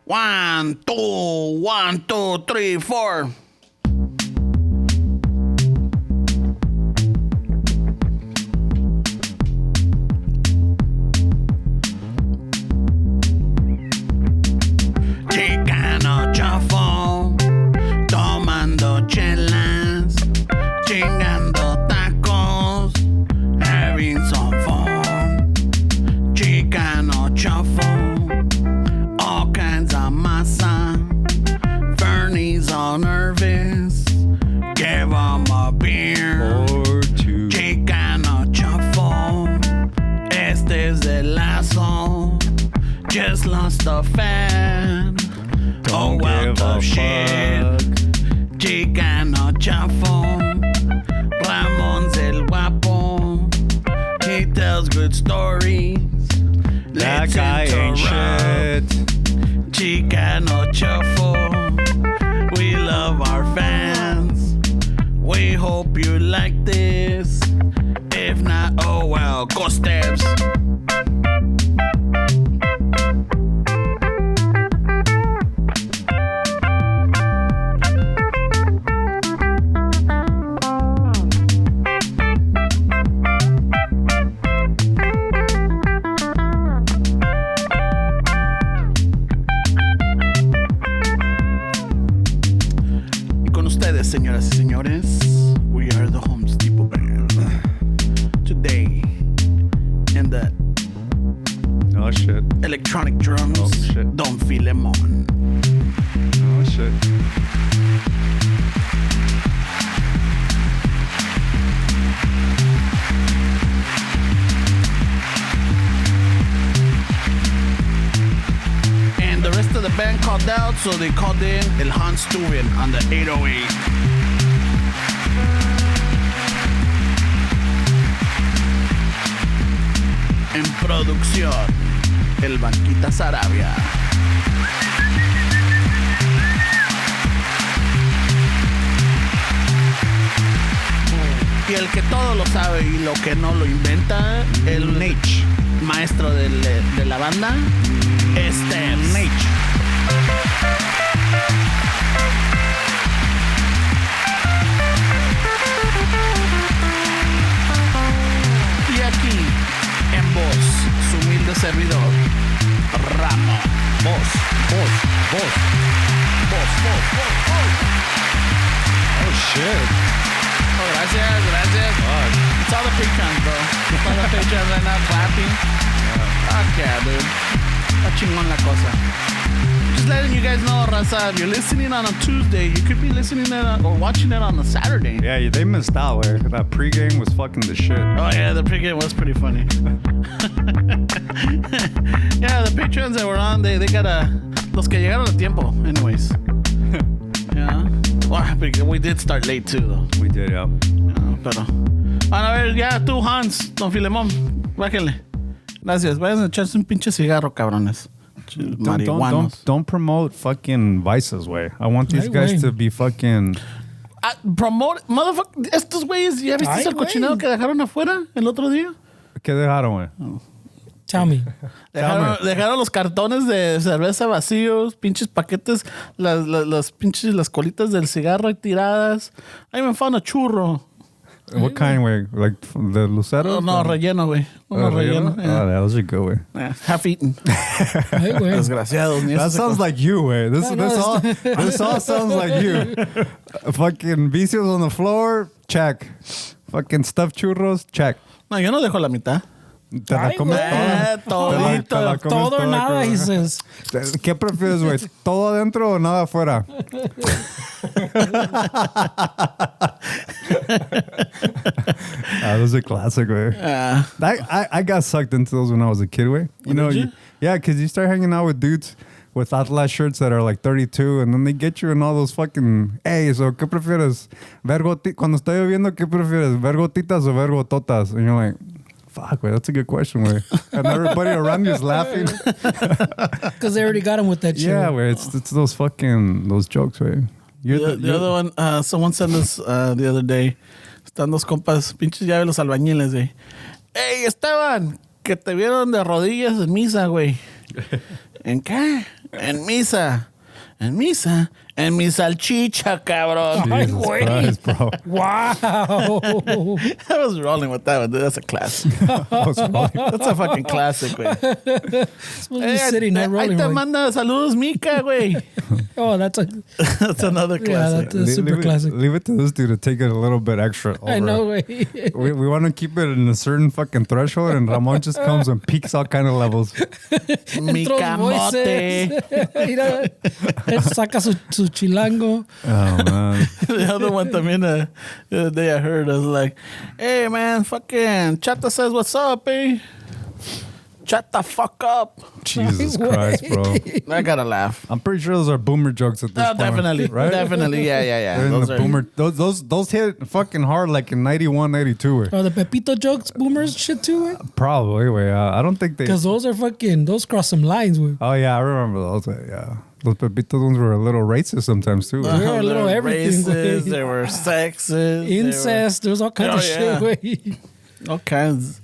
1, 2, 1, 2, 3, 4. Chicano chafo, tomando chelas, chingando tacos, having some fun. Chicano chafo, all kinds of masa. Bernie's all nervous, give him a beer or two. Chicano chafo, este es el lazo, just lost a fan. Don't well, give a shit. fuck. Chicano chafo, Ramon's el guapo. He tells good stories. That Let's guy ain't interrupt. shit. Chicano chafo, we love our fans. We hope you like this. If not, oh well, go steps. Señoras y señores, we are the Homes Depot Band. Today, in the Oh shit. electronic drums, Oh, shit. Don Filemon. Oh shit. And the rest of the band called out, so they called in El Hans Stubin on the 808. En producción, el Banquita Sarabia. Y el que todo lo sabe y lo que no lo inventa, el Nate. maestro de la banda, este Nate. Y aquí, en voz, su humilde servidor, Ramo. Boss. Oh shit. Oh, gracias. Fuck. It's all the Patreons, bro. It's all the Patreons right now clapping. Fuck yeah, dude. Está chingón la cosa. Just letting you guys know, Raza, if you're listening on a Tuesday, you could be listening it or watching it on a Saturday. Yeah, they missed out. Where that pregame was fucking the shit. Oh yeah, the pregame was pretty funny. Yeah, the Patreons that were on, they got los que llegaron a tiempo, anyways. Yeah. Well, we did start late too, though. We did, yeah. Pero. A ver, ya tú, Hans, Don Filemón, bájenle. Gracias. Vayan a echarse un pinche cigarro, cabrones. Marihuanos. Don't promote fucking vices, way. I want these guys to be fucking. Promote, motherfucker. Estos güeyes, ¿ya viste el cochinero que dejaron afuera el otro día? ¿Qué dejaron, güey? Tell me. Dejaron los cartones de cerveza vacíos, pinches paquetes, las colitas del cigarro ahí tiradas. Ahí me found a churro. What kind, güey? Like the Lucero? No, relleno, güey. Uno relleno. Oh, those are good, güey. Half eaten. Hey, güey. Desgraciados. That sounds like you, güey. This all sounds like you. Fucking vicios on the floor, check. Fucking stuffed churros, check. No, yo no dejo la mitad. Te la Ay, comes güey. toda. Te la comes Todo o toda, nada, güey. dices. ¿Qué prefieres, güey? ¿Todo adentro o nada afuera? Those are classic, güey. I got sucked into those when I was a kid, güey. You know, yeah, because you start hanging out with dudes with Atlas shirts that are like 32, and then they get you in all those fucking, hey, so ¿qué prefieres? Cuando está lloviendo, ¿qué prefieres? ¿Vergotitas o vergototas? And you're like, fuck, man, that's a good question, güey. And everybody around you is laughing. Because they already got him with that shit. Yeah, güey, it's those fucking, those jokes, güey. The other one, someone sent us the other day. Están dos compas, pinches llaves los albañiles, güey. Hey, Esteban, que te vieron de rodillas en misa, güey. ¿En qué? En misa. En misa. En mi salchicha, cabrón. Ay, Jesus güey. Christ, bro. Wow. I was rolling with that one. Dude. That's a classic. That's a fucking classic, güey. Supposed to be sitting, not Ahí rolling. te Right? manda saludos, Mica, güey. Oh, that's a That's another classic. that's a super classic. Leave it to this dude to take it a little bit extra. I know, over. way. We want to keep it in a certain fucking threshold, and Ramon just comes and peaks all kind of levels. Mi camote. Mira, saca su chilango. Oh man, The other one también, the other day I heard, I was like, hey, man, fucking Chata says, what's up, eh? Shut the fuck up. Jesus Way. Christ, bro. I gotta laugh. I'm pretty sure those are boomer jokes at this point. Definitely. right? Definitely. Yeah. They're in Those the are- boomer. Those hit fucking hard like in 91, 92. Are the Pepito jokes boomers shit too, way? Probably. Wait, I don't think they. Because those are fucking, those cross some lines, way. Oh yeah, I remember those. Yeah, those Pepito ones were a little racist sometimes too. Yeah, a little There were everything, Races, güey. there were sexes. Incest, there's all kinds Oh, of yeah. shit, way. There were all kinds.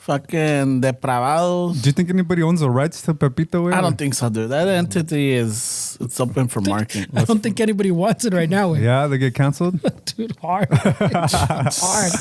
Fucking depravados. Do you think anybody owns the rights to Pepito? I don't think so, dude. That entity it's open for marketing. I don't think anybody wants it right now, way. Yeah, they get canceled. Dude, hard. Hard.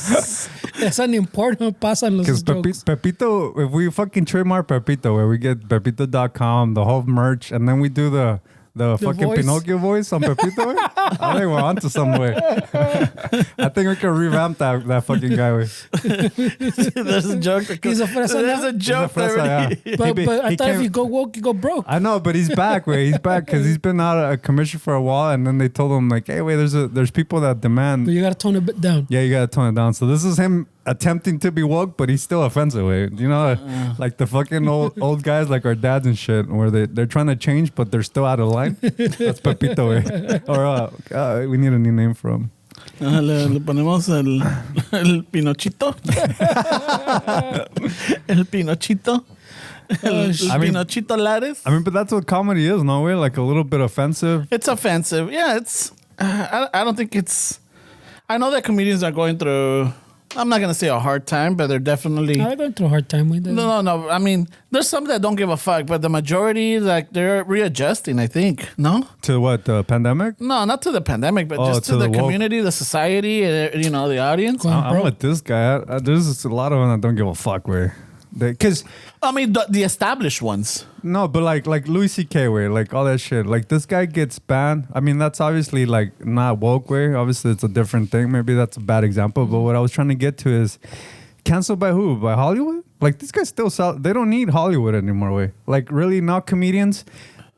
Esa ni importa, pasan los Because jokes. Pepito, if we fucking trademark Pepito, where we get Pepito.com, the whole merch, and then we do the fucking voice. Pinocchio voice on Pepito, I think we're onto some way. I think we can revamp that fucking guy. Way. There's a joke. That He's a fresa There's now. a joke. He's a fresa, already. yeah. But I He thought if came- you go woke, you go broke. I know, but he's back. Wait, he's back because he's been out of commission for a while, and then they told him like, "Hey, wait, there's people that demand." But you gotta tone it bit down. Yeah, you gotta tone it down. So this is him attempting to be woke, but he's still offensive. Way. You know, like the fucking old guys, like our dads and shit, where they're trying to change, but they're still out of line. That's Pepito. Way. Or we need a new name for him. Le ponemos el Pinochito. El Pinochito. El I mean- Pinochito Lares. I mean, but that's what comedy is, no way? Like a little bit offensive. It's offensive. Yeah, it's. I don't think it's. I know that comedians are going through. I'm not gonna say a hard time, but they're definitely. I'm going through a hard time with it. No. I mean, there's some that don't give a fuck, but the majority, like, they're readjusting. I think. No, To what, the pandemic? no, not to the pandemic, but Oh, just to to the the woke. community, the society, the audience. Wow. I'm with this guy. There's just a lot of them that don't give a fuck, way. Because I mean, the established ones. no, but like Louis C.K. way, like all that shit. Like this guy gets banned. I mean, that's obviously like not woke way. Obviously, it's a different thing. Maybe that's a bad example. But what I was trying to get to is canceled by who? By Hollywood? Like these guys still sell. They don't need Hollywood anymore. Way. Like really, not comedians.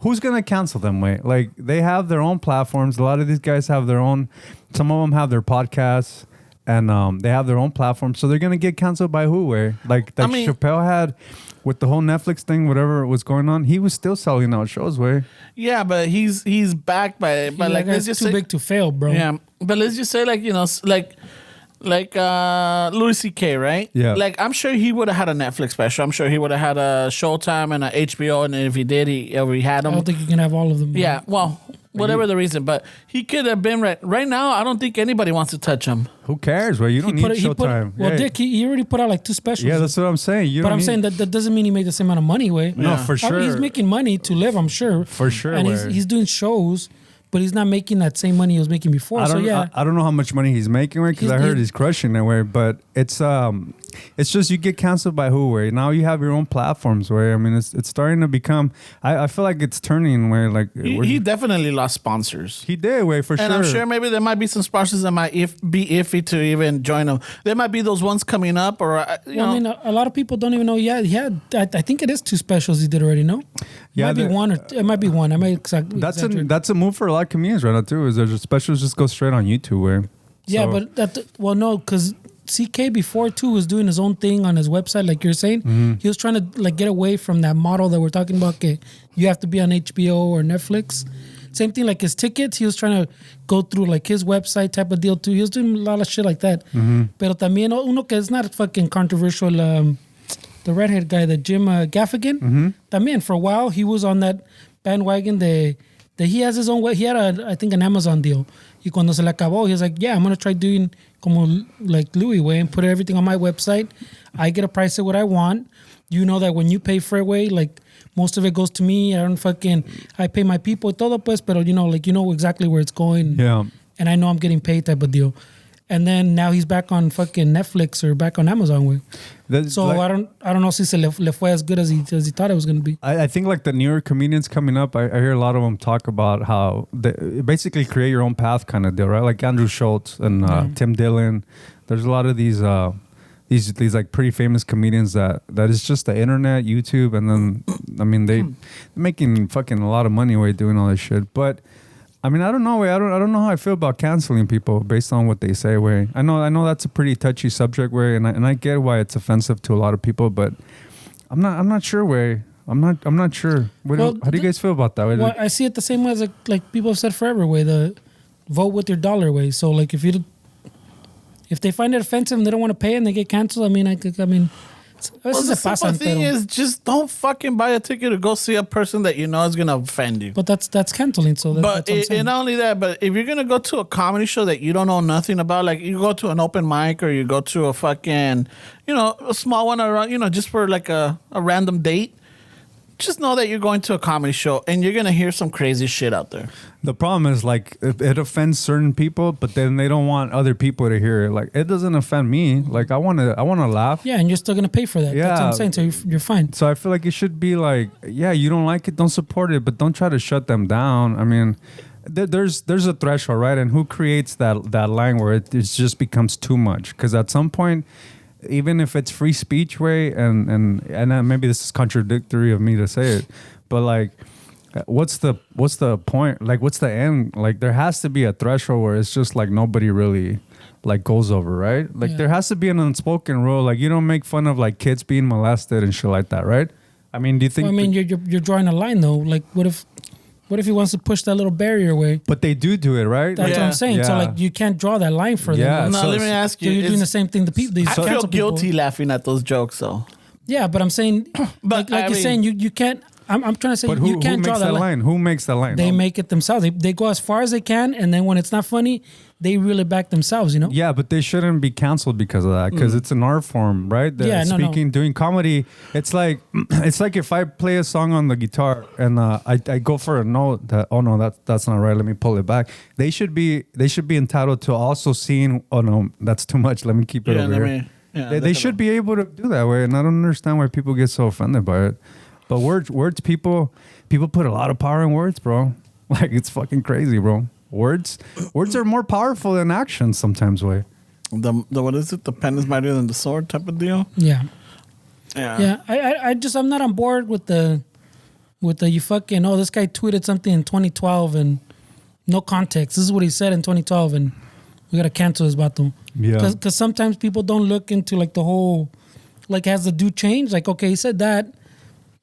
Who's gonna cancel them? Way. Like they have their own platforms. A lot of these guys have their own. Some of them have their podcasts. And they have their own platform, so they're gonna get canceled by who? Way like that I mean- Chappelle had with the whole Netflix thing, whatever was going on. He was still selling out shows. Way Yeah, but he's backed by. But like, let's that's just too say, big to fail, bro. yeah. But let's just say, like, like Louis C.K., right? Yeah. Like, I'm sure he would have had a Netflix special. I'm sure he would have had a Showtime and a HBO, and if he did, he had I them. don't think you can have all of them. Yeah, well, whatever the reason, but he could have been right now. I don't think anybody wants to touch him. who cares? Way you don't need Showtime. Well, Yeah. Dick, he already put out like 2 specials. Yeah, that's what I'm saying. You but don't I'm need- saying that doesn't mean he made the same amount of money, way. no, Yeah. for sure. He's making money to live, I'm sure. For sure, And way. he's doing shows, but he's not making that same money he was making before. I don't, So yeah, I don't know how much money he's making, because I heard he's crushing it, way. But it's just you get canceled by who, way. Now you have your own platforms, way. I mean, it's starting to become. I feel like it's turning, where like He definitely lost sponsors. he did, way for And sure. I'm sure maybe there might be some sponsors that might be iffy to even join him. There might be those ones coming up, or you Well, know. I mean, a lot of people don't even know. Yeah, he had. I think it is 2 specials he did already. No, Yeah, might be the- one or it might be one. I might exactly. That's a move for a lot of comedians right now too. Is there's specials just go straight on YouTube, way. Yeah, So- but no, because CK before too was doing his own thing on his website, like you're saying. Mm-hmm. He was trying to like get away from that model that we're talking about. Okay, you have to be on HBO or Netflix. Same thing like his tickets. He was trying to go through like his website type of deal too. He was doing a lot of shit like that. Mm-hmm. Pero también uno que es not fucking controversial. The redhead guy, the Jim Gaffigan. Mm-hmm. También for a while he was on that bandwagon. That he has his own way. He had I think an Amazon deal. Y cuando se le acabó, he was like, yeah, I'm gonna try doing como like Louis way and put everything on my website. I get a price of what I want. You know that when you pay for it, way, like most of it goes to me. I pay my people todo pues, pero like exactly where it's going. Yeah. And I know I'm getting paid type of deal. And then now he's back on fucking Netflix or back on Amazon way. That's So like, I don't know si se le fue as good as he thought it was gonna be. I think like the newer comedians coming up, I hear a lot of them talk about how they basically create your own path kind of deal, right? Like Andrew Schultz and Tim Dillon. There's a lot of these like pretty famous comedians that is just the internet, YouTube, and then I mean they're making fucking a lot of money way doing all this shit. But I mean I don't know way. I don't know how I feel about canceling people based on what they say way. I know that's a pretty touchy subject way, and I get why it's offensive to a lot of people, but I'm not sure way. I'm not sure. How do you guys feel about that? Well, I see it the same way as like people have said forever way, the vote with your dollar way. So like if they find it offensive and they don't want to pay and they get canceled, I mean, The simple thing is just don't fucking buy a ticket to go see a person that you know is gonna offend you. But that's canceling. So But that's what I'm saying. and not only that, but if you're gonna go to a comedy show that you don't know nothing about, like you go to an open mic or you go to a fucking, a small one around, just for like a random date, just know that you're going to a comedy show and you're gonna hear some crazy shit out there. The problem is like it offends certain people, but then they don't want other people to hear it. Like it doesn't offend me. Like I want to laugh. Yeah, and you're still gonna pay for that. Yeah. That's what I'm saying. So you're fine. So I feel like it should be like, yeah, you don't like it, don't support it, but don't try to shut them down. I mean, there's a threshold, right? And who creates that line where it just becomes too much? Because at some point, even if it's free speech way, and maybe this is contradictory of me to say it, but like, what's the point? Like, what's the end? Like, there has to be a threshold where it's just like nobody really like goes over, right? Like, there has to be an unspoken rule. Like, you don't make fun of like kids being molested and shit like that, right? I mean, do you think? Well, I mean, you're drawing a line though. Like, what if he wants to push that little barrier away? But they do it, right? That's what I'm saying. So like, you can't draw that line for them. No, let me ask you. So you're doing the same thing to people. I feel guilty laughing at those jokes, though. Yeah, but I'm saying, But like you're saying, you can't. I'm trying to say But you can't who draw makes that line. Who makes that line? They make it themselves. They go as far as they can, and then when it's not funny, they reel it back themselves. Yeah, but they shouldn't be canceled because of that. Because it's an art form, right? Doing comedy. It's like if I play a song on the guitar and I go for a note that that's not right. Let me pull it back. They should be entitled to also seeing. Oh no, that's too much. Let me keep it over here. They should be able to do that way, and I don't understand why people get so offended by it. But words, people put a lot of power in words, bro. Like it's fucking crazy, bro. Words are more powerful than actions sometimes. Way. The what is it? The pen is mightier than the sword type of deal. Yeah. Yeah. I'm not on board with the you fucking this guy tweeted something in 2012 and no context. This is what he said in 2012 and we gotta cancel his vato. Yeah. Because sometimes people don't look into like the whole like has the dude changed? Like okay, he said that.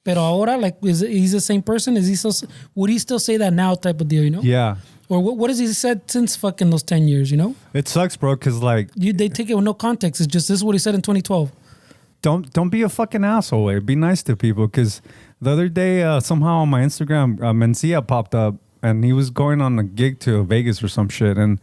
Pero ahora, like, he's the same person? Would he still say that now type of deal, Yeah. Or what has he said since fucking those 10 years, It sucks, bro, because, like... they take it with no context. It's just, this is what he said in 2012. Don't be a fucking asshole, way. Be nice to people, because the other day, somehow on my Instagram, Mencia popped up, and he was going on a gig to Vegas or some shit, and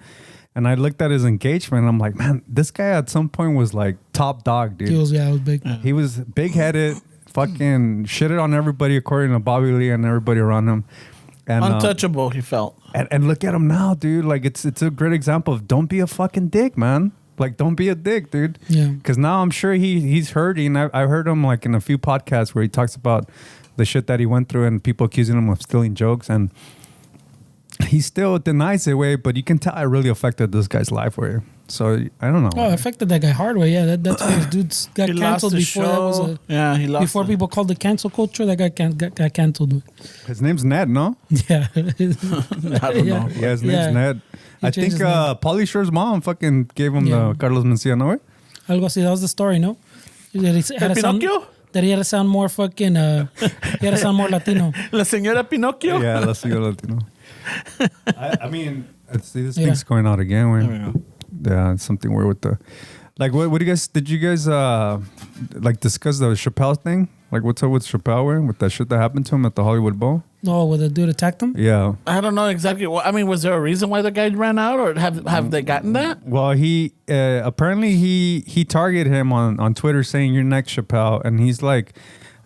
I looked at his engagement, and I'm like, man, this guy at some point was, like, top dog, dude. It was big. Yeah. He was big-headed... fucking shitted on everybody according to Bobby Lee and everybody around him. And, untouchable, he felt. And look at him now, dude. Like it's a great example of don't be a fucking dick, man. Like don't be a dick, dude. Yeah. Because now I'm sure he's hurting. I heard him like in a few podcasts where he talks about the shit that he went through and people accusing him of stealing jokes, and he still denies it way, but you can tell it really affected this guy's life way. So I don't know. Oh, it affected that guy hard way. Yeah, that's why his dudes got canceled before that was he lost. Before people called the cancel culture, that guy got canceled. His name's Ned, no? Yeah. I don't know. Yeah, his name's Ned. I think Pauly Shore's mom fucking gave him the Carlos Mencia, no way? Algo así. That was the story, no? Pinocchio? That he had to sound more fucking, he had to sound more Latino. La señora Pinocchio? Yeah, la señora Latino. I mean, see, this thing's going out again. There we go. Yeah, it's something weird with the... Like, what do you guys... Did you guys, like, discuss the Chappelle thing? Like, what's up with Chappelle, with that shit that happened to him at the Hollywood Bowl? Oh, where the dude attacked him? Yeah. I don't know exactly. I mean, was there a reason why the guy ran out, or have they gotten that? Well, he... apparently, he targeted him on Twitter saying, "You're next, Chappelle." And he's like...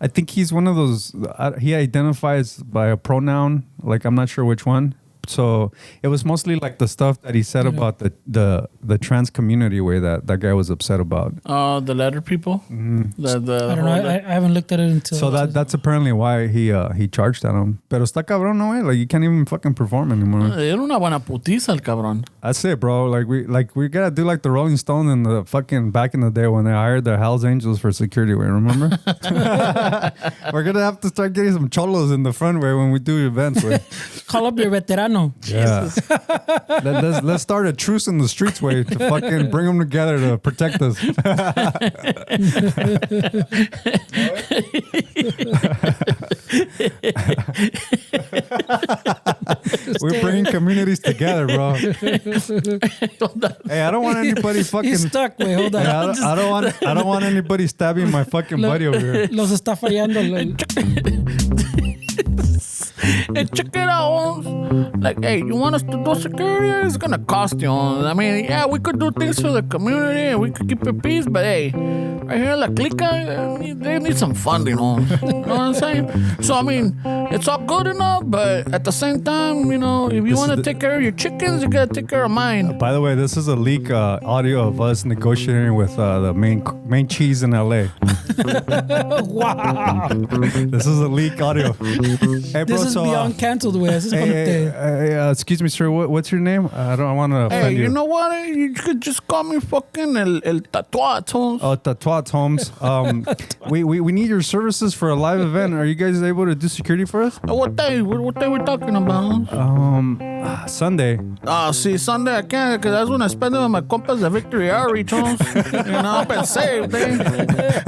I think he's one of those. He identifies by a pronoun. Like I'm not sure which one. So it was mostly like the stuff that he said about the trans community way that guy was upset about. The letter people. Mm-hmm. I don't know. I haven't looked at it until. So that's apparently why he charged at him. Pero está cabrón, no way. Like you can't even fucking perform anymore. Era una buena putiza el cabrón. That's it, bro. Like we gotta do like the Rolling Stones in the fucking back in the day when they hired the Hells Angels for security way. Remember? We're gonna have to start getting some cholos in the front way when we do events. Way. Call up your veterano. Yeah. Let's start a truce in the streets way to fucking bring them together to protect us. We're bringing communities together, bro. Hey, I don't want anybody fucking. He's stuck. Wait, hold on. Hey, I don't want anybody stabbing my fucking buddy over here. Los está fallando. Hey, check it out. Like, hey, you want us to do security? It's gonna cost you. I mean, yeah, we could do things for the community and we could keep it peace, but hey, right here, La Clica, they need some funding, you know what I'm saying? So, I mean, it's all good enough, but at the same time, you know, if you want to take care of your chickens, you gotta take care of mine. By the way, this is a leak audio of us negotiating with the main cheese in LA. Wow. This is a leak audio. Hey, bro, This is beyond canceled, way. Excuse me, sir. What's your name? I don't want to offend Hey, you. you know what? You could just call me fucking el Tatuat Holmes. Oh, Tatuat Holmes. We need your services for a live event. Are you guys able to do security for us? What day? What day we talking about? Sunday. See, Sunday I can't, because that's when I spend it with my compas at Victory Outreach, Holmes. You know, I've been saved, eh?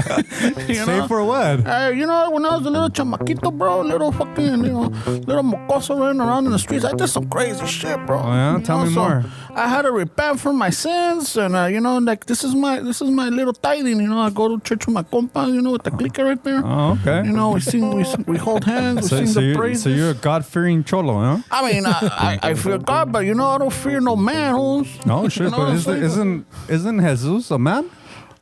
Save for what? You know, when I was a little chamaquito, bro, little fucking, little mocoso running around in the streets, I did some crazy shit, bro. Oh, yeah? Tell me more. I had to repent from my sins, and like this is my little tithing. I go to church with my compas, with the clicker right there. Oh, okay. We sing, we hold hands, we sing the praises. So you're a God-fearing cholo, huh? I mean, I fear God, but I don't fear no man, Holmes. No, shit, but isn't Jesus a man?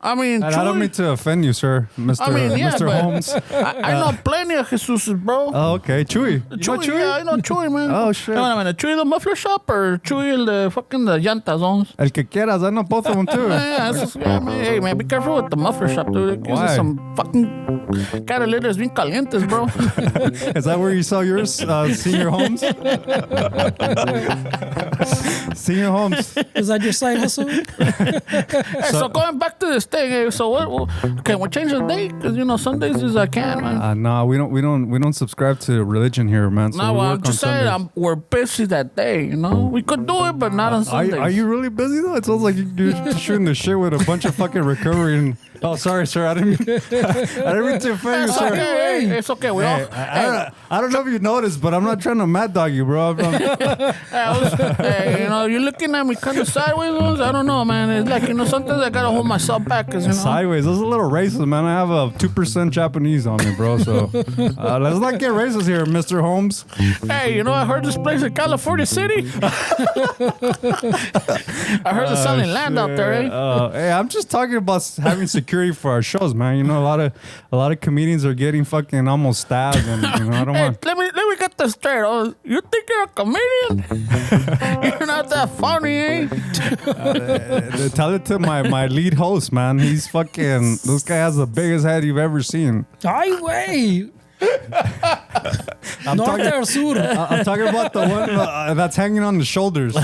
I mean, I don't mean to offend you, sir, Mr. Holmes. I know plenty of Jesuses, bro. Oh, okay. Chewy. Chewy, yeah, I know Chewy, man. Oh, shit. Chewy the muffler shop or Chewy the fucking the llantas, Holmes? El que quieras. I know both of them, too. Yeah, man. Hey, man, be careful with the muffler shop, dude. It gives you some fucking catalytic bien calientes, bro. Is that where you saw yours, Senior Holmes? Senior Holmes. Is that your side hustle? Hey, so going back to this thing, so what? Can we change the date? Because Sundays is I can, man. No, we don't subscribe to religion here, man. So no, I'm just saying we're busy that day. We could do it, but not on Sundays. Are you really busy though? It sounds like you're shooting the shit with a bunch of fucking recovery. And oh, sorry, sir. I didn't mean to offend you, sir. Okay, it's okay. I don't know if you noticed, but I'm not trying to mad dog you, bro. You're looking at me kind of sideways. I don't know, man. It's like sometimes I gotta hold myself back, cause sideways. That's a little racist, man. I have a 2% Japanese on me, bro. So let's not get racist here, Mr. Holmes. Hey, I heard this place in California City. I heard they're selling land out there, eh? Hey, I'm just talking about having security for our shows, man. A lot of comedians are getting fucking almost stabbed, and I don't want. Let me get this straight. Oh, you think you're a comedian? You're not that funny, eh? Tell it to my lead host, man. He's fucking. This guy has the biggest head you've ever seen. Ay, güey. Norte or sur? I'm talking about the one that's hanging on the shoulders. I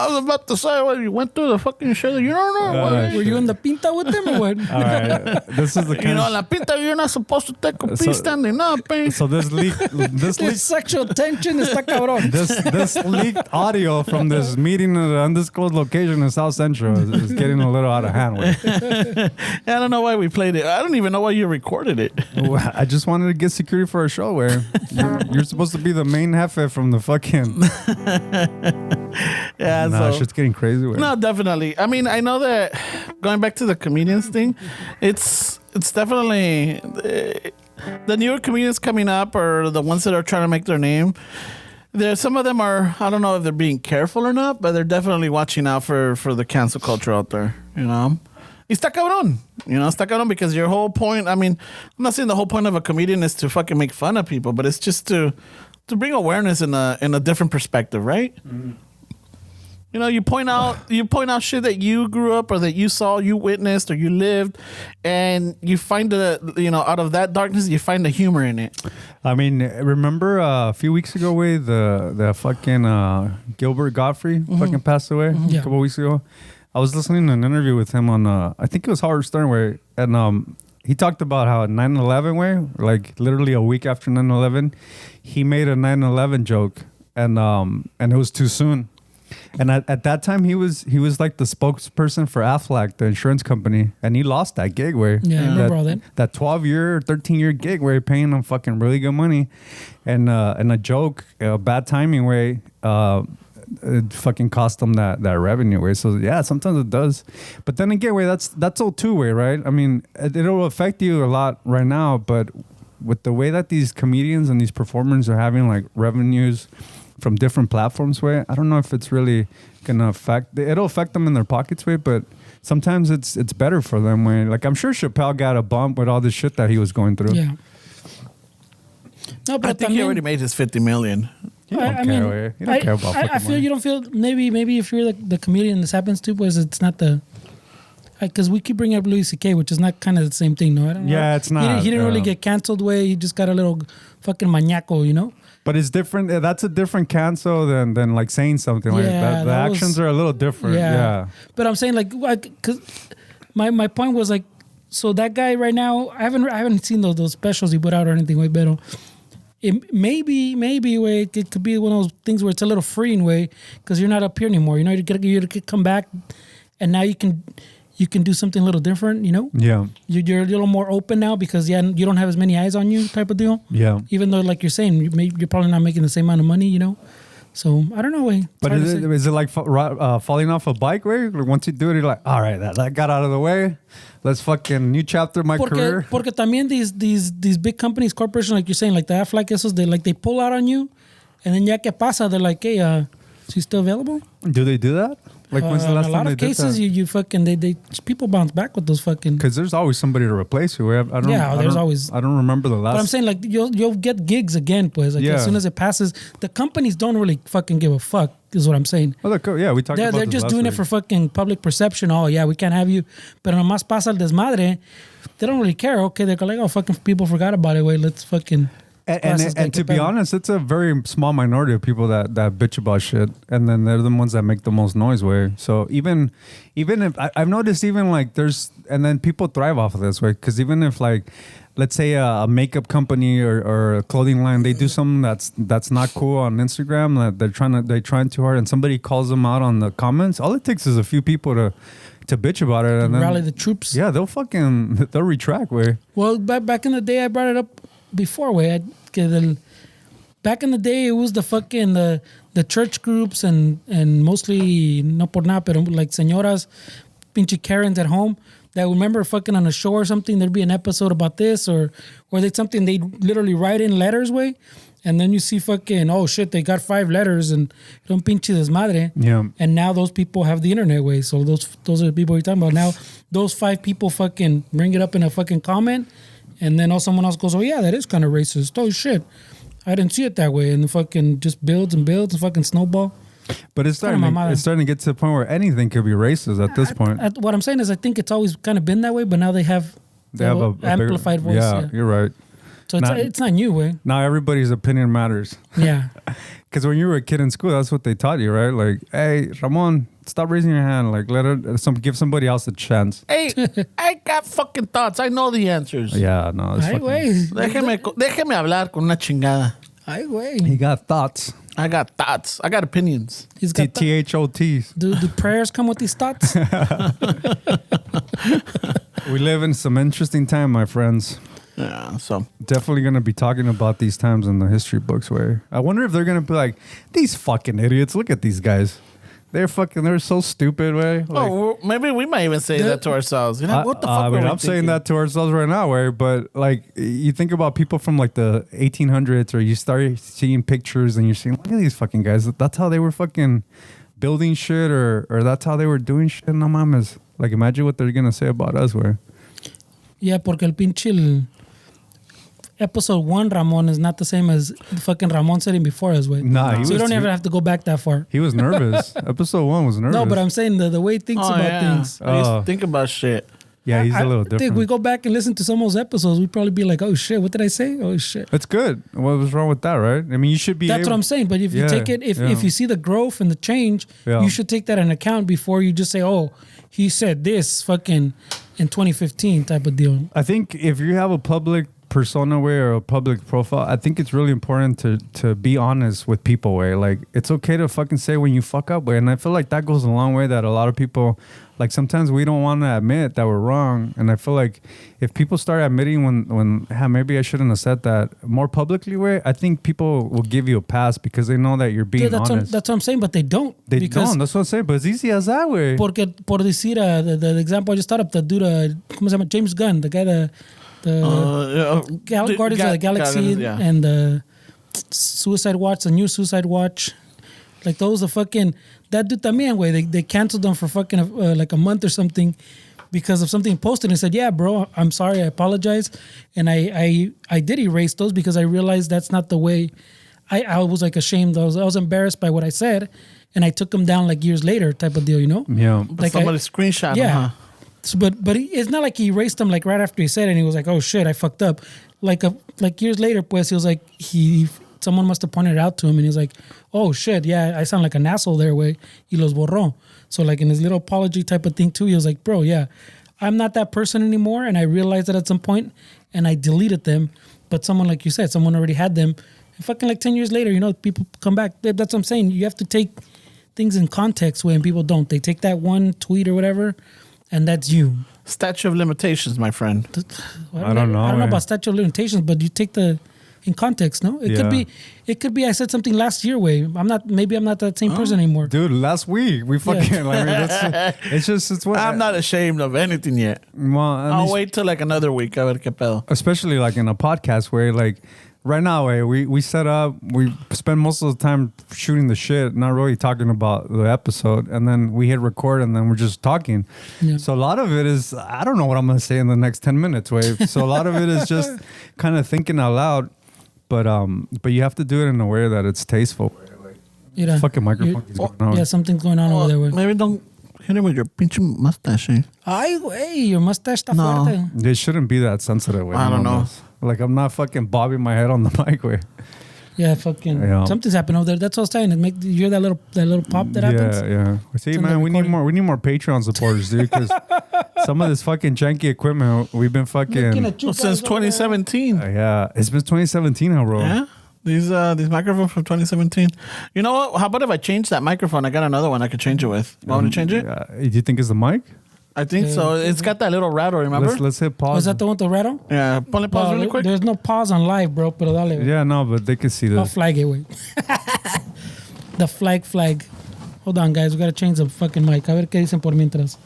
was about to say, well, you went through the fucking shoulder. You don't know. Were you in the pinta with them or what? All right. This is the kind in la pinta, you're not supposed to take a pee standing up, eh? So this leaked sexual tension está cabrón. This leaked audio from this meeting at an undisclosed location in South Central is getting a little out of hand. I don't know why we played it. I don't even know why you recorded it. I just wanted to get security for our show where you're supposed to be the main jefe from the fucking. Yeah, so shit's getting crazy. No, definitely. I mean, I know that going back to the comedians thing, it's definitely the newer comedians coming up or the ones that are trying to make their name. Some of them are, I don't know if they're being careful or not, but they're definitely watching out for the cancel culture out there, está cabrón. You know, está cabrón because your whole point, I mean, I'm not saying the whole point of a comedian is to fucking make fun of people, but it's just to bring awareness in a different perspective, right? Mm. You know, you point out shit that you grew up or that you saw, you witnessed, or you lived, and you find out of that darkness, you find the humor in it. I mean, remember a few weeks ago, the fucking Gilbert Godfrey fucking passed away a couple weeks ago. I was listening to an interview with him on, I think it was Howard Stern, way, and he talked about how 9/11 way, like literally a week after 9/11, he made a 9/11 joke, and it was too soon. And at that time, he was like the spokesperson for Aflac, the insurance company, and he lost that gig where I remember all that. That 12-year, 13-year gig where he paying them fucking really good money, and a joke, a bad timing way, it fucking cost them that revenue way. So yeah, sometimes it does, but then again, way that's all two way, right? I mean, it'll affect you a lot right now, but with the way that these comedians and these performers are having like revenues from different platforms way, I don't know if it's really gonna it'll affect them in their pockets way, but sometimes it's better for them way. Like I'm sure Chappelle got a bump with all this shit that he was going through. Yeah. No, but I think he already made his 50 million. You don't care, you don't care about I feel money. you don't feel maybe if you're the comedian this happens to, because it's not the because we keep bringing up Louis C.K., which is not kind of the same thing, no? I don't know. Yeah, it's not. He didn't really get canceled way. He just got a little fucking maniaco, you know? But it's different. That's a different cancel than like saying something like that. The actions are a little different. Yeah. But I'm saying like, cause my point was like, so that guy right now, I haven't seen those specials he put out or anything way, but maybe way it could be one of those things where it's a little freeing way because you're not up here anymore. You know, you could come back, and now you can do something a little different, you know? Yeah. You're a little more open now because you don't have as many eyes on you type of deal. Yeah. Even though, like you're saying, you're probably not making the same amount of money, you know? So, I don't know. But is it like falling off a bike way? Once you do it, you're like, all right, that got out of the way. Let's fucking new chapter of my career. Porque también these big companies, corporations, like you're saying, like the Aflac, esos, they pull out on you. And then ya que pasa, they're like, hey, is he still available? Do they do that? Like when's the last time they did that? A lot of cases, you fucking they people bounce back with those fucking. Because there's always somebody to replace you. I don't remember the last. But I'm saying like you'll get gigs again, pues. Like as soon as it passes, the companies don't really fucking give a fuck. Is what I'm saying. Oh, yeah, we talked about. They're just doing it for fucking public perception. Oh yeah, we can't have you. Pero nomás pasa el desmadre. They don't really care. Okay, they're like, oh fucking people forgot about it. Wait, let's fucking. And to be honest, it's a very small minority of people that bitch about shit, and then they're the ones that make the most noise way. So even if I've noticed, even like and then people thrive off of this way, because even if like, let's say a makeup company or a clothing line, they do something that's not cool on Instagram, that they're trying too hard, and somebody calls them out on the comments, all it takes is a few people to bitch about it, and then rally the troops. Yeah, they'll retract way. Well, back in the day, I brought it up before way. Back in the day, it was the fucking the church groups and mostly no por nada, pero like señoras, pinche Karens at home that remember fucking on a show or something. There'd be an episode about this or they something they literally write in letters way, and then you see fucking oh shit they got 5 letters and don't pinche desmadre. Yeah. And now those people have the internet way, so those are the people you're talking about. Now those 5 people fucking bring it up in a fucking comment. And then someone else goes, oh, yeah, that is kind of racist. Oh, shit. I didn't see it that way. And the fucking just builds and fucking snowball. But it's starting to get to the point where anything could be racist at this point. What I'm saying is I think it's always kind of been that way, but now they have a amplified voice. Yeah, you're right. So it's not new way. Now everybody's opinion matters. Yeah. Because when you were a kid in school, that's what they taught you, right? Like, hey, Ramon, stop raising your hand. Like, give somebody else a chance. Hey, I got fucking thoughts. I know the answers. Yeah, no. Ay, güey. Déjeme hablar con una chingada. Ay, güey. He got thoughts. I got thoughts. I got opinions. He's got THOTs. Do prayers come with these thoughts? We live in some interesting time, my friends. Yeah, so definitely going to be talking about these times in the history books where I wonder if they're going to be like, these fucking idiots, look at these guys. They're so stupid, way. Like, maybe we might even say that to ourselves. You know, what the fuck? I'm saying that to ourselves right now, way. But like, you think about people from like the 1800s, or you start seeing pictures and you're seeing, look at these fucking guys. That's how they were fucking building shit, or that's how they were doing shit. No mames. Like, imagine what they're gonna say about us. Where Yeah, porque el pinche episode 1 Ramon is not the same as the fucking Ramon sitting before us, way. Nah, he so you was don't too- ever have to go back that far. he was nervous. Episode 1 was nervous. No, but I'm saying the way he thinks about things. I used Oh. to think about shit. yeah, he's a little I think different. we go back and listen to some of those episodes, we'd probably be like, oh shit, what did I say? Oh shit. It's good. What was wrong with that, right? I mean, you should be. That's what I'm saying. But if you Yeah, take it, if yeah. you see the growth and the change, Yeah. you should take that into account before you just say, oh, he said this fucking in 2015 type of deal. I think if you have a public persona way or a public profile, I think it's really important to be honest with people way. Like, it's okay to fucking say when you fuck up way. And I feel like that goes a long way, that a lot of people, like, sometimes we don't want to admit that we're wrong. And I feel like if people start admitting when maybe I shouldn't have said that more publicly way, I think people will give you a pass because they know that you're being Yeah, honest. that's what I'm saying, but they don't. They because don't. That's what I'm saying. But it's easy as that way. Porque, por decir, the example I just thought of, the dude, ¿cómo se llama? James Gunn, the guy, the Guardians of the Galaxy yeah. and the Suicide Watch, the new Suicide Watch. Like those, the fucking, that dude también, güey, they canceled them for fucking like a month or something because of something posted and said, yeah, bro, I'm sorry, I apologize. And I did erase those because I realized that's not the way. I was like ashamed. I was embarrassed by what I said, and I took them down like years later type of deal, you know? Yeah. But Like somebody screenshot yeah. them, huh? So, but it's not like he erased them like right after he said it and he was like, oh shit, I fucked up. Like years later, pues, he was like, someone must have pointed it out to him and he was like, oh shit, yeah, I sound like an asshole there, way. Y los borró. So like in his little apology type of thing too, he was like, bro, yeah, I'm not that person anymore. And I realized that at some point and I deleted them. But someone, like you said, someone already had them. And fucking like 10 years later, you know, people come back. That's what I'm saying. You have to take things in context when people don't. They take that one tweet or whatever, and that's you. Statute of limitations, my friend. I don't know, I don't know man. about statute of limitations, but you take the in context. No, it could be. I said something last year. Way maybe I'm not that same person anymore. Dude, last week we fucking like, it's what I'm not ashamed of anything yet. Well, I'll wait till like another week. A ver qué pedo. especially like in a podcast where like right now we set up, we spend most of the time shooting the shit, not really talking about the episode, and then we hit record and then we're just talking. Yeah. So a lot of it is I don't know what I'm gonna say in the next 10 minutes, Wave. So a lot of it is just kind of thinking out loud, but you have to do it in a way that it's tasteful. Like, Mira, fucking microphone is going on. Yeah, something's going on over there. Way. Maybe don't hit him with your pinche mustache. Eh? Ay, güey, your mustache está No. fuerte. They shouldn't be that sensitive. Way. I don't know. Like I'm not fucking bobbing my head on the mic way. Yeah, fucking Yeah. something's happened over there. That's what I was saying. You hear that little pop that happens? Yeah. See, It's on man, the we need recording. more Patreon supporters, dude. Because some of this fucking janky equipment we've been Looking fucking. at you Well, since guys over there. 2017. Yeah, it's been 2017 now, bro. Yeah. These microphones from 2017. You know what? How about if I change that microphone? I got another one I could change it with. Want me to change it? Do you think it's the mic? I think so. It's got that little rattle, remember? Let's hit pause. Was that the one with the rattle? Yeah. Ponle pause really quick. There's no pause on live, bro. Pero dale, güey. Yeah, no, but they can see I'll this. flag it, wait. The flag. Hold on, guys. We gotta change the fucking mic. A ver qué dicen por mientras.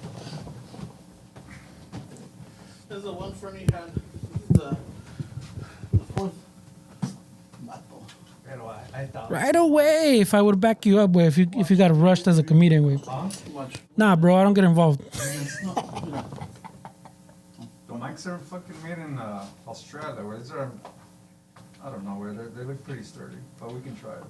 There's the one for me, hand. The fourth. Right away. If I would back you up, way. If you got rushed as a comedian, way. Nah, bro. I don't get involved. The mics are fucking made in Australia. Where is there? I don't know where they look pretty sturdy, but we can try it.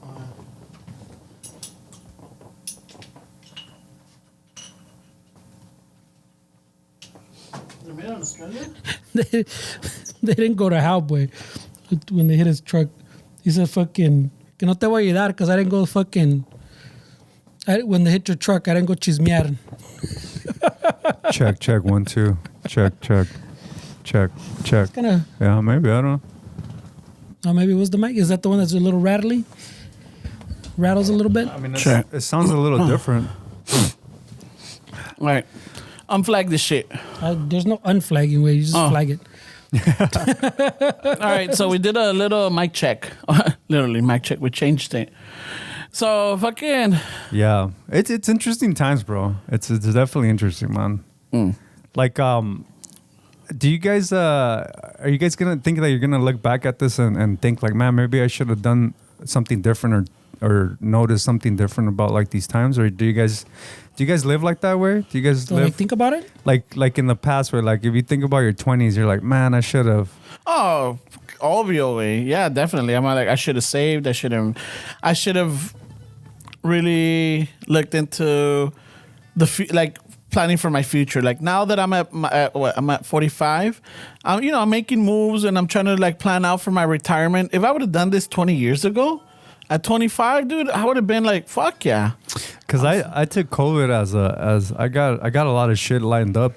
They're made in Australia? they didn't go to help, way. When they hit his truck, he said, "Fucking, que no te voy a ayudar, because I didn't go fucking." When they hit your truck, I didn't go chismear. Check 1 2. Check. Kinda. Yeah, maybe I don't know. Oh, maybe it was the mic. Is that the one that's a little rattly? Rattles a little bit. I mean, Check. it sounds a little different. All right. Unflag this shit. There's no unflagging way. You just flag it. All right. So we did a little mic check. Literally, mic check. We changed it. So fucking. Yeah, it's interesting times, bro. It's definitely interesting, man. Like, do you guys are you guys gonna think that you're gonna look back at this and think like, man, maybe I should have done something different or notice something different about like these times, or do you guys live like that way? Do you guys So, like, think about it. like in the past where like if you think about your 20s, you're like, man, I should have. Oh, obviously, yeah, definitely. I'm like, I should have saved. I should have really looked into like planning for my future. Like now that I'm at 45, I'm making moves and I'm trying to like plan out for my retirement. If I would have done this 20 years ago, at 25, dude, I would have been like, fuck yeah. Because I took COVID as I got a lot of shit lined up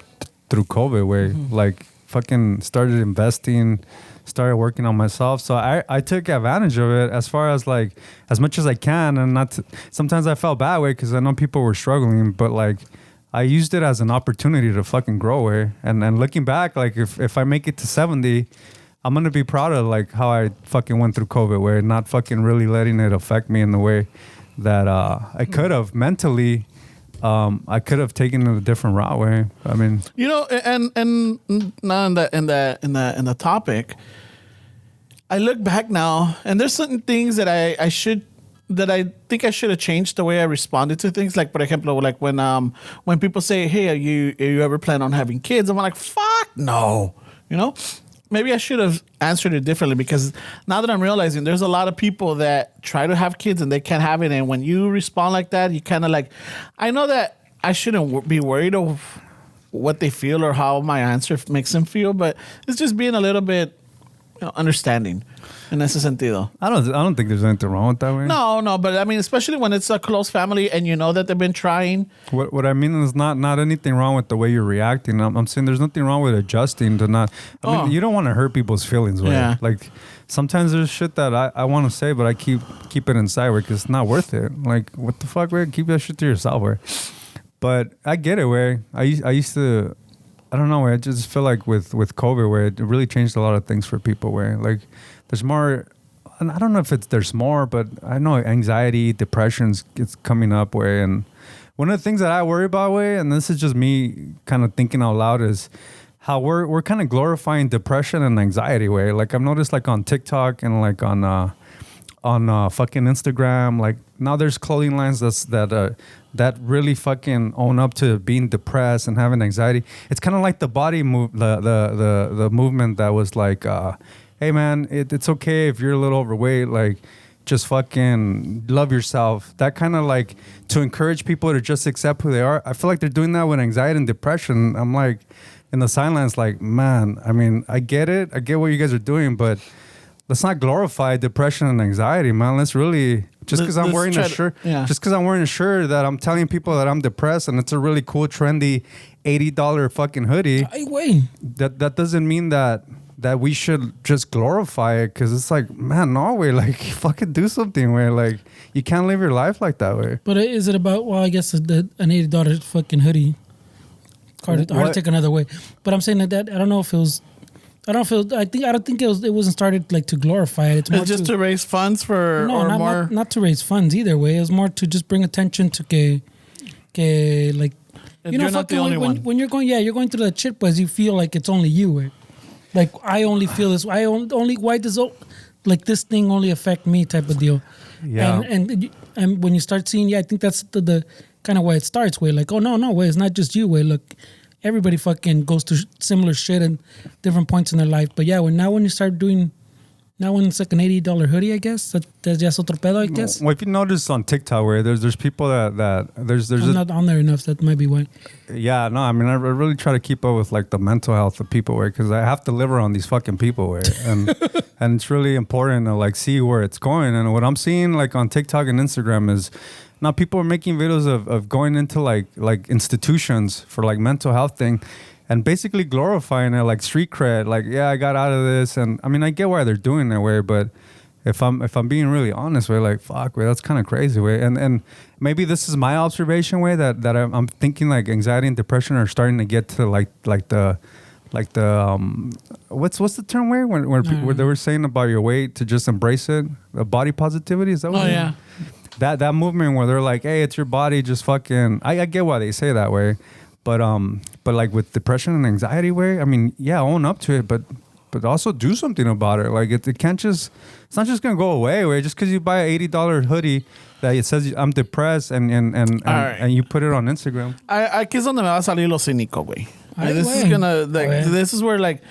through COVID where like fucking started investing, started working on myself. So I took advantage of it as far as like as much as I can, and sometimes I felt bad way because I know people were struggling, but like I used it as an opportunity to fucking grow way. And looking back, like if I make it to 70, I'm gonna be proud of like how I fucking went through COVID, where not fucking really letting it affect me in the way that I could have mentally. I could have taken it a different route way. I mean, and now in the topic, I look back now, and there's certain things that I think I should have changed the way I responded to things. Like, for example, like when people say, "Hey, are you ever plan on having kids?" I'm like, "Fuck no," Maybe I should have answered it differently, because now that I'm realizing there's a lot of people that try to have kids and they can't have it. And when you respond like that, you kind of like, I know that I shouldn't be worried of what they feel or how my answer makes them feel, but it's just being a little bit understanding in ese sentido. I don't think there's anything wrong with that way. No, but I mean, especially when it's a close family and you know that they've been trying. What I mean is not anything wrong with the way you're reacting. I'm saying there's nothing wrong with adjusting to not. I mean, you don't want to hurt people's feelings. Right? Yeah. Like sometimes there's shit that I want to say, but I keep it inside because it's not worth it. Like what the fuck, way? Keep that shit to yourself, way. But I get it, way. I used to. I don't know. I just feel like with COVID, where it really changed a lot of things for people. Where like there's more, and I don't know if there's more, but I know anxiety, depressions it's coming up. Where and one of the things that I worry about, way, and this is just me kind of thinking out loud, is how we're kind of glorifying depression and anxiety. Way like I've noticed like on TikTok and like on fucking Instagram, like now there's clothing lines that really fucking own up to being depressed and having anxiety. It's kind of like the body move, the movement that was like, hey man, it's okay if you're a little overweight, like just fucking love yourself. That kind of like to encourage people to just accept who they are. I feel like they're doing that with anxiety and depression. I'm like in the silence, like, man, I mean, I get it. I get what you guys are doing, but let's not glorify depression and anxiety, man. Let's really, just because I'm wearing a shirt, that I'm telling people that I'm depressed and it's a really cool, trendy $80 fucking hoodie. Wait. That doesn't mean that we should just glorify it, because it's like, man, no way. Like, fucking do something where like you can't live your life like that way. But is it about? Well, I guess an $80 fucking hoodie. Hard to take another way. But I'm saying that I don't know if it was. I don't think it wasn't started like to glorify it. It's more just to raise funds for not to raise funds either way. It was more to just bring attention to like you're not the only one. When you're going through that shit, but you feel like it's only you. Right? Like I only feel this. Why does like this thing only affect me type of deal. Yeah. And when you start seeing, I think that's the kind of way it starts. Where like, oh no, way, it's not just you. Way, look. Everybody fucking goes through similar shit at different points in their life. But yeah, when you start doing, now when it's like an $80 hoodie, I guess, that's just otro pedo, I guess. Well, if you notice on TikTok where there's people that there's I'm not on there enough, that might be why. Yeah, no, I mean, I really try to keep up with like the mental health of people, where, because I have to live around these fucking people, where, and it's really important to like see where it's going. And what I'm seeing like on TikTok and Instagram is, now people are making videos of going into like institutions for like mental health thing, and basically glorifying it, like street cred, like, yeah, I got out of this. And I mean, I get why they're doing that way, but if I'm being really honest, way, like, fuck, way, that's kind of crazy, way. And maybe this is my observation, way, that I'm thinking like anxiety and depression are starting to get to like the what's the term where they were saying about your weight, to just embrace it, body positivity, is that what? Oh yeah. That movement where they're like, hey, it's your body, just fucking. I get why they say that way, but like with depression and anxiety, way, I mean, yeah, own up to it, but but also do something about it. Like it can't just, it's not just gonna go away. Where just because you buy a $80 hoodie that it says I'm depressed and you put it on Instagram. Aquí es donde me va a salir lo cínico, güey. Ay, This is güey. gonna like this is where like,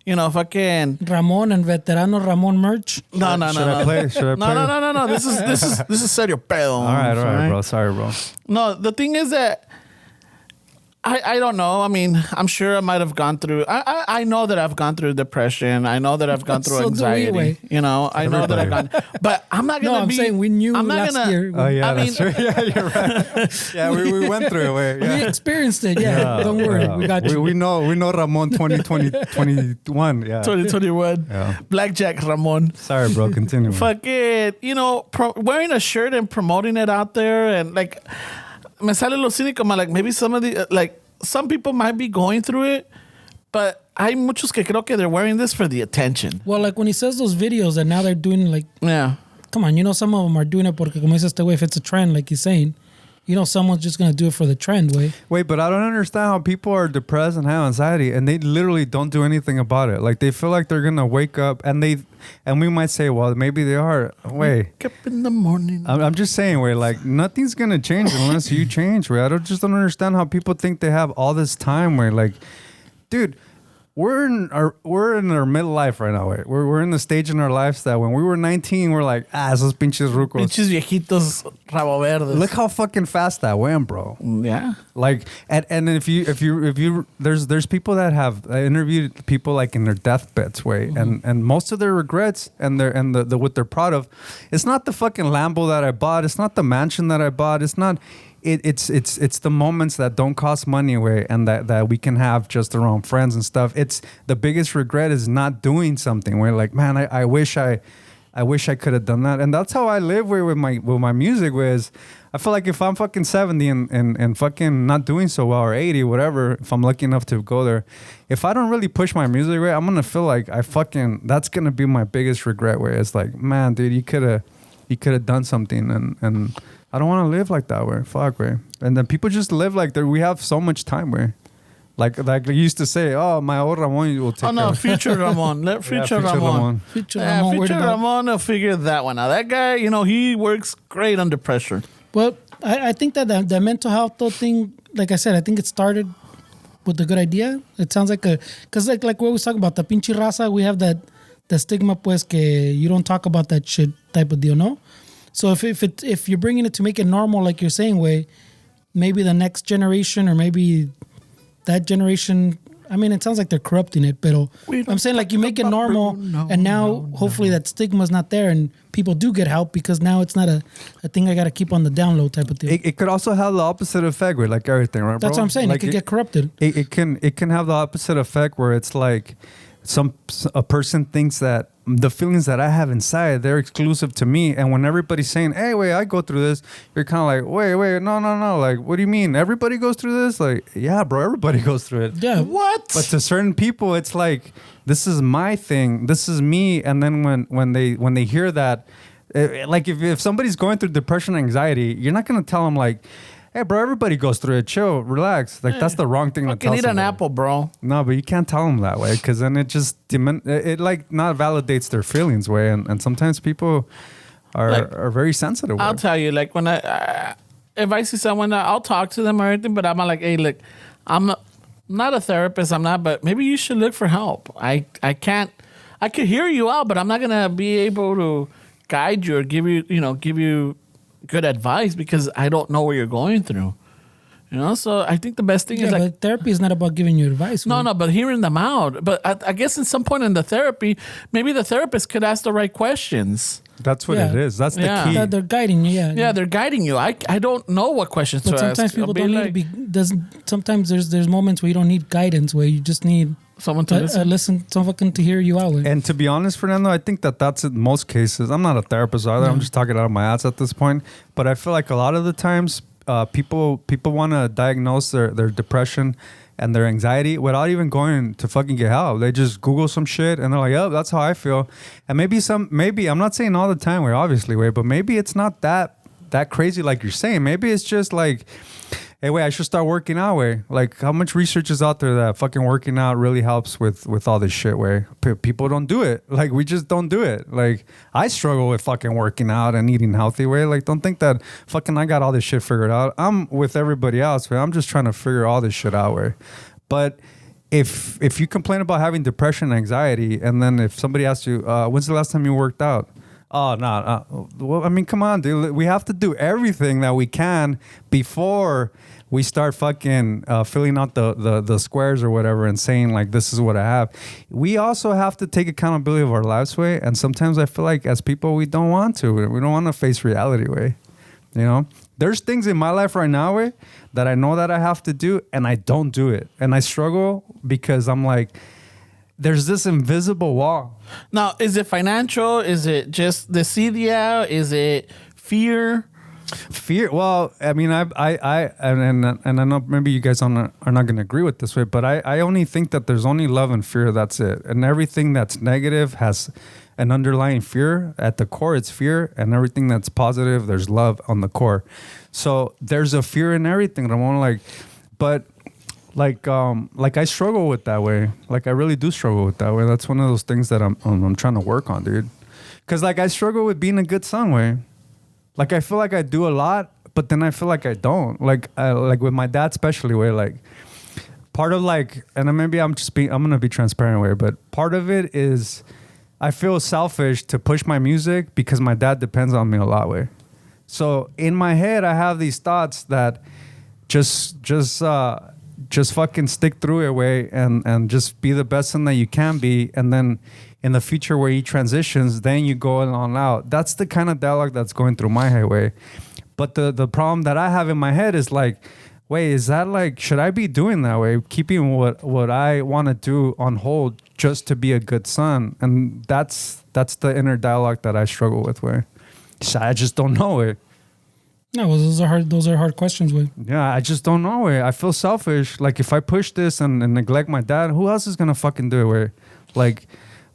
you know, fucking Ramon and veterano Ramon merch. no. Should I play? No. This is serio pedo. All right, bro. Sorry, bro. No, the thing is that I don't know. I mean, I'm sure I might have gone through. I know that I've gone through depression. I know that I've gone through So do we, anxiety. güey. You know, I know that I've gone. But I'm not gonna No, I'm be. saying we knew I'm not last gonna, year. Oh yeah, I that's mean, true. Yeah, you're right. Yeah, we went through it. Wait, yeah. We experienced it. Yeah, don't worry, we got you. We know Ramon 2021. Yeah. 2021. Yeah. Blackjack Ramon. Sorry, bro. Continue. Fuck it. You know, wearing a shirt and promoting it out there and like, me sale lo cínico, like maybe some of the like. Some people might be going through it, but hay muchos que creo que they're wearing this for the attention. Well, like when he says those videos that now they're doing like, Yeah. come on, you know, some of them are doing it porque como dice este güey, if it's a trend, like he's saying, you know, someone's just going to do it for the trend, way. Wait, but I don't understand how people are depressed and have anxiety and they literally don't do anything about it. Like they feel like they're going to wake up and we might say, well, maybe they are. Wait. Wake up in the morning. I'm just saying, wait, like nothing's going to change unless you change, wait. I don't understand how people think they have all this time, where like, dude, we're in our midlife right now. Wait. We're in the stage in our lives that when we were 19, we're like, esos pinches rucos. Pinches viejitos rabo verdes. Look how fucking fast that went, bro. Yeah. Like, and if you there's people that have interviewed people like in their deathbeds, way, and most of their regrets and the what they're proud of, it's not the fucking Lambo that I bought, it's not the mansion that I bought, it's not. It's the moments that don't cost money away and that we can have just around friends and stuff. It's the biggest regret is not doing something where like, man, I wish I could have done that. And that's how I live with my music, was I feel like if I'm fucking 70 and fucking not doing so well, or 80, whatever, if I'm lucky enough to go there, if I don't really push my music way, I'm gonna feel like that's gonna be my biggest regret, where it's like, man, dude, you could have done something, and I don't want to live like that, way. Fuck, way. And then people just live like that. We have so much time, way. Like you used to say, oh, my old Ramon will take care. Future Ramon. Let future Ramon. Future Yeah, Ramon, worried future about- Ramon will figure that one out. That guy, you know, he works great under pressure. Well, I think that the mental health though thing, like I said, I think it started with a good idea. It sounds like because like we always talk about the pinche raza, we have the stigma pues que you don't talk about that shit type of deal, no? So if you're bringing it to make it normal, like you're saying, way, maybe the next generation or maybe that generation. I mean, it sounds like they're corrupting it, but I'm saying like you make it normal, and now hopefully that stigma's not there, and people do get help because now it's not a thing I got to keep on the down low type of thing. It could also have the opposite effect, with like everything, right, bro? That's what I'm saying. Like it could get corrupted. It can have the opposite effect where it's like a person thinks that the feelings that I have inside, they're exclusive to me, and when everybody's saying, hey, wait, I go through this, you're kind of like, wait, no, like, what do you mean? Everybody goes through this? Like, yeah, bro, everybody goes through it. Yeah. What? But to certain people, it's like, this is my thing, this is me, and then when they hear that, like if somebody's going through depression and anxiety, you're not going to tell them like, hey, bro, everybody goes through it. Chill, relax. Like, that's the wrong thing to tell Fucking eat an somebody. apple, bro. No, but you can't tell them that way, because then it just it like not validates their feelings way, and sometimes people are very sensitive. I'll way. tell you, like when if I see someone, I'll talk to them or anything, but I'm not like, hey, look, I'm not a therapist, but maybe you should look for help. I could hear you out, but I'm not gonna be able to guide you or give you good advice because I don't know what you're going through. You know, so I think the best thing is like, but therapy is not about giving you advice. no, but hearing them out. But I guess at some point in the therapy, maybe the therapist could ask the right questions. That's what it is. That's the key. They're guiding you. Yeah, Yeah, they're guiding you. I don't know what questions But to ask. sometimes people I'll don't need like, to be. Sometimes there's moments where you don't need guidance, where you just need someone to listen. someone to hear you out. With. And to be honest, Fernando, I think that's in most cases. I'm not a therapist either. I'm just talking out of my ass at this point. But I feel like a lot of the times, people want to diagnose their depression and their anxiety without even going to fucking get help. They just Google some shit and they're like, oh, that's how I feel. And maybe I'm not saying all the time, but maybe it's not that crazy like you're saying. Maybe it's just like, hey, wait, I should start working out, way. Like, how much research is out there that fucking working out really helps with all this shit, way? People don't do it. Like, we just don't do it. Like, I struggle with fucking working out and eating healthy, way. Like, don't think that fucking I got all this shit figured out. I'm with everybody else, way. I'm just trying to figure all this shit out, way. But if you complain about having depression and anxiety, and then if somebody asks you, when's the last time you worked out? Oh, no. Well, I mean, come on, dude. We have to do everything that we can before we start fucking filling out the squares or whatever and saying, like, this is what I have. We also have to take accountability of our lives, way. And sometimes I feel like as people, we don't want to. We don't want to face reality, way. You know? There's things in my life right now, way, that I know that I have to do, and I don't do it. And I struggle because I'm like, there's this invisible wall. Now, is it financial? Is it just the CDL? Is it fear? Fear. Well, I mean, I know maybe you guys are not going to agree with this way, but I only think that there's only love and fear. That's it. And everything that's negative has an underlying fear. At the core, it's fear, and everything that's positive, there's love on the core. So there's a fear in everything. I want like, but like I struggle with that way. Like I really do struggle with that way. That's one of those things that I'm trying to work on, dude. Because like I struggle with being a good son, way. Like I feel like I do a lot, but then I feel like I don't. Like with my dad, especially, way. Like part of like, and maybe I'm gonna be transparent, way. But part of it is, I feel selfish to push my music because my dad depends on me a lot, way. So in my head, I have these thoughts that just fucking stick through it, way, and just be the best son that you can be, and then in the future where he transitions, then you go on out. That's the kind of dialogue that's going through my head, way. But the problem that I have in my head is like, wait, is that like, should I be doing that, way? Keeping what I want to do on hold just to be a good son? And that's the inner dialogue that I struggle with, way. So I just don't know it. No, well, those are hard questions, way. Yeah, I just don't know it. I feel selfish. Like if I push this and neglect my dad, who else is gonna fucking do it, way? Like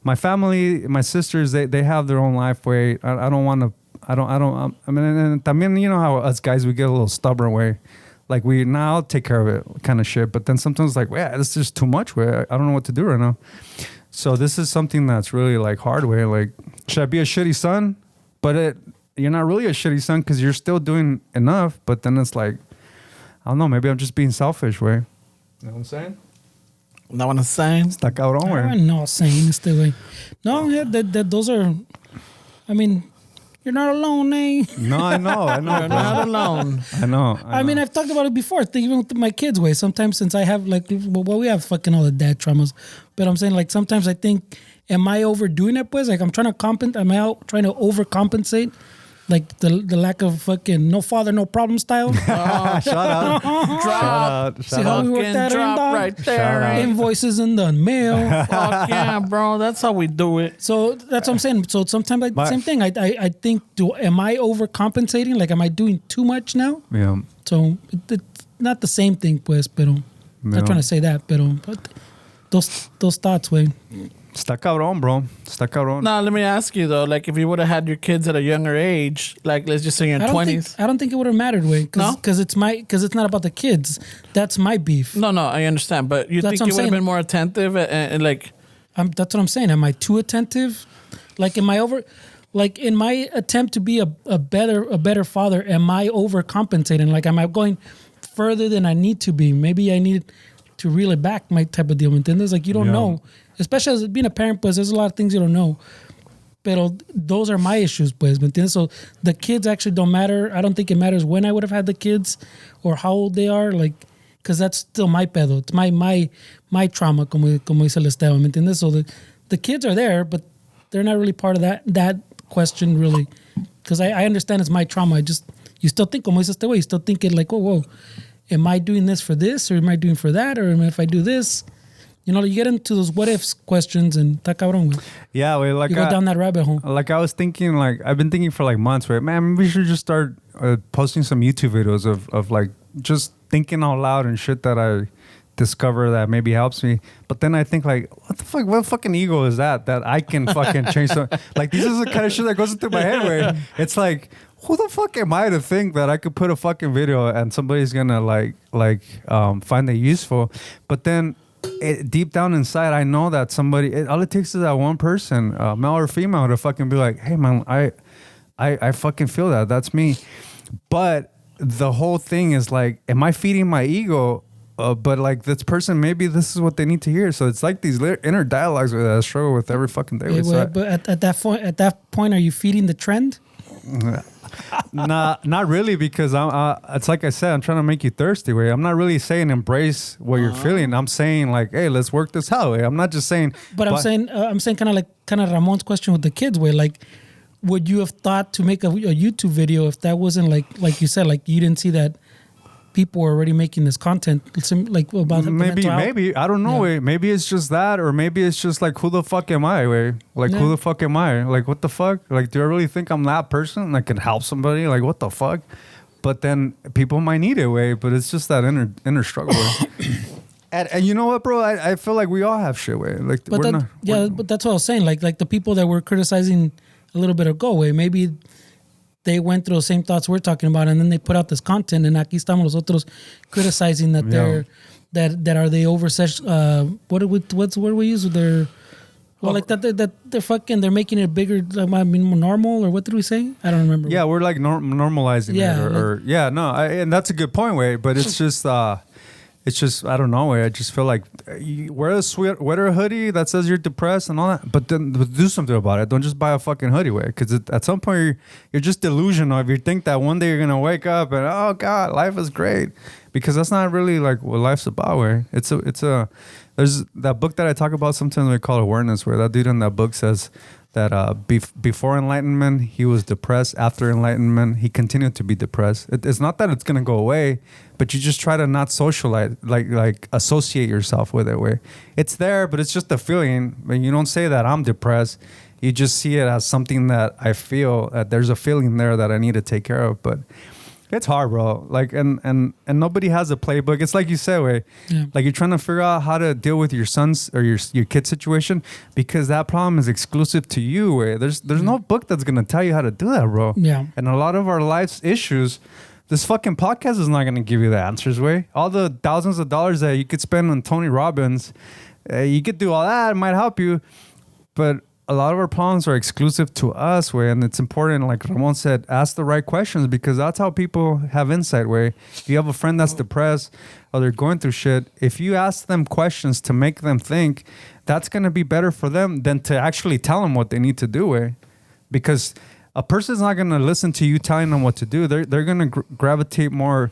my family, my sisters, they have their own life, way. I don't want to. I mean, and también, you know how us guys, we get a little stubborn, way. Like I'll take care of it, kind of shit. But then sometimes like, yeah, this is just too much, way. I don't know what to do right now. So this is something that's really like hard, way. Like, should I be a shitty son? But you're not really a shitty son because you're still doing enough. But then it's like, I don't know, maybe I'm just being selfish, way. You know what I'm saying? Know what I'm saying? Está cabrón, güey. I'm not saying este way. No, yeah, those are. I mean, you're not alone, eh? No, I know. You're not alone. I know. I mean, I've talked about it before. Even with my kids, way. Sometimes since I have like, well, we have fucking all the dad traumas, but I'm saying like sometimes I think, am I overdoing it? Pues like I'm trying to am I out trying to overcompensate? Like the lack of fucking no father, no problem style. Shut up. Drop. See how we work that in, drop dog? right there. eh? Invoices in the mail. Fuck yeah, bro. That's how we do it. So that's what I'm saying. So sometimes like, same thing. I think, am I overcompensating? Like, am I doing too much now? Yeah. So it's not the same thing, pues, pero not trying to say that, but those thoughts, way. Está cabrón, bro. Está cabrón. Now, let me ask you, though. Like, if you would have had your kids at a younger age, like, let's just say in your 20s. I don't think it would have mattered, way. No? Because it's not about the kids. That's my beef. No, I understand. But you think you would have been more attentive and like... That's what I'm saying. Am I too attentive? Like, am I over... Like, in my attempt to be a better father, am I overcompensating? Like, am I going further than I need to be? Maybe I need to reel it back, my type of deal. ¿Entiendes? Like, you don't know. Especially as being a parent, pues, there's a lot of things you don't know. Pero those are my issues, pues, ¿me entiendes? So the kids actually don't matter. I don't think it matters when I would have had the kids or how old they are, like, because that's still my pedo. It's my trauma, como dice el Esteban, ¿me entiendes? So the kids are there, but they're not really part of that question, really. Because I understand it's my trauma. You still think, como dice este way, you still think it like, whoa, am I doing this for this, or am I doing for that, or if I do this... You know, you get into those what ifs questions and ta cabrón, güey. Yeah, wait, like you go down that rabbit hole. Like I was thinking, like I've been thinking for like months, right? Man, we should just start posting some YouTube videos of like just thinking out loud and shit that I discover that maybe helps me. But then I think like, what fucking ego is that I can fucking change some? Like this is the kind of shit that goes into my head where it's like, who the fuck am I to think that I could put a fucking video and somebody's gonna find it useful? But then deep down inside, I know that all it takes is that one person, male or female, to fucking be like, hey man, I fucking feel that. That's me. But the whole thing is like, am I feeding my ego? But like this person, maybe this is what they need to hear. So it's like these inner dialogues that I struggle with every fucking day. But at that point, are you feeding the trend? Not really, because it's like I said, I'm trying to make you thirsty. Way I'm not really saying embrace what you're feeling. I'm saying like, hey, let's work this out. Way I'm not just saying. But I'm saying kind of Ramon's question with the kids. Where like, would you have thought to make a YouTube video if that wasn't like you said, like you didn't see that people were already making this content like about maybe I don't know. Yeah. Maybe it's just that, or maybe it's just like, who the fuck am I? Who the fuck am I? Like, what the fuck? Like, do I really think I'm that person that can help somebody? Like, what the fuck? But then people might need it, but it's just that inner struggle. And you know what, bro? I feel like we all have shit, like, but but that's what I was saying. Like the people that were criticizing a little bit ago, maybe they went through the same thoughts we're talking about, and then they put out this content, and aquí estamos nosotros criticizing that that are they what's the word we use? They're that they're fucking, they're making it bigger, more normal, or what did we say? I don't remember. Yeah, we're like normalizing it, and that's a good point, Wade. But it's just I don't know, I just feel like you wear a sweater, hoodie that says you're depressed and all that, but then do something about it. Don't just buy a fucking hoodie, because at some point you're just delusional if you think that one day you're gonna wake up and, oh god, life is great, because that's not really like what life's about. It's a there's that book that I talk about sometimes, we call awareness, where that dude in that book says that before enlightenment he was depressed, after enlightenment he continued to be depressed. It's not that it's gonna go away, but you just try to not socialize, like associate yourself with it. It's there, but it's just a feeling. But you don't say that I'm depressed. You just see it as something that I feel, that there's a feeling there that I need to take care of. But it's hard, bro. Like, and nobody has a playbook. It's like you said, like you're trying to figure out how to deal with your son's or your kid's situation, because that problem is exclusive to you. There's no book that's gonna tell you how to do that, bro. Yeah. And a lot of our life's issues, this fucking podcast is not gonna give you the answers. All the thousands of dollars that you could spend on Tony Robbins, you could do all that. It might help you, but a lot of our problems are exclusive to us, and it's important, like Ramon said, ask the right questions, because that's how people have insight. If you have a friend that's depressed or they're going through shit, if you ask them questions to make them think, that's going to be better for them than to actually tell them what they need to do. Because a person's not going to listen to you telling them what to do. They're going to gravitate more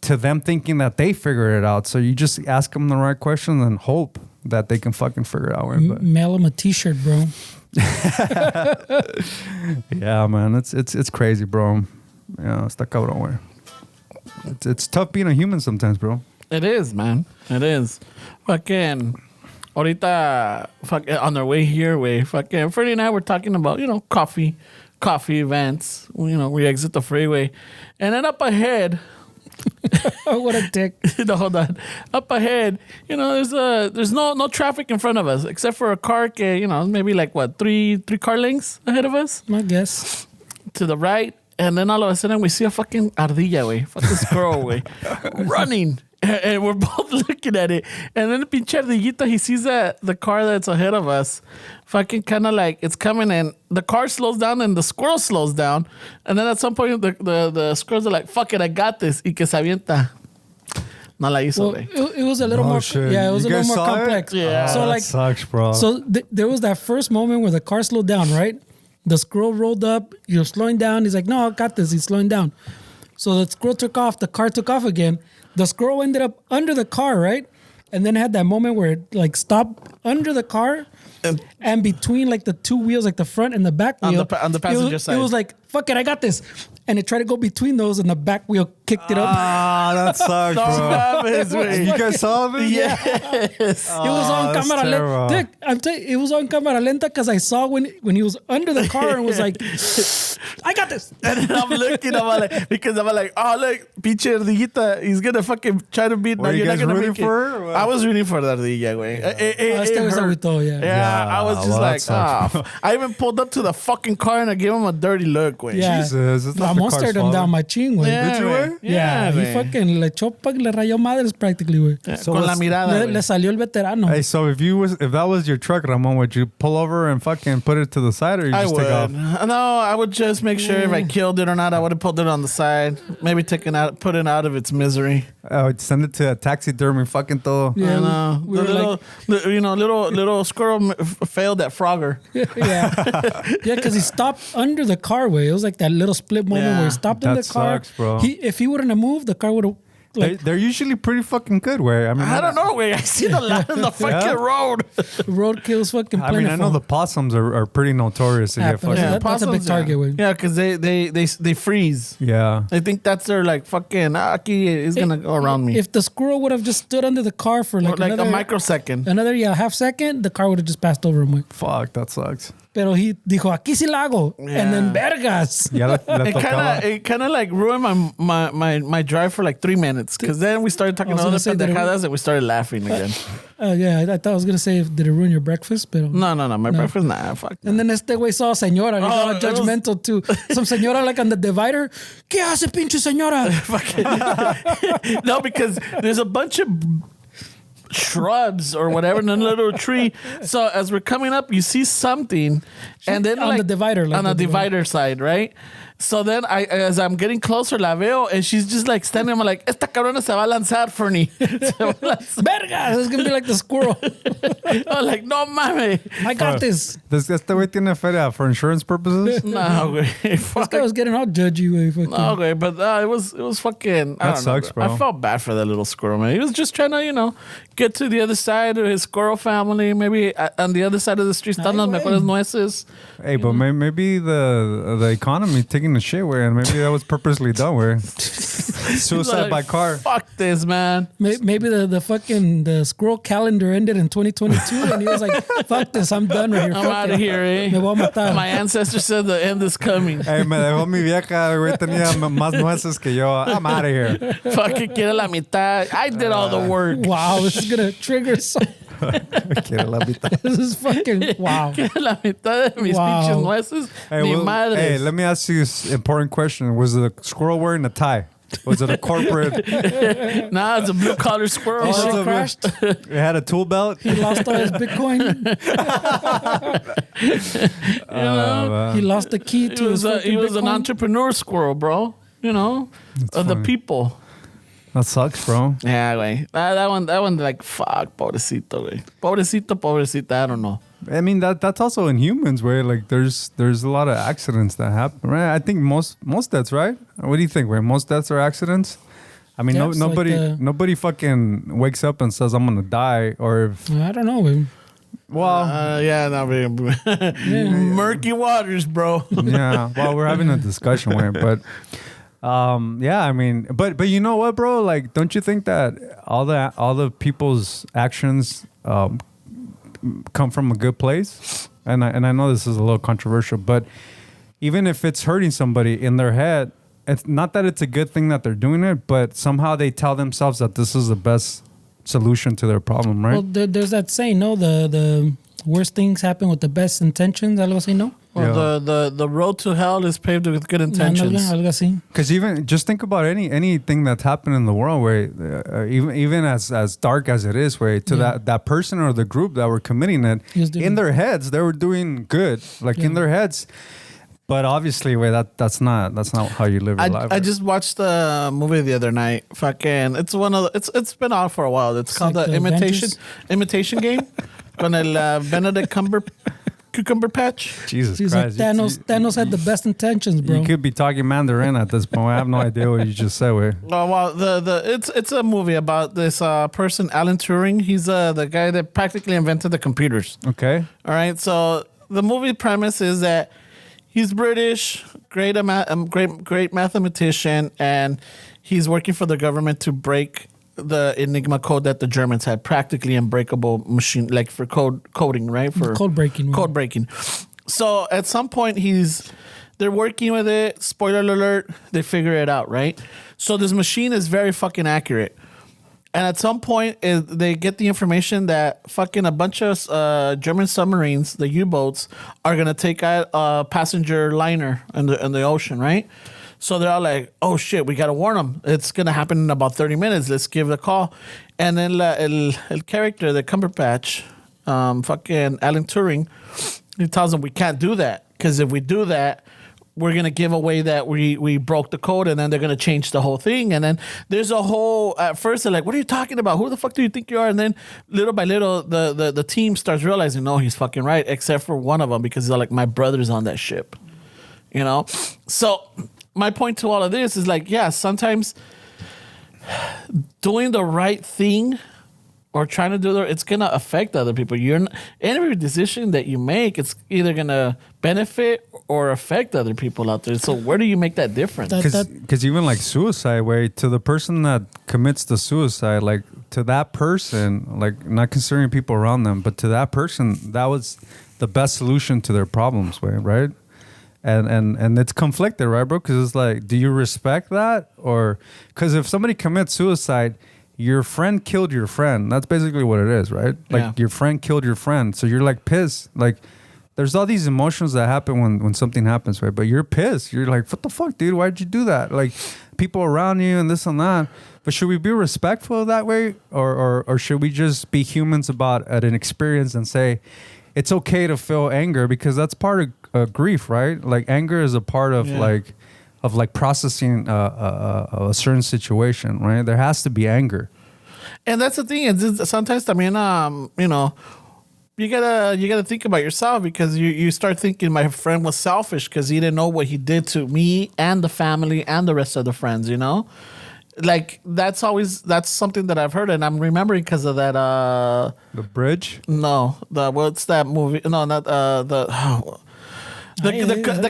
to them thinking that they figured it out. So you just ask them the right questions and hope that they can fucking figure it out. Mail them a t-shirt, bro. Yeah, man, it's crazy, bro. Yeah, está cabrón, güey. It's tough being a human sometimes, bro. It is, man. It is. Fucking ahorita, on our way here, fucking Freddie and I were talking about, coffee events. We exit the freeway, and then up ahead. Oh, what a dick. No, hold on. Up ahead, there's no traffic in front of us except for a car, maybe like three car lengths ahead of us. I guess. To the right, and then all of a sudden we see a fucking ardilla, fucking squirrel, running. And we're both looking at it. And then the pinche ardillita, he sees the car that's ahead of us, fucking kind of like it's coming, and the car slows down and the squirrel slows down. And then at some point, the squirrels are like, fuck it, I got this. Y que se avienta. No la hizo, it was a little more, shit. yeah, it was a little more complex. Yeah. So that sucks, bro. So there was that first moment where the car slowed down, right? The squirrel rolled up, you're slowing down. He's like, no, I got this. He's slowing down. So the squirrel took off, the car took off again. The squirrel ended up under the car, right? And then had that moment where it like stopped under the car, and between like the two wheels, like the front and the back wheel, on the passenger side. It was like, fuck it, I got this. And it tried to go between those, and the back wheel kicked it up. Ah, that sucks, bro. You guys saw it? Yes. It was on camera lenta. Dick, I'm telling you, it was on camera lenta because I saw when he was under the car and was like, I got this. And then I'm looking, I'm like, oh, look, pinche ardillita, he's gonna fucking try to beat. Were you guys rooting for her? I was rooting for the ardilla, güey. Yeah, I was just like, I even pulled up to the fucking car and I gave him a dirty look. fuck, güey. Yeah. Jesus, it's not the almost car's stared him fault. down my chin, güey. Yeah, Did you, güey. güey? Yeah, he güey. fucking le rayó madres practically, güey. So Con la what's- mirada, Le güey. salió el veterano. Hey, so if that was your truck, Ramon, would you pull over and fucking put it to the side, or you I just take off? would. No, I would just make sure if I killed it or not. I would have pulled it on the side. Maybe put it out of its misery. I would send it to a taxidermy, fucking todo. Yeah, I know. we The were little squirrel failed at Frogger. yeah, because he stopped under the car, way. It was like that little split moment Yeah. where he stopped in the That car. sucks, bro. If he wouldn't have moved, the car would have. Like They're usually pretty fucking good, way. I mean, I don't know, güey. I see the line on the fucking road. roadkill's fucking I plentiful. mean, I know the possums are pretty notorious to Yeah, get but fucking. that's a big possums, target, way. Yeah, because they freeze. Yeah. I think that's their like fucking Aki is gonna go around me. If the squirrel would have just stood under the car for like, Like another a microsecond. half second, the car would have just passed over him, way. Fuck, that sucks. Pero he dijo, aquí sí la hago. Yeah. And then vergas. Yeah, It kind of like ruined my drive for like 3 minutes because then we started talking I was other gonna say that it- pendejadas and we started laughing again. Yeah, I thought I was going to say, did it ruin your breakfast? Pero No, my breakfast, nah, fuck. And then este güey saw a señora. And he got all it was- judgmental too. Some señora like on the divider. ¿Qué hace pinche señora? No, because there's a bunch of shrubs or whatever in a little tree. So as we're coming up, you see something, and then On the divider, like on the the divider side, right? So then as I'm getting closer, la veo, and she's just like standing. I'm like, esta cabrona se va a lanzar, Fernie. Se va a lanzar. Vergas. It's going to be like the squirrel. I'm like, no mames. I got this. Does este güey tiene feria for insurance purposes? No, güey. This Fuck. guy was getting all judgy, güey. Fucking. No, okay, but it was fucking. I That don't sucks, know, bro. I felt bad for that little squirrel, man. He was just trying to, get to the other side of his squirrel family. Maybe on the other side of the street, están las güey. mejores nueces. Hey, but maybe the economy taking the shit, way, and maybe that was purposely done, way. Suicide Like, by car. Fuck this, man. Maybe the squirrel calendar ended in 2022 and he was like, fuck this, I'm done right here. I'm Fuck out it. of here, eh? Me voy a matar. My ancestor said the end is coming. Hey, me dejó mi vieja, güey, tenía más nueces que yo. I'm out of here. Fucking quiere la mitad. I did all the work. Wow, this is going to trigger some. Quiero la mitad. This is fucking, wow. Quiere la mitad de mis Wow. pinches nueces. Mi madre. hey, let me ask you this important question. Was the squirrel wearing a tie? Was it a corporate? Nah, it's a blue collar squirrel. His shit Oh, crashed. It had a tool belt? He lost all his Bitcoin. He lost the key to his fucking He was an Bitcoin. entrepreneur squirrel, bro. Of the funny. people. That sucks, bro. Yeah, güey. That one, like, fuck, pobrecito, güey. Pobrecita, I don't know. I mean that's also in humans where like there's a lot of accidents that happen, right? I think most deaths, right? What do you think? Where most deaths are accidents? I mean, Yeah, it's like nobody fucking wakes up and says I'm gonna die, or if, I don't know, man. well, Yeah, no, murky waters, bro. yeah. Well, we're having a discussion where, but yeah, I mean, but you know what, bro? Like, don't you think that all the people's actions come from a good place? And I know this is a little controversial, but even if it's hurting somebody in their head, it's not that it's a good thing that they're doing it, but somehow they tell themselves that this is the best solution to their problem, right? Well, there's that saying, no, the worst things happen with the best intentions, algo así, no? Well, the road to hell is paved with good intentions. Algo así. Because even just think about anything that's happened in the world, where even as dark as it is, where to that person or the group that were committing it, He was doing- in their heads they were doing good, like in their heads. But obviously, where that's not how you live your life. I just watched the movie the other night. Fucking, it's it's been out for a while. It's called like the the Imitation Game. Con el Benedict Cucumber Patch. Jesus He's like, Christ, Thanos had the best intentions, bro. you could be talking Mandarin at this point. I have no idea what you just said. Where Oh, well, it's a movie about this person, Alan Turing. He's the guy that practically invented the computers. okay, All right, so the movie premise is that he's British, great mathematician, and he's working for the government to break the Enigma code that the Germans had, practically unbreakable machine, like for coding, right? For Code breaking, right. Code breaking. So at some point they're working with it. Spoiler alert, they figure it out, right? So this machine is very fucking accurate. And at some point, they get the information that fucking a bunch of German submarines, the U-boats, are gonna take out a passenger liner in the ocean, right? So they're all like, "Oh shit, we gotta warn them. It's gonna happen in about 30 minutes. Let's give it a call." And then el character, the Cumberbatch, fucking Alan Turing, he tells them we can't do that because if we do that, we're going to give away that we broke the code, and then they're going to change the whole thing. And then there's a whole, at first they're like, what are you talking about? Who the fuck do you think you are? And then little by little, the team starts realizing, no, he's fucking right, except for one of them, because they're like, my brother's on that ship, you know? So my point to all of this is like, yeah, sometimes doing the right thing or trying to do it's going to affect other people. Every decision that you make, it's either going to benefit or affect other people out there. So where do you make that difference? Because even like suicide, way to the person that commits the suicide, like to that person, like not considering people around them, but to that person, that was the best solution to their problems, way, right? And it's conflicted, right, bro? Because it's like, do you respect that? Or because if somebody commits suicide, your friend killed your friend. That's basically what it is, right? Like your friend killed your friend. So you're like pissed. Like there's all these emotions that happen when something happens, right? But you're pissed. You're like, what the fuck, dude? Why'd you do that? Like people around you and this and that. But should we be respectful that way? Or should we just be humans about an experience and say, it's okay to feel anger because that's part of grief, right? Like anger is a part of like processing a certain situation, right? There has to be anger. And that's the thing. Is sometimes, I mean, you know, you gotta think about yourself because you start thinking my friend was selfish because he didn't know what he did to me and the family and the rest of the friends, you know? Like that's something that I've heard, and I'm remembering because of that. The Bridge? No, what's that movie? No, not the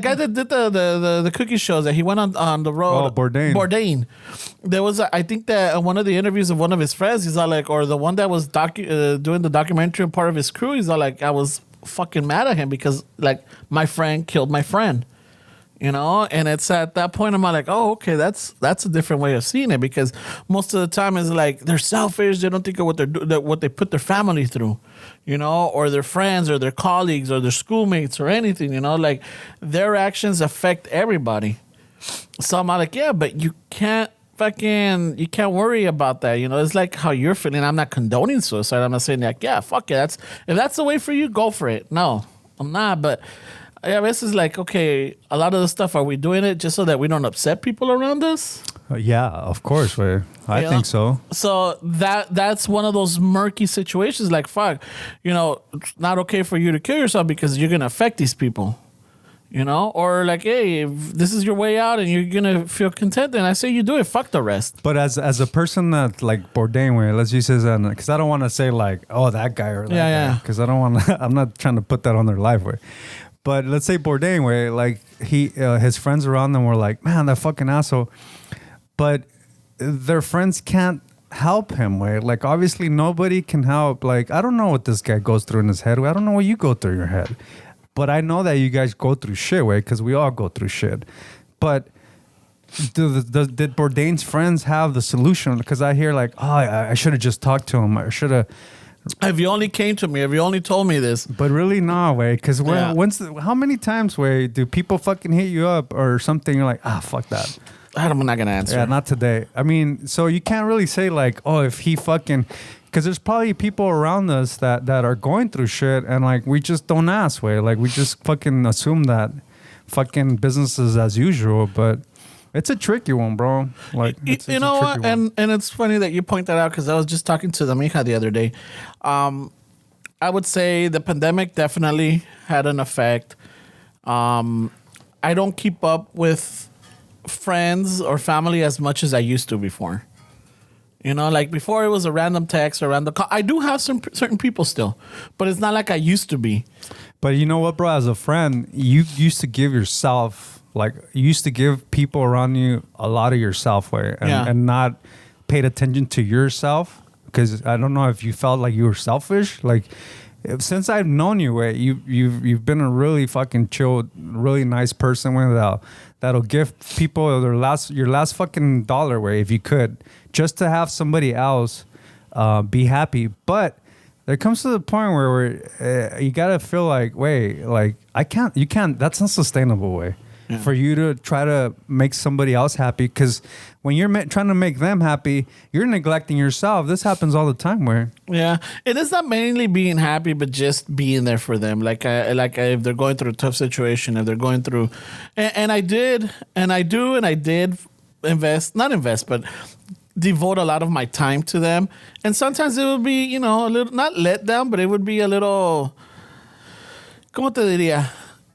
guy that did the cookie shows that he went on the road. Oh, Bourdain. There was I think that one of the interviews of one of his friends, he's all like, or the one that was doing the documentary and part of his crew, he's all like, I was fucking mad at him because like my friend killed my friend. You know, and it's at that point I'm like, oh, okay, that's a different way of seeing it because most of the time it's like they're selfish. They don't think of what they put their family through, you know, or their friends or their colleagues or their schoolmates or anything, you know, like their actions affect everybody. So I'm like, yeah, but you can't worry about that, you know. It's like how you're feeling. I'm not condoning suicide. I'm not saying like, yeah, fuck it. If that's the way for you, go for it. No, I'm not, but. Yeah, this is like, okay, a lot of the stuff, are we doing it just so that we don't upset people around us? Yeah, of course. I think so. So that's one of those murky situations like, fuck, you know, it's not okay for you to kill yourself because you're going to affect these people, you know? Or like, hey, if this is your way out and you're going to feel content, then I say you do it, fuck the rest. But as a person that like Bourdain way, let's use his, because I don't want to say like, oh, that guy or that guy. Because I don't want to, I'm not trying to put that on their life way. But let's say Bourdain, where like his friends around them were like, man, that fucking asshole. But their friends can't help him, way. Like obviously nobody can help. Like I don't know what this guy goes through in his head. I don't know what you go through in your head. But I know that you guys go through shit, way, because we all go through shit. But did Bourdain's friends have the solution? Because I hear like, oh, I should have just talked to him. I should have. If you only came to me, if you only told me this. But really, no, way. Because how many times, way, do people fucking hit you up or something? You're like, fuck that. I'm not going to answer. Yeah, not today. I mean, so you can't really say like, oh, if he fucking... Because there's probably people around us that are going through shit and like, we just don't ask, way. Like, we just fucking assume that fucking business is as usual, but... It's a tricky one, bro. Like it's you know what, and it's funny that you point that out because I was just talking to the mija the other day. I would say the pandemic definitely had an effect. I don't keep up with friends or family as much as I used to before. You know, like before it was a random text or random call. I do have some certain people still, but it's not like I used to be. But you know what, bro? As a friend, you used to give yourself. Like, you used to give people around you a lot of yourself, way, and not paid attention to yourself. Because I don't know if you felt like you were selfish. Like, since I've known you, way, you've been a really fucking chill, really nice person. That'll give people your last fucking dollar, way, if you could, just to have somebody else be happy. But there comes to the point where you gotta feel like, wait, like you can't. That's not sustainable way for you to try to make somebody else happy. Because when you're trying to make them happy, you're neglecting yourself. This happens all the time. Where it is not mainly being happy, but just being there for them. Like if they're going through a tough situation, if they're going through, and I did invest, but devote a lot of my time to them. And sometimes it would be, a little, not let down, but it would be a little, ¿cómo te diría?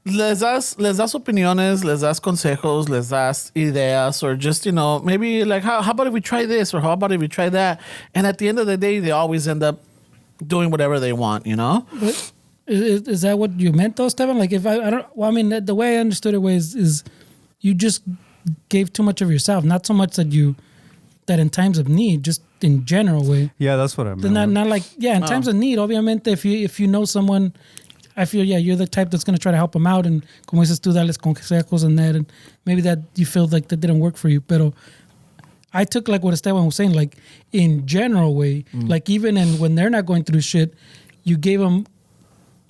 Les das opiniones, les das consejos, les das ideas, or just, maybe like, how about if we try this, or how about if we try that? And at the end of the day, they always end up doing whatever they want, But is that what you meant though, Stefan? Like if I don't, well, I mean, the way I understood it is you just gave too much of yourself, not so much that in times of need, just in general way. Yeah, that's what I meant. Not like, in times of need, obviamente, if you know someone, I feel, you're the type that's going to try to help them out. And como dices tú, darles consejos and that. And maybe that you feel like that didn't work for you. Pero I took like what Esteban was saying, like in general way, like even when they're not going through shit, you gave them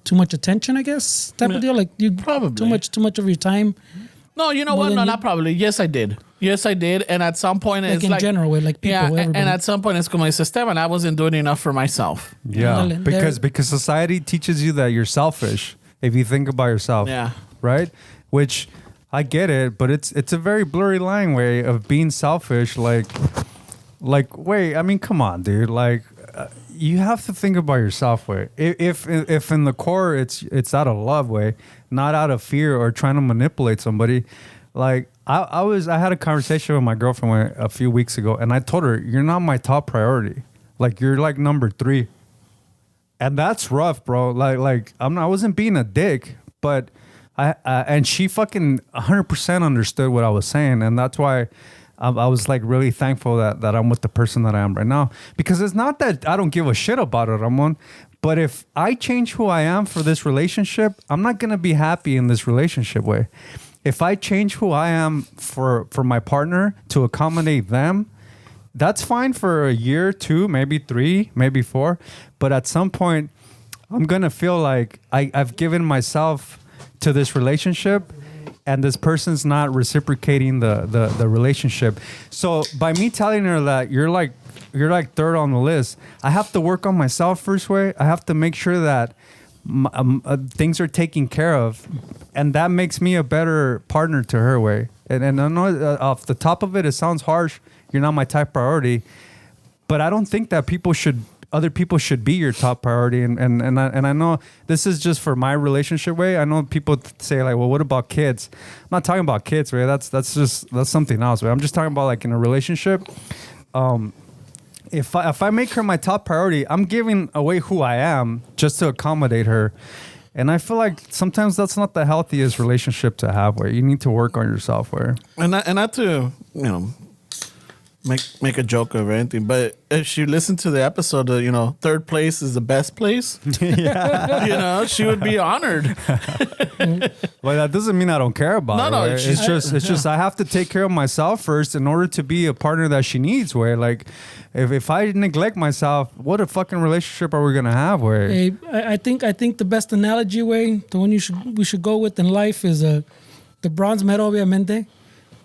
too much attention, I guess, type of deal. Like you probably too much of your time. No, you know what? No, not probably. Yes, I did. And at some point, like it's in like general way, like people. And at some point, it's como dice Esteban, I wasn't doing enough for myself. Yeah, because society teaches you that you're selfish if you think about yourself. Yeah. Right. Which I get it, but it's a very blurry line way of being selfish. Like wait, I mean, come on, dude. Like. You have to think about yourself way. If in the core it's out of love way, not out of fear or trying to manipulate somebody. Like I had a conversation with my girlfriend a few weeks ago, and I told her, you're not my top priority. Like you're like number 3, and that's rough, bro. Like I wasn't being a dick, but and she fucking 100% understood what I was saying, and that's why. I was like really thankful that I'm with the person that I am right now, because it's not that I don't give a shit about it, Ramon, but if I change who I am for this relationship, I'm not going to be happy in this relationship way. If I change who I am for my partner to accommodate them, that's fine for a year, 2, maybe 3, maybe 4. But at some point, I'm going to feel like I've given myself to this relationship, and this person's not reciprocating the relationship. So by me telling her that you're like 3rd on the list, I have to work on myself first way. I have to make sure that things are taken care of, and that makes me a better partner to her way. And I know off the top of it, it sounds harsh. You're not my top priority, but I don't think that other people should be your top priority. And I know this is just for my relationship way. I know people say like, well, what about kids? I'm not talking about kids, right? That's something else, right? I'm just talking about like in a relationship. If I make her my top priority, I'm giving away who I am just to accommodate her. And I feel like sometimes that's not the healthiest relationship to have, where you need to work on yourself, where. And not to, make a joke of anything, but if you listen to the episode, 3rd place is the best place. Yeah, she would be honored. Well, that doesn't mean I don't care about her. No, right? It's just I have to take care of myself first in order to be a partner that she needs. Where like, if I neglect myself, what a fucking relationship are we gonna have? Where I think the best analogy way, the one we should go with in life is the bronze medal, obviamente.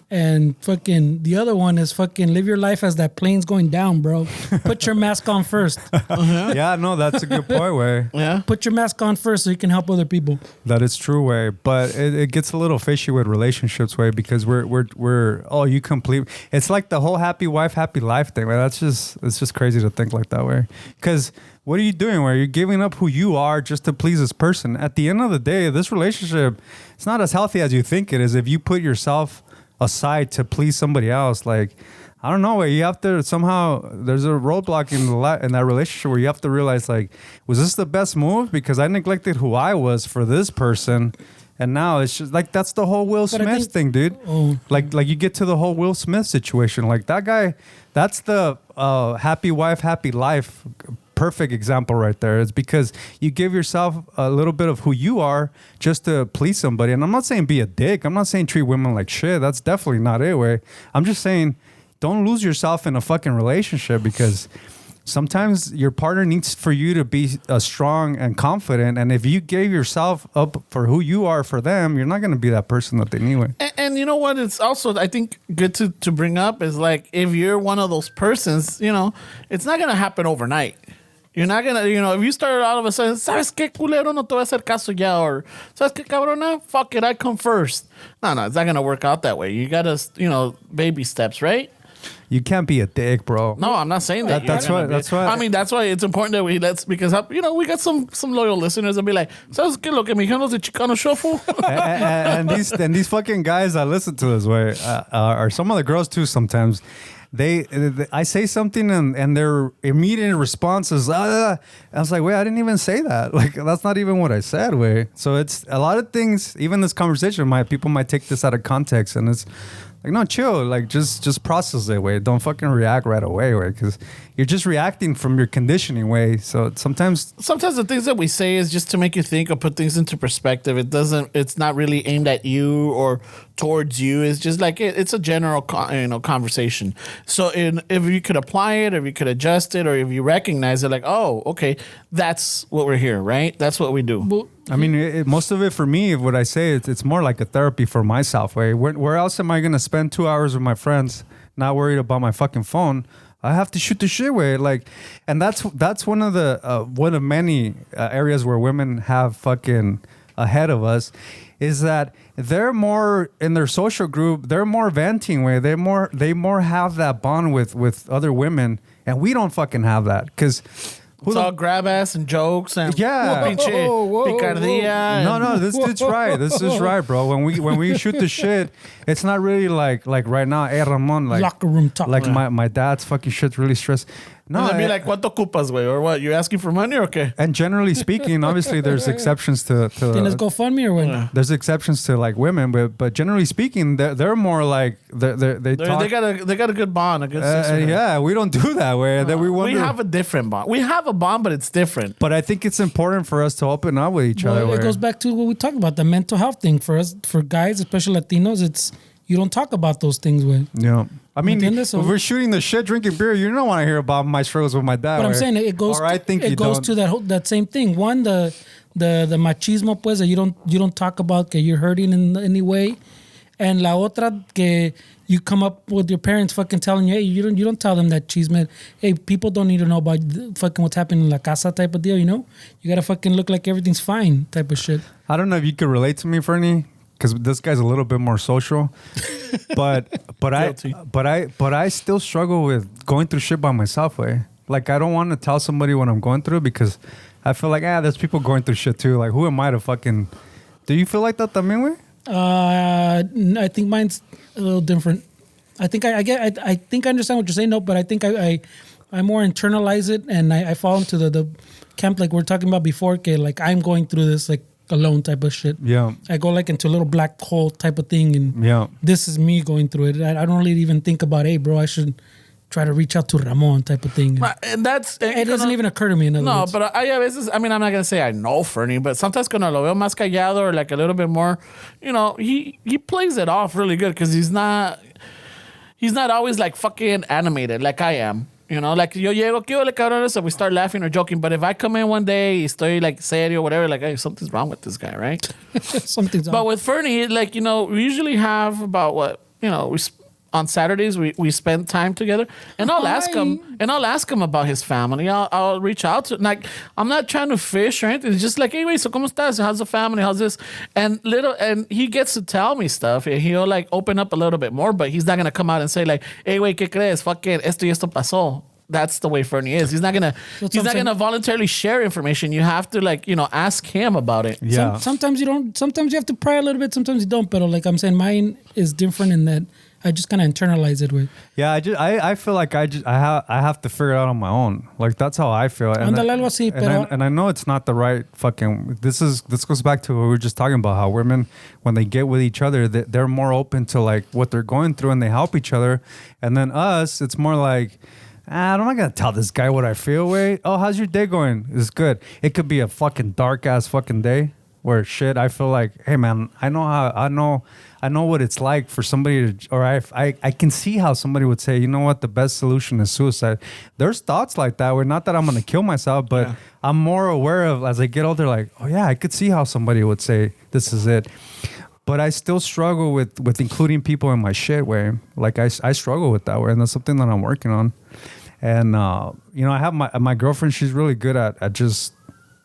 And fucking the other one is fucking live your life as that plane's going down, bro. Put your mask on first. Yeah, no, that's a good point, way. Yeah. Put your mask on first so you can help other people. That is true, way. But it gets a little fishy with relationships, way, because we're you complete. It's like the whole happy wife, happy life thing, man. It's just crazy to think like that, way. Because what are you doing where you're giving up who you are just to please this person? At the end of the day, this relationship, it's not as healthy as you think it is if you put yourself aside to please somebody else. Like, I don't know, you have to somehow, there's a roadblock in that relationship where you have to realize, like, was this the best move? Because I neglected who I was for this person, and now it's just like, that's the whole Will Smith thing, dude. Like you get to the whole Will Smith situation, like that guy, that's the happy wife, happy life perfect example right there. It's because you give yourself a little bit of who you are just to please somebody. And I'm not saying be a dick. I'm not saying treat women like shit. That's definitely not it, way. I'm just saying don't lose yourself in a fucking relationship, because sometimes your partner needs for you to be strong and confident. And if you gave yourself up for who you are for them, you're not going to be that person that they need. And you know what? It's also, I think, good to bring up is like, if you're one of those persons, you know, it's not going to happen overnight. You're not going to, you know, if you start all of a sudden, ¿sabes qué, culero? No te voy a hacer caso ya. Or, ¿sabes qué, cabrona? Fuck it, I come first. No, it's not going to work out that way. You got to, you know, baby steps, right? You can't be a dick, bro. No, I'm not saying that. That's why. I mean, that's why it's important that because you know, we got some loyal listeners that be like, ¿sabes qué? Lo que me dijeron los de Chicano Shuffle. and these fucking guys that listen to this way are some of the girls too. Sometimes I say something and their immediate response is, I was like, wait, I didn't even say that. Like, that's not even what I said, way. So it's a lot of things. Even this conversation, people might take this out of context, and it's. Like, no, chill. Like, just process it, way. Don't fucking react right away, way. Because you're just reacting from your conditioning, way. So sometimes the things that we say is just to make you think or put things into perspective. It's not really aimed at you or towards you. It's just like, it's a general, conversation. So if you could apply it, or if you could adjust it, or if you recognize it, like, oh, okay, that's what we're here, right? That's what we do. Well, I mean, most of it for me, what I say, it's more like a therapy for myself. Way. Where else am I going to spend 2 hours with my friends, not worried about my fucking phone? I have to shoot the shit way. Like, and that's one of many areas where women have fucking ahead of us, is that they're more in their social group. They're more venting way. They more have that bond with other women, and we don't fucking have that because. It's all grab ass and jokes and picardía. No, this dude's right. This is right, bro. When we shoot the shit, it's not really like right now, hey Ramon, like locker room talk. Like my dad's fucking shit's really stressed. No, and they'd be like, ¿cuánto ocupas, güey? Or what? You asking for money or okay? And generally speaking, obviously there's exceptions to ¿Tienes GoFundMe or what? Yeah. There's exceptions to like women, but generally speaking, they're more like they got a good bond, a good sister. Yeah, we don't do that way. That we wonder. We have a different bond. We have a bond, but it's different. But I think it's important for us to open up with each other. It goes back to what we talked about, the mental health thing for us, for guys, especially Latinos. It's you don't talk about those things with. Yeah. I mean, if we're shooting the shit, drinking beer, you don't want to hear about my struggles with my dad. But I'm saying it goes. Or I think it goes to that same thing. One, the machismo, pues, that you don't talk about that you're hurting in any way, and la otra que you come up with your parents fucking telling you, hey, you don't tell them that chisme. Hey, people don't need to know about fucking what's happening in la casa type of deal. You know, you gotta fucking look like everything's fine type of shit. I don't know if you could relate to me, Fernie. Because this guy's a little bit more social, but I still struggle with going through shit by myself. Way like I don't want to tell somebody what I'm going through because I feel like there's people going through shit too. Like who am I to fucking? Do you feel like that también, way? I think mine's a little different. I think I think I understand what you're saying. No, but I think I more internalize it and I fall into the camp like we're talking about before. Okay, like I'm going through this like. Alone type of shit. Yeah. I go like into a little black hole type of thing and this is me going through it. I don't really even think about, hey bro, I should try to reach out to Ramon type of thing. And it doesn't even occur to me in other words. But I mean, I'm not going to say I know Fernie, but sometimes cuando lo veo más callado or like a little bit more, you know, he plays it off really good because he's not always like fucking animated like I am. You know, like yo llego, ¿qué ole, cabrones? So we start laughing or joking. But if I come in one day, estoy like serio, whatever, like, hey, something's wrong with this guy, right? Something's wrong. But with Fernie, like, you know, we usually have about what, you know, on Saturdays we spend time together, and I'll ask him about his family. I'll reach out to like I'm not trying to fish or anything. It's just like, hey, wait, so cómo estás? How's the family? How's this? And he gets to tell me stuff. And he'll like open up a little bit more, but he's not gonna come out and say like, hey, wait, ¿qué crees? Fucking esto y esto pasó. That's the way Fernie is. He's not gonna voluntarily share information. You have to like, you know, ask him about it. Yeah. Sometimes you don't. Sometimes you have to pry a little bit. Sometimes you don't. But like I'm saying, mine is different in that I just kind of internalize it with. Yeah, I feel like I have to figure it out on my own. Like that's how I feel. And I know it's not the right fucking. This goes back to what we were just talking about. How women, when they get with each other, they're more open to like what they're going through and they help each other. And then us, it's more like. I'm not going to tell this guy what I feel. Wait, oh, how's your day going? It's good. It could be a fucking dark ass fucking day. where shit, I feel like, hey man, I know what it's like for somebody to, or I can see how somebody would say, you know what, the best solution is suicide. There's thoughts like that where not that I'm going to kill myself, but I'm more aware of, as I get older, like, oh yeah, I could see how somebody would say this is it. But I still struggle with including people in my shit way. Like I struggle with that way, and that's something that I'm working on. And you know, I have my girlfriend. She's really good at just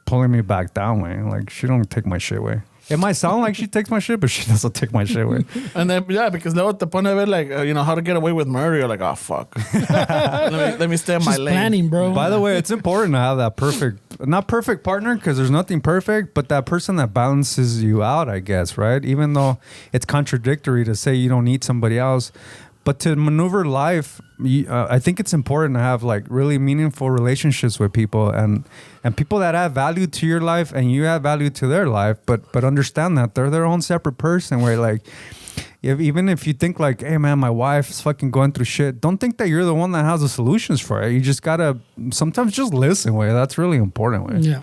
pulling me back down way. Like she don't take my shit way. It might sound like she takes my shit, but she doesn't take my shit away. And then, because luego te pone a ver, like, you know, how to get away with murder. You're like, oh, fuck. let me stay in my She's lane. planning, bro. By the way, it's important to have that not perfect partner, because there's nothing perfect, but that person that balances you out, I guess, right? Even though it's contradictory to say you don't need somebody else. But to maneuver life, I think it's important to have like really meaningful relationships with people and people that add value to your life and you add value to their life. But understand that they're their own separate person. Where like, even if you think like, hey man, my wife's fucking going through shit, don't think that you're the one that has the solutions for it. You just gotta sometimes just listen. Way that's really important. Way. Yeah.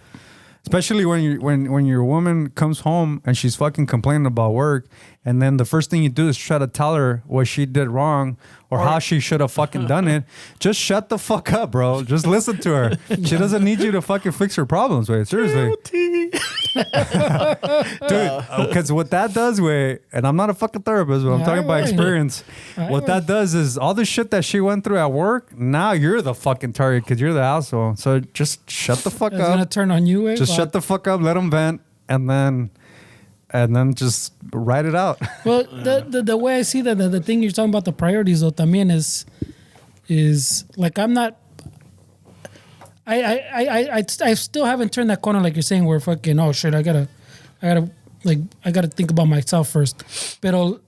Especially when your woman comes home and she's fucking complaining about work, and then the first thing you do is try to tell her what she did wrong or how she should have fucking done it. Just shut the fuck up, bro. Just listen to her. She doesn't need you to fucking fix her problems, wait. Seriously. Dude, because what that does, wait, and I'm not a fucking therapist, but I'm talking by experience. What that does is all the shit that she went through at work, now you're the fucking target because you're the asshole. So just shut the fuck It's up. gonna turn on you, Just shut the fuck up, let them vent, and then just write it out. Well, the way I see that, the thing you're talking about, the priorities though, también is like I'm not. I still haven't turned that corner like you're saying where fucking oh shit I gotta think about myself first. But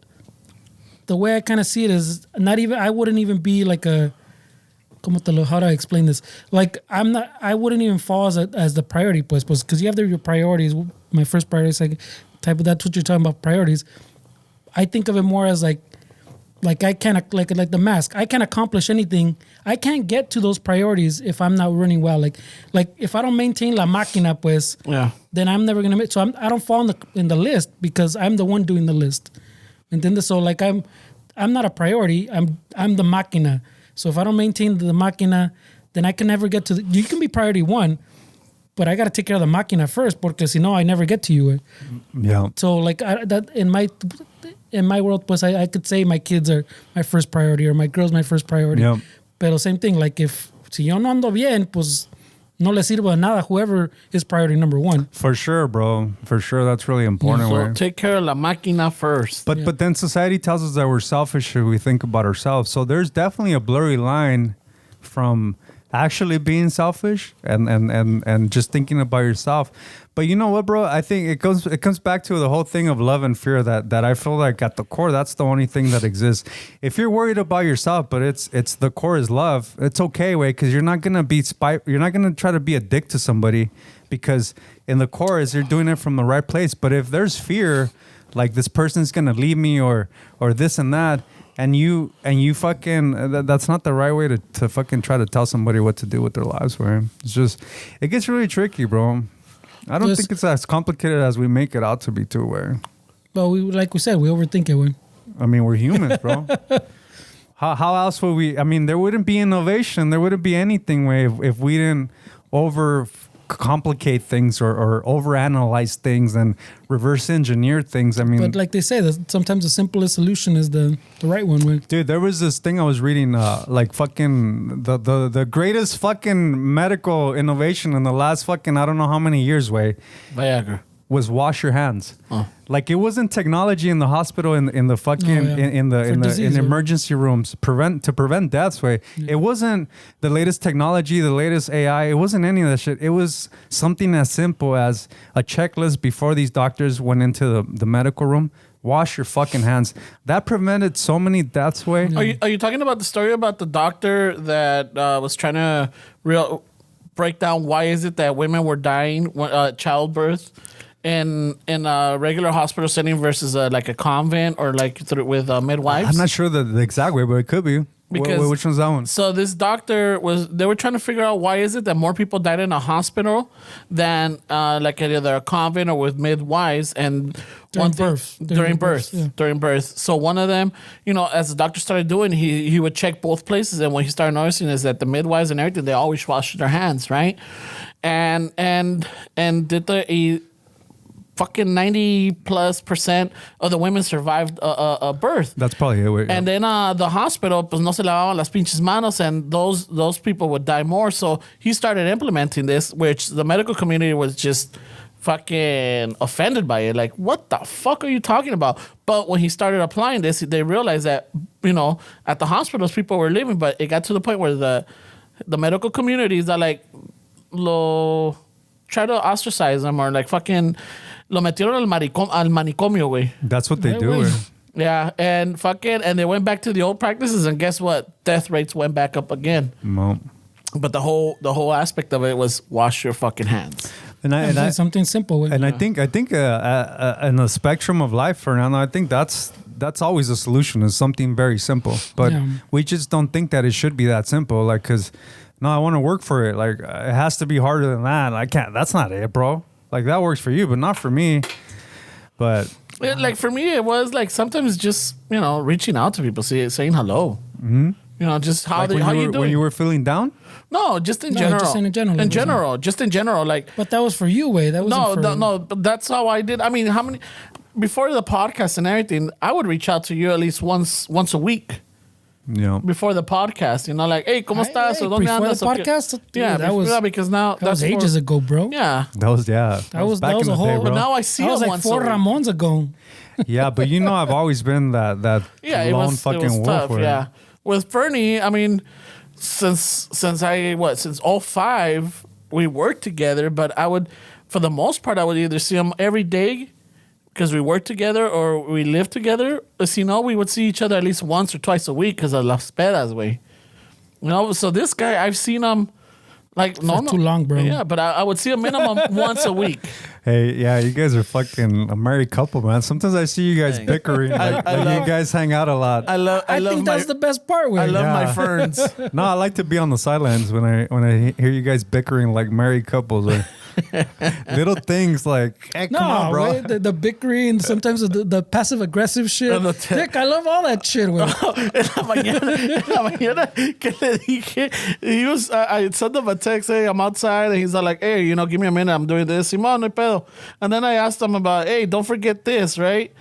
the way I kind of see it is I wouldn't even be like a. How do I explain this? Like I wouldn't even fall as the priority, pues, because you have your priorities. My first priority is like type of, that's what you're talking about, priorities. I think of it more as like I can't, like the mask. I can't accomplish anything. I can't get to those priorities if I'm not running well. Like if I don't maintain la máquina, pues, then I'm never gonna make. So I don't fall in the list because I'm the one doing the list. ¿Entiendes? So like I'm not a priority. I'm the máquina. So if I don't maintain the máquina, then I can never get to you can be priority one, but I got to take care of the máquina first, because si no, I never get to you. Yeah. So like that in my world, pues I could say my kids are my first priority or my girl's my first priority. Yeah. Pero same thing, like si yo no ando bien, pues no le sirve de nada whoever is priority number one. For sure, bro. For sure, that's really important. So take care of la máquina first. But then society tells us that we're selfish if we think about ourselves. So there's definitely a blurry line from actually being selfish and just thinking about yourself. But you know what, bro? I think it comes back to the whole thing of love and fear that I feel like at the core, that's the only thing that exists. If you're worried about yourself, but it's the core is love, it's okay, way, because you're not gonna you're not gonna try to be a dick to somebody, because in the core is you're doing it from the right place. But if there's fear, like this person's gonna leave me or this and that, and you fucking, that's not the right way to fucking try to tell somebody what to do with their lives, man. It's just, it gets really tricky, bro. I don't think it's as complicated as we make it out to be, too, way. Well, like we said, we overthink it, way. I mean, we're humans, bro. How else would we, I mean, there wouldn't be innovation. There wouldn't be anything, way, if we didn't complicate things or overanalyze things and reverse engineer things. I mean, but like they say, sometimes the simplest solution is the right one. Way. Dude, there was this thing I was reading, like fucking the greatest fucking medical innovation in the last fucking I don't know how many years, way. Viagra. Was wash your hands. Like it wasn't technology in the hospital in the fucking in the emergency rooms to prevent deaths, way. It wasn't the latest technology, the latest AI. It wasn't any of that shit. It was something as simple as a checklist before these doctors went into the medical room. Wash your fucking hands. That prevented so many deaths, way. Are you talking about the story about the doctor that was trying to break down why is it that women were dying childbirth in a regular hospital setting versus like a convent or like with midwives? I'm not sure the exact way, but it could be. Because which one's that one? So this doctor they were trying to figure out why is it that more people died in a hospital than like at either a convent or with midwives and During birth. During birth. So one of them, as the doctor started doing, he would check both places, and what he started noticing is that the midwives and everything, they always wash their hands, right? And did fucking 90+% of the women survived a birth. That's probably it. Wait, And then the hospital, pues no se lavaban las pinches manos, and those people would die more. So he started implementing this, which the medical community was just fucking offended by it. Like, what the fuck are you talking about? But when he started applying this, they realized that, at the hospitals, people were living, but it got to the point where the medical communities are like, try to ostracize them, or like fucking lo metieron al manicomio, güey. That's what they do. Yeah, and they went back to the old practices, and guess what? Death rates went back up again. No. But the whole aspect of it was wash your fucking hands. And something simple. And I think in the spectrum of life, Fernando, I think that's always a solution, is something very simple. But we just don't think that it should be that simple. Like, because no, I want to work for it. Like, it has to be harder than that. I can't. That's not it, bro. Like, that works for you, but not for me. But like for me, it was like sometimes just reaching out to people, saying hello. Mm-hmm. Just how you doing when you were feeling down. No, just in general. Just in general. Just in general. Like, but that was for you, way. That was no. But that's how I did. I mean, how many before the podcast and everything? I would reach out to you at least once a week. Yeah. Before the podcast, like, hey, ¿cómo estás? Before the podcast? Yeah, because now that was ages ago, bro. Yeah. That was back in the day, bro. But now I see that was like 4 Ramons ago. Yeah, but I've always been that lone fucking wolf. Tough, yeah. With Fernie, I mean, since 2005 we worked together, but for the most part, I would either see him every day because we worked together or we lived together. We would see each other at least once or twice a week because of las pedas, way. So this guy, I've seen him like too long, bro. Yeah, but I would see him minimum once a week. Hey, yeah, you guys are fucking a married couple, man. Sometimes I see you guys bickering. You guys hang out a lot. I think that's the best part. I love my ferns. No, I like to be on the sidelines when I hear you guys bickering like married couples. Or little things like, hey, come on, bro. Wait, the bickering, sometimes the passive aggressive shit. Dick, I love all that shit, güey. En la mañana que le dije, I sent him a text, hey, I'm outside, and he's like, hey, give me a minute, I'm doing this. Simón, no hay pedo. And then I asked him about, hey, don't forget this, right?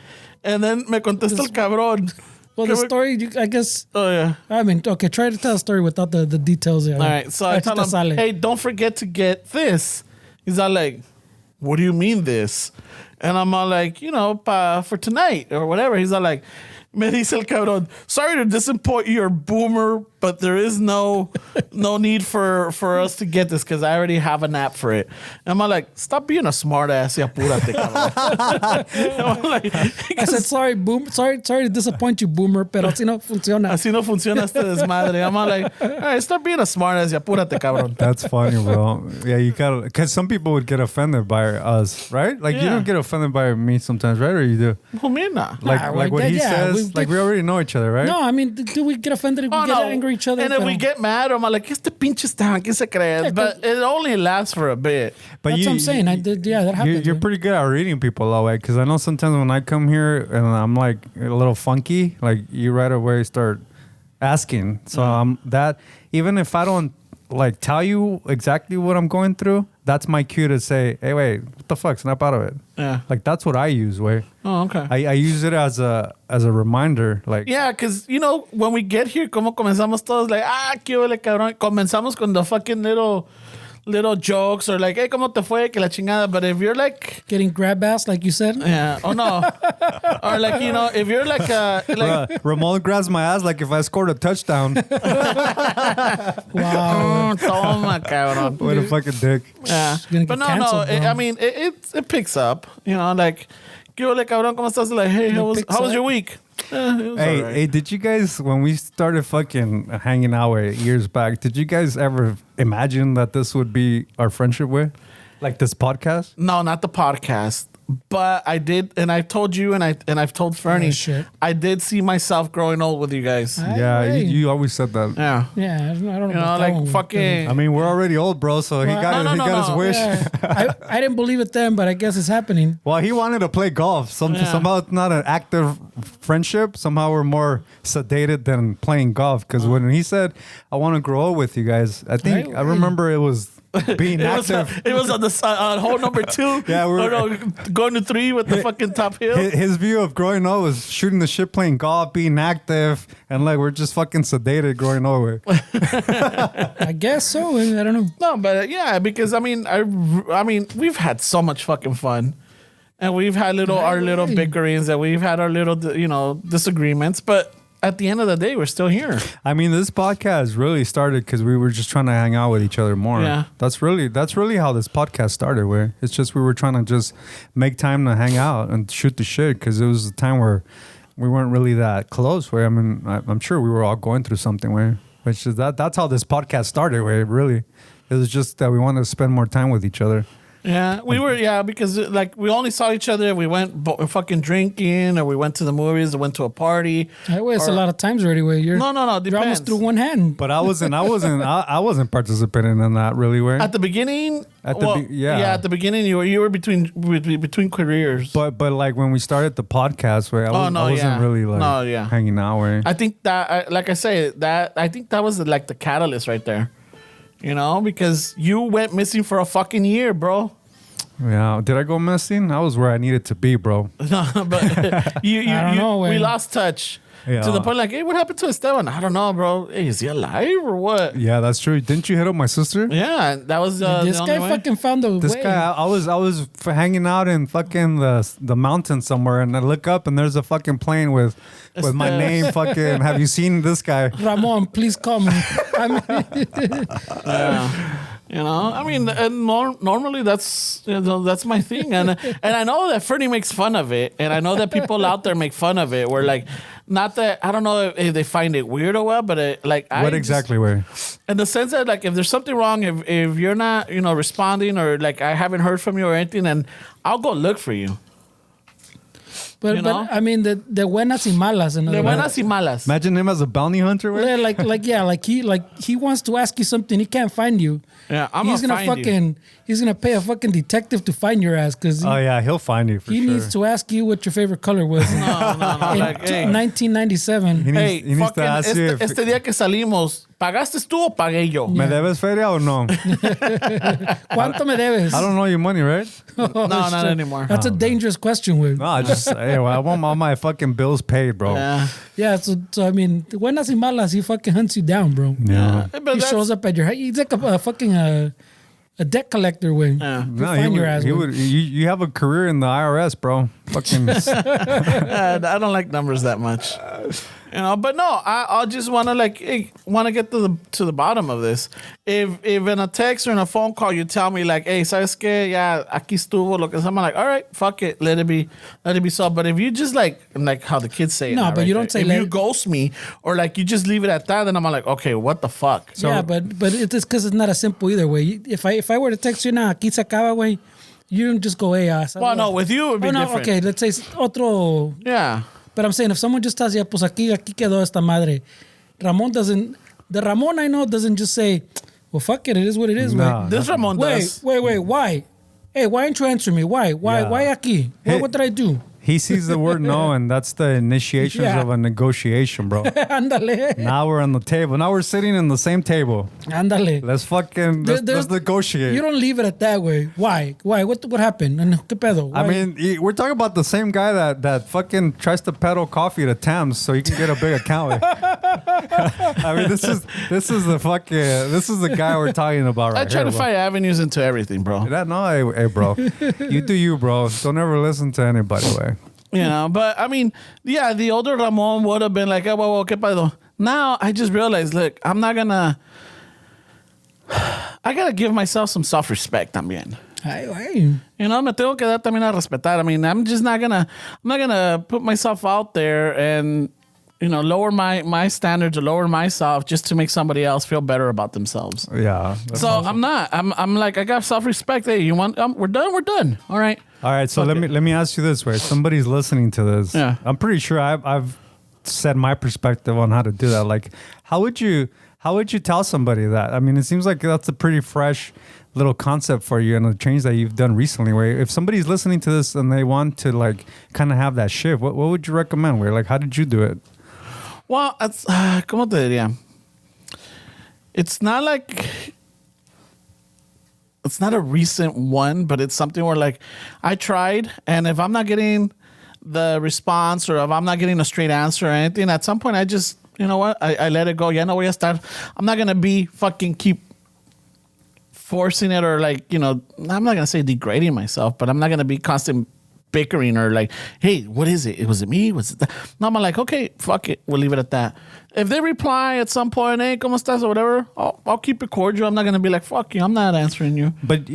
And then me contesta el cabrón. Well, the story, I guess. Oh, yeah. I mean, okay, try to tell a story without the details. Yeah. All right, so I tell him, hey, don't forget to get this. He's all like, what do you mean this? And I'm all like, for tonight or whatever. He's all like, me dice el cabrón, sorry to disappoint you, boomer, but there is no need for us to get this because I already have an app for it. And I'm all like, stop being a smart ass y apúrate, cabrón. I said, sorry to disappoint you, boomer, pero así no funciona. Así no funciona este desmadre. I'm all like, all right, stop being a smart ass y apúrate, cabrón. That's funny, bro. Yeah, you gotta, because some people would get offended by us, right? Like, you don't get offended by me sometimes, right? Or you do? Like what he says. Like, we already know each other, right? No, I mean, do we get offended if we get angry at each other? And if we get mad, I'm like, este pinche está, ¿quién se cree? But it only lasts for a bit. But that's what I'm saying. That happens. You're pretty good at reading people that way, because I know sometimes when I come here and I'm like a little funky, like you right away start asking. So even if I don't like tell you exactly what I'm going through, that's my cue to say, hey, wait, what the fuck? Snap out of it. Yeah. Like, that's what I use, way. Oh, okay. I use it as a reminder. Like, yeah, because, when we get here, como comenzamos todos, like, qué huele, cabrón. Comenzamos con the fucking little jokes or like, hey, ¿cómo te fue? Que la chingada. But if you're like... Getting grab ass, like you said? Yeah. Oh, no. Or like, if you're like... Ramon grabs my ass like if I scored a touchdown. Wow. Toma, cabrón. What a fucking dick. Yeah. But no. I mean, it picks up. Like, ¿qué huele, cabrón? ¿Cómo estás? Like, hey, how was your week? Hey, did you guys, when we started fucking hanging out years back, did you guys ever imagine that this would be our friendship way? Like this podcast? No, not the podcast. but I did, and I told you, and I've told Fernie, Oh, shit. I did see myself growing old with you guys. Yeah, Hey. you always said that. Yeah. Yeah, I don't know. You know, about that like one. fucking. I mean, we're already old, bro. So he got his wish. Yeah. I didn't believe it then, but I guess it's happening. Well, he wanted to play golf. Somehow it's not an active friendship. Somehow we're more sedated than playing golf. Because when he said, "I want to grow old with you guys," I think Right. I remember it was being active. It was on the hole number 2. Yeah, going to 3 with the fucking top hill. His view of growing old was shooting the shit, playing golf, being active, and like we're just fucking sedated growing old. I guess so. I don't know. No, but yeah, because I mean, we've had so much fucking fun, and we've had our little bickerings, and we've had our little disagreements, but at the end of the day, we're still here. I mean, this podcast really started because we were just trying to hang out with each other more. Yeah. That's really how this podcast started. Where it's just we were trying to just make time to hang out and shoot the shit because it was a time where we weren't really that close. Where I mean, I'm sure we were all going through something. Where which is that's how this podcast started. Where it was just that we wanted to spend more time with each other. Yeah, we were, because like we only saw each other. We went fucking drinking, or we went to the movies, or went to a party. I waste a lot of times already. Where you're No, you're depends. almost through one hand. But I wasn't participating in that really. Where At the beginning, at the beginning, you were between careers. But like when we started the podcast, where I wasn't really like hanging out. Where I think that, like I say, that I think that was like the catalyst right there. You know, because you went missing for a fucking year, bro. Yeah, did I go missing? I was where I needed to be, bro. No, but I don't know. We lost touch. Yeah. To the point like, hey, what happened to Esteban? I don't know, bro. Hey, is he alive or what? Yeah, that's true. Didn't you hit up my sister? Yeah, that was this the guy only way. fucking found the This way. guy, I was hanging out in fucking the mountain somewhere, and I look up and there's a fucking plane with my name. Fucking, have you seen this guy? Ramon, please come. You know, I mean, and normally that's my thing, and I know that Fernie makes fun of it, and I know that people out there make fun of it. We're like, not that I don't know if they find it weird or what, but What exactly were? In the sense that like if there's something wrong, if you're not responding, or like I haven't heard from you or anything, then I'll go look for you. But I mean the buenas y malas. The buenas y malas. Imagine him as a bounty hunter. Yeah, like he wants to ask you something, he can't find you. Yeah, he's gonna pay a fucking detective to find your ass because he'll find you for he sure. needs to ask you what your favorite color was. No, like, hey. 1997. He needs to ask you if, este día que salimos, ¿pagaste tú o pagué yo? ¿me debes feria o no? ¿Cuánto me debes? I don't know your money, right? No, not anymore. That's a dangerous question, Will. No, I just I want all my fucking bills paid, bro. Yeah, so I mean, buenas y malas, he fucking hunts you down, bro. Yeah. But He shows up at your house. He's like a fucking a debt collector, Will. Yeah. No, find your ass. you have a career in the IRS, bro. Fucking. I don't like numbers that much. But no, I just want to get to the bottom of this. If in a text or in a phone call you tell me like, hey, ¿sabes qué? Yeah, aquí estuvo lo que sea, I'm like, all right, fuck it, let it be so. But if you just like how the kids say, No, it, but you don't say if you ghost me or like you just leave it at that, then I'm like, okay, what the fuck? So, yeah, but it's because it's not as simple either way. If I were to text you now, aquí se acaba, way, you don't just go, hey, well, no, with you it would be different. Okay, let's say otro. Yeah. But I'm saying if someone just tells you, pues aquí quedó esta madre. The Ramon I know doesn't just say, well, fuck it is what it is. No, this Ramon does. Wait, why? Hey, why aren't you answering me? Why aquí? What did I do? He sees the word no, and that's the initiations of a negotiation, bro. Ándale. Now we're on the table. Now we're sitting in the same table. Ándale. Let's negotiate. You don't leave it at that way. Why? What happened? And ¿qué pedo? Why? I mean, we're talking about the same guy that fucking tries to peddle coffee to Thames so he can get a big account with. I mean, this is the guy we're talking about right I try here, to find avenues into everything, bro. Hey, bro. You do you, bro. Don't ever listen to anybody, way. But I mean, yeah, the older Ramon would have been like, oh, well, ¿qué pedo? Now I just realized, look, I gotta give myself some self-respect también. Hey. Me tengo que dar también a respetar. I mean, I'm not gonna put myself out there and, lower my standards or lower myself just to make somebody else feel better about themselves. Yeah. So awesome. I'm like, I got self-respect. Hey, you want, we're done. All right. All right, so let me ask you this way: somebody's listening to this. Yeah. I'm pretty sure I've said my perspective on how to do that. Like, how would you tell somebody that? I mean, it seems like that's a pretty fresh little concept for you and a change that you've done recently. Where if somebody's listening to this and they want to like kind of have that shift, what would you recommend? Where like, how did you do it? Well, it's ¿cómo te diría? It's not like it's not a recent one, but it's something where like I tried, and if I'm not getting the response or if I'm not getting a straight answer or anything, at some point I just, you know what, I let it go. Ya no voy a estar. I'm not gonna be fucking keep forcing it or like, you know, I'm not gonna say degrading myself, but I'm not gonna be constant bickering or like, hey, what is it? Was it me? Was it that? No, I'm like, okay, fuck it. We'll leave it at that. If they reply at some point, hey, ¿cómo estás? Or whatever, I'll keep it cordial. I'm not going to be like, fuck you. I'm not answering you. But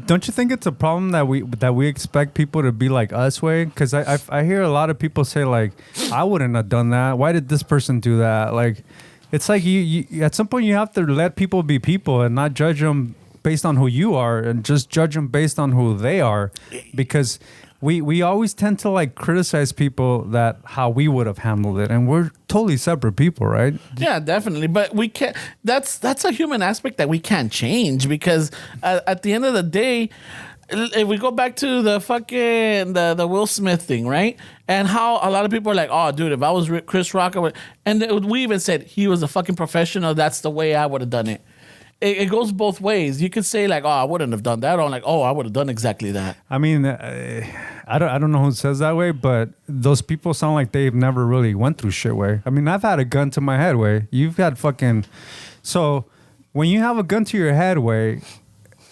don't you think it's a problem that we expect people to be like us way? Because I hear a lot of people say like, I wouldn't have done that. Why did this person do that? Like, it's like you at some point you have to let people be people and not judge them based on who you are and just judge them based on who they are, because we always tend to like criticize people that how we would have handled it, and we're totally separate people, right? Yeah, definitely. But we can't. That's a human aspect that we can't change, because at the end of the day, if we go back to the fucking the Will Smith thing, right? And how a lot of people are like, oh, dude, if I was Chris Rock, I would. And we even said he was a fucking professional. That's the way I would have done it. It goes both ways. You could say like, oh, I wouldn't have done that, or like, oh, I would have done exactly that. I mean, I don't know who says that way, but those people sound like they've never really went through shit way. I mean, I've had a gun to my head way. You've had fucking. So when you have a gun to your head way,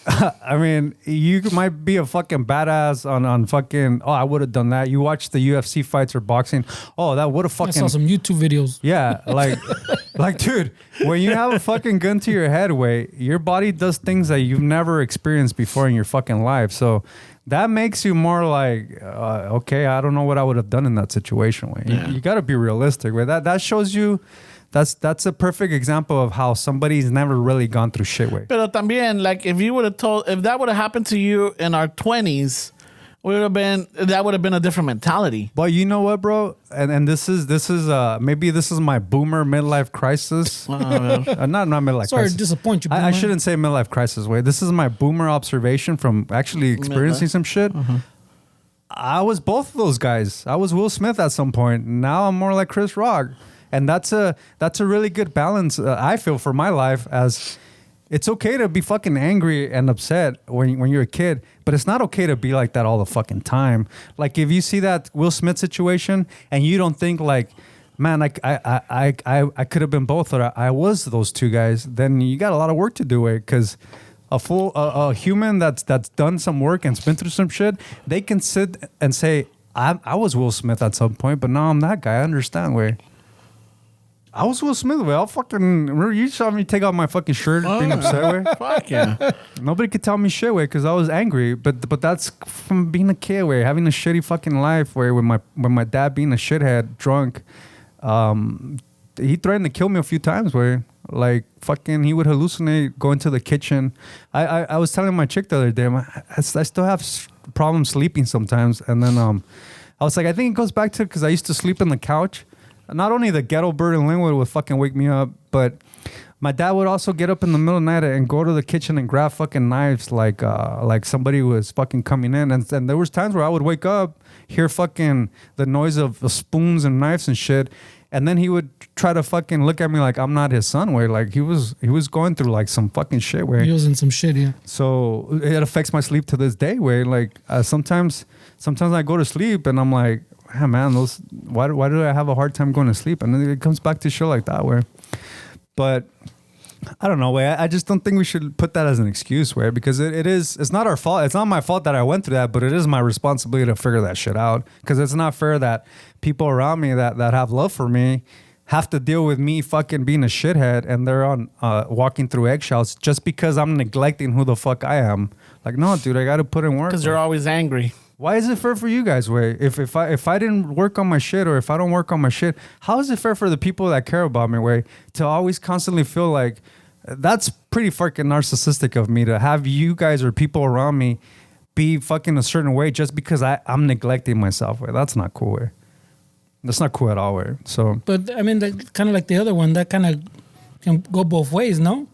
I mean, you might be a fucking badass on fucking. Oh, I would have done that. You watch the UFC fights or boxing. Oh, that would have fucking. I saw some YouTube videos. Yeah, like, dude, when you have a fucking gun to your head, way, your body does things that you've never experienced before in your fucking life. So that makes you more like, okay, I don't know what I would have done in that situation. Way, yeah. you got to be realistic. Way, that shows you. That's a perfect example of how somebody's never really gone through shit way. Pero también, like, if that would have happened to you in our 20s, that would have been a different mentality. But you know what, bro? And this is maybe this is my boomer midlife crisis. Not midlife Sorry crisis. to disappoint you, boomer. I shouldn't say midlife crisis way. This is my boomer observation from actually experiencing some shit. Uh-huh. I was both of those guys. I was Will Smith at some point. Now I'm more like Chris Rock. And that's a really good balance, I feel, for my life, as it's okay to be fucking angry and upset when you're a kid, but it's not okay to be like that all the fucking time. Like, if you see that Will Smith situation and you don't think like, man, I could have been both, or I was those two guys, then you got a lot of work to do, because a human that's done some work and's been through some shit, they can sit and say, I was Will Smith at some point, but now I'm that guy. I understand, way. I was Will Smith, way. I'll fucking. Remember, you saw me take off my fucking shirt, being upset, way. Fuck yeah. Nobody could tell me shit, way, because I was angry. But that's from being a kid, way, having a shitty fucking life, way, with my dad being a shithead, drunk. He threatened to kill me a few times, way. Like, fucking, he would hallucinate, go into the kitchen. I was telling my chick the other day, I still have problems sleeping sometimes. And then I was like, I think it goes back to because I used to sleep on the couch. Not only the ghetto bird in Linwood would fucking wake me up, but my dad would also get up in the middle of the night and go to the kitchen and grab fucking knives like somebody was fucking coming in. And there was times where I would wake up, hear fucking the noise of the spoons and knives and shit, and then he would try to fucking look at me like I'm not his son, way. Like he was going through like some fucking shit, way. He was in some shit, yeah. So it affects my sleep to this day, way. Like sometimes I go to sleep and I'm like, yeah, man, why do I have a hard time going to sleep? And then it comes back to shit like that, where. But I don't know, way. I just don't think we should put that as an excuse, way, because it's not our fault. It's not my fault that I went through that, but it is my responsibility to figure that shit out. Because it's not fair that people around me that have love for me have to deal with me fucking being a shithead, and they're on walking through eggshells just because I'm neglecting who the fuck I am. Like, no, dude, I got to put in work. Because they're always angry. Why is it fair for you guys, way? If I didn't work on my shit, or if I don't work on my shit, how is it fair for the people that care about me, way, to always constantly feel like that's pretty fucking narcissistic of me to have you guys or people around me be fucking a certain way just because I'm neglecting myself. Way. That's not cool. Way. That's not cool at all. Way. So, but I mean, kind of like the other one, that kind of can go both ways, no?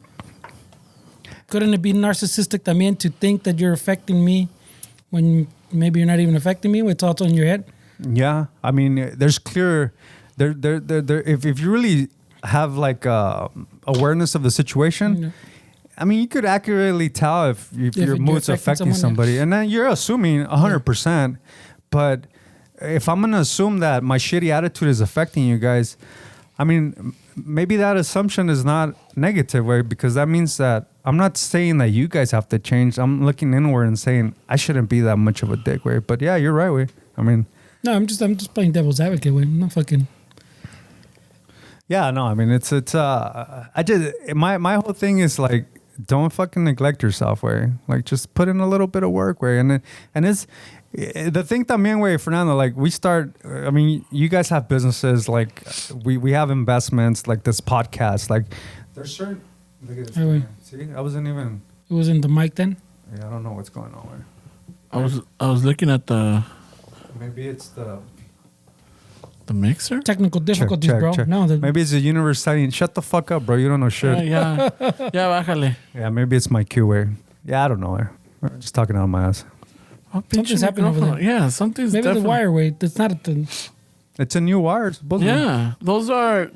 Couldn't it be narcissistic también to think that you're affecting me when maybe you're not even affecting me? It's all in your head. Yeah, I mean, there's clear. If you really have like awareness of the situation. Yeah. I mean, you could accurately tell if your mood's affecting somebody. And then you're assuming 100%. But if I'm going to assume that my shitty attitude is affecting you guys, I mean, maybe that assumption is not negative, way, because that means that I'm not saying that you guys have to change. I'm looking inward and saying I shouldn't be that much of a dick, way. But yeah, you're right, way. I mean... No, I'm just playing devil's advocate, way. I'm not fucking... Yeah, no, I mean, it's my whole thing is like, don't fucking neglect yourself, way. Like, just put in a little bit of work, way. And it's the thing también, way, Fernando, like we start, I mean, you guys have businesses, like we have investments, like this podcast, like there's certain, look at this thing. See, I wasn't even. It was in the mic then? Yeah, I don't know what's going on, way. I was looking at the. Maybe it's the mixer? Technical difficulties, bro. Check. No, maybe it's the universe saying, shut the fuck up, bro. You don't know shit. Yeah, bájale. Yeah, maybe it's my cue, way. Yeah, I don't know, way. I'm just talking out of my ass. Something's happening over there. Yeah, something's maybe definitely. The wire weight. It's not at the. It's a new wire. Yeah, those are.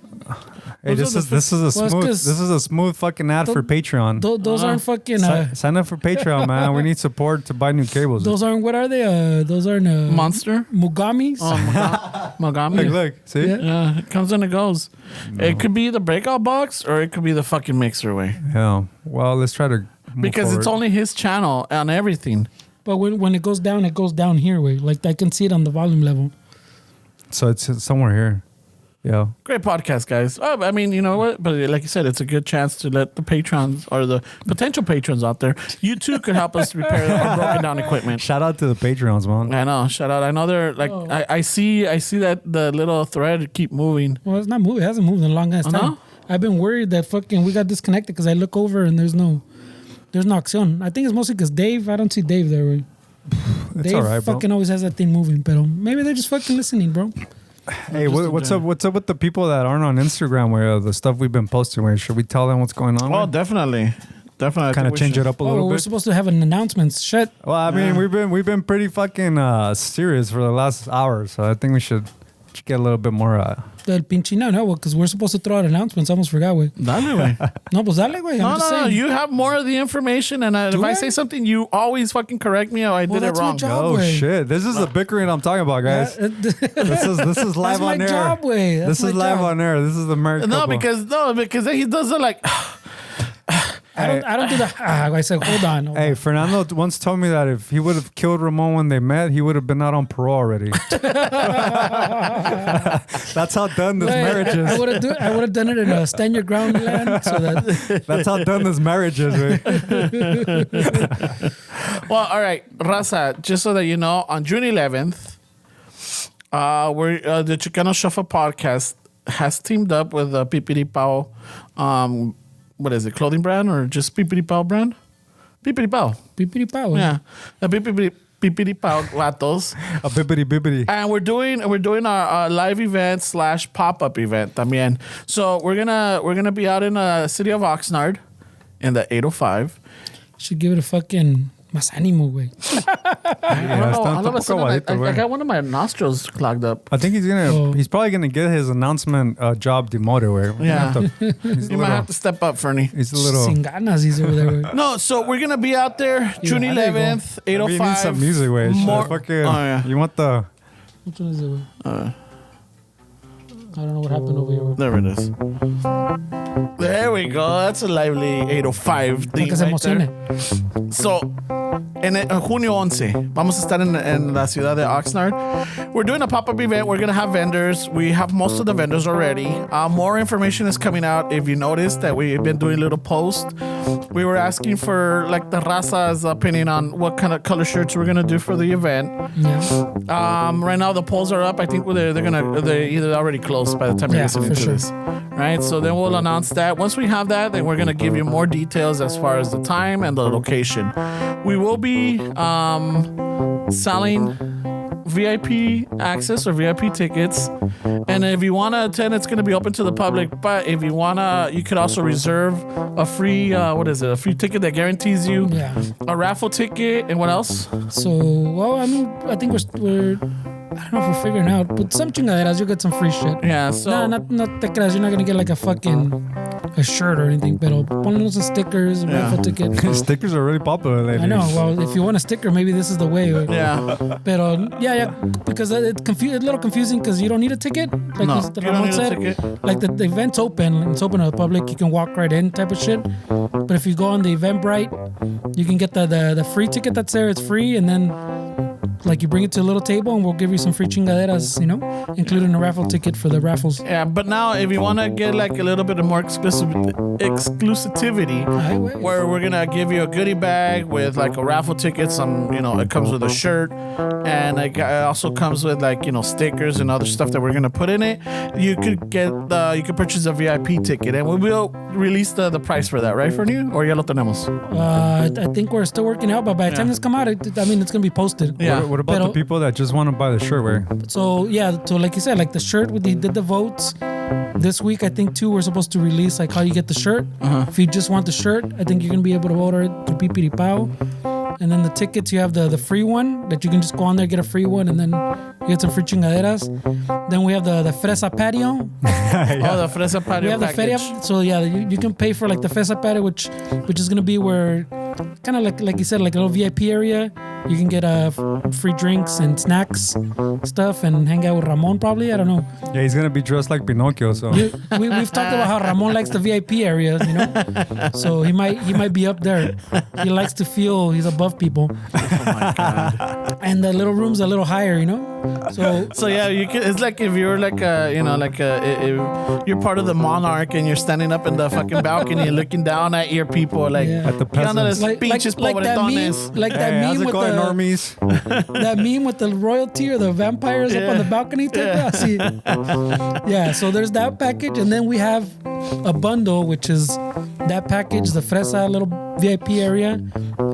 Hey, this is a smooth fucking ad for Patreon. Those aren't fucking. Sign up for Patreon, man. We need support to buy new cables. Those aren't. What are they? Those aren't Monster Mugamis. Oh, Mogami. Look, see? Yeah, it comes and it goes. No. It could be the breakout box, or it could be the fucking mixer, way. Yeah. Well, let's try to. Because it's only his channel and everything. But when it goes down here, way. Like I can see it on the volume level. So it's somewhere here. Yeah. Great podcast, guys. Oh, I mean, you know what? But like you said, it's a good chance to let the patrons or the potential patrons out there, you too could help us repair our broken down equipment. Shout out to the Patreons, man. I know. Shout out. I know they're like, I see that the little thread keep moving. Well, it's not moving. It hasn't moved in a long ass time. No? I've been worried that fucking we got disconnected because I look over and there's no acción. I think it's mostly because Dave, I don't see Dave there. Right? Dave all right, fucking always has that thing moving, but maybe they're just fucking listening, bro. Hey, what's up with the people that aren't on Instagram, where the stuff we've been posting, where should we tell them what's going on? Oh, definitely. Kind of change it up a little bit. We're supposed to have an announcement. Shit. Well, I mean, we've been pretty fucking serious for the last hour, so I think we should get a little bit more. Del pinche no, because we're supposed to throw out announcements. I almost forgot, güey. Dale, güey. No, pues dale, güey. No, you have more of the information, and if I say something, you always fucking correct me or I did it wrong. Job, shit! This is the bickering I'm talking about, guys. This is live on air. Job, this is live on air. This is the married couple. because he does it like. I don't do that. I said, hold on. Hey, Fernando once told me that if he would have killed Ramon when they met, he would have been out on parole already. That's how done this marriage is. I would have done it in a stand your ground land. So that's how done this marriage is, man. Well, all right, Raza, just so that you know, on June 11th, we're the Chicano Shuffle podcast has teamed up with P8 Recoder. What is it, clothing brand or just P8 Recoder brand? P8 Recoder. P8 Recoder. Yeah. P8 Recoder Latos. A bibbity. And we're doing our live event / pop-up event también. So we're gonna be out in the city of Oxnard in the 805. Should give it a fucking más ánimo, güey. I don't know. All of a sudden, I got one of my nostrils clogged up. I think he's probably gonna get his announcement job demoted. Yeah, you might have to step up, Fernie. He's a little sin ganas. He's over there. Güey. No, so we're gonna be out there June 11th, 805. You need some music, way. You want the? Which one is it? I don't know what happened over here. There it is. There we go. That's a lively 805 thing right there. So, en junio 11, vamos a estar en la ciudad de Oxnard. We're doing a pop-up event. We're going to have vendors. We have most of the vendors already. More information is coming out. If you notice that we've been doing little posts we were asking for like the raza's opinion on what kind of color shirts we're gonna do for the event. Yeah. Right now the polls are up. I think they're either already closed by the time you're listening to this. Right. So then we'll announce that. Once we have that, then we're gonna give you more details as far as the time and the location. We will be selling VIP access or VIP tickets, and if you want to attend, it's going to be open to the public. But if you want to, you could also reserve a free a free ticket that guarantees you a raffle ticket. And what else? So, well, I mean, I think we're I don't know if we're figuring out, but some chingaderas, you'll get some free shit. Yeah, so... not te creas, you're not going to get like a shirt or anything, pero ponle some stickers, raffle ticket. Stickers are really popular lately. I know, well, if you want a sticker, maybe this is the way. Yeah. Pero, because it's a little confusing because you don't need a ticket. Like Ramon said, like the event's open, it's open to the public, you can walk right in type of shit. But if you go on the Eventbrite, you can get the free ticket that's there, it's free, and then like you bring it to a little table and we'll give you some free chingaderas, including a raffle ticket for the raffles. Yeah, but now if you want to get like a little bit of more exclusivity, where we're gonna give you a goodie bag with like a raffle ticket, it comes with a shirt, and it also comes with like stickers and other stuff that we're gonna put in it. You could purchase a VIP ticket, and we will release the price for that, right, Fernie? Or ya lo tenemos? I think we're still working out, but by the time this come out, it's gonna be posted. Yeah. What about the people that just want to buy the shirt? So like you said, like the shirt, we did the votes this week. I think too, we're supposed to release like how you get the shirt. If you just want the shirt, I think you're gonna be able to order it through P8 Recoder. And then the tickets, you have the free one that you can just go on there, get a free one, and then you get some free chingaderas. Then we have the Fresa Patio. Oh, the Fresa Patio. We have package. the Feria. So you can pay for like the Fresa Patio, which is gonna be where kind of like you said, like a little VIP area. You can get free drinks and snacks stuff and hang out with Ramon probably. I don't know. Yeah, he's going to be dressed like Pinocchio. So we've talked about how Ramon likes the VIP areas, So he might be up there. He likes to feel he's above people. Oh my God. And the little room's a little higher, So yeah, you can. It's like if you're like if you're part of the monarch and you're standing up in the fucking balcony and looking down at your people, like at the peasants. like that meme with the normies. That meme with the royalty or the vampires up on the balcony type. Yeah, so there's that package, and then we have a bundle, which is that package, the Fresa little VIP area,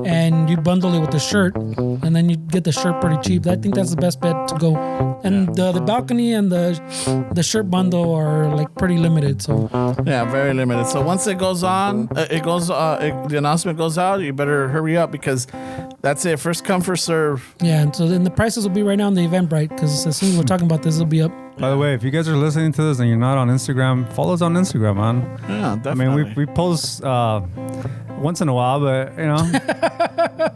and you bundle it with the shirt, and then you get the shirt pretty cheap. I think that's the best bet to go. And the balcony and the shirt bundle are like pretty limited. So yeah, very limited. So once it goes on, the announcement goes out, you better hurry up because that's it. First come, first serve. Yeah, and so then the prices will be right now on the Eventbrite because as soon as we're talking about this, it'll be up. By the way, if you guys are listening to this and you're not on Instagram, follow us on Instagram, man. Yeah, definitely. I mean, we post once in a while, but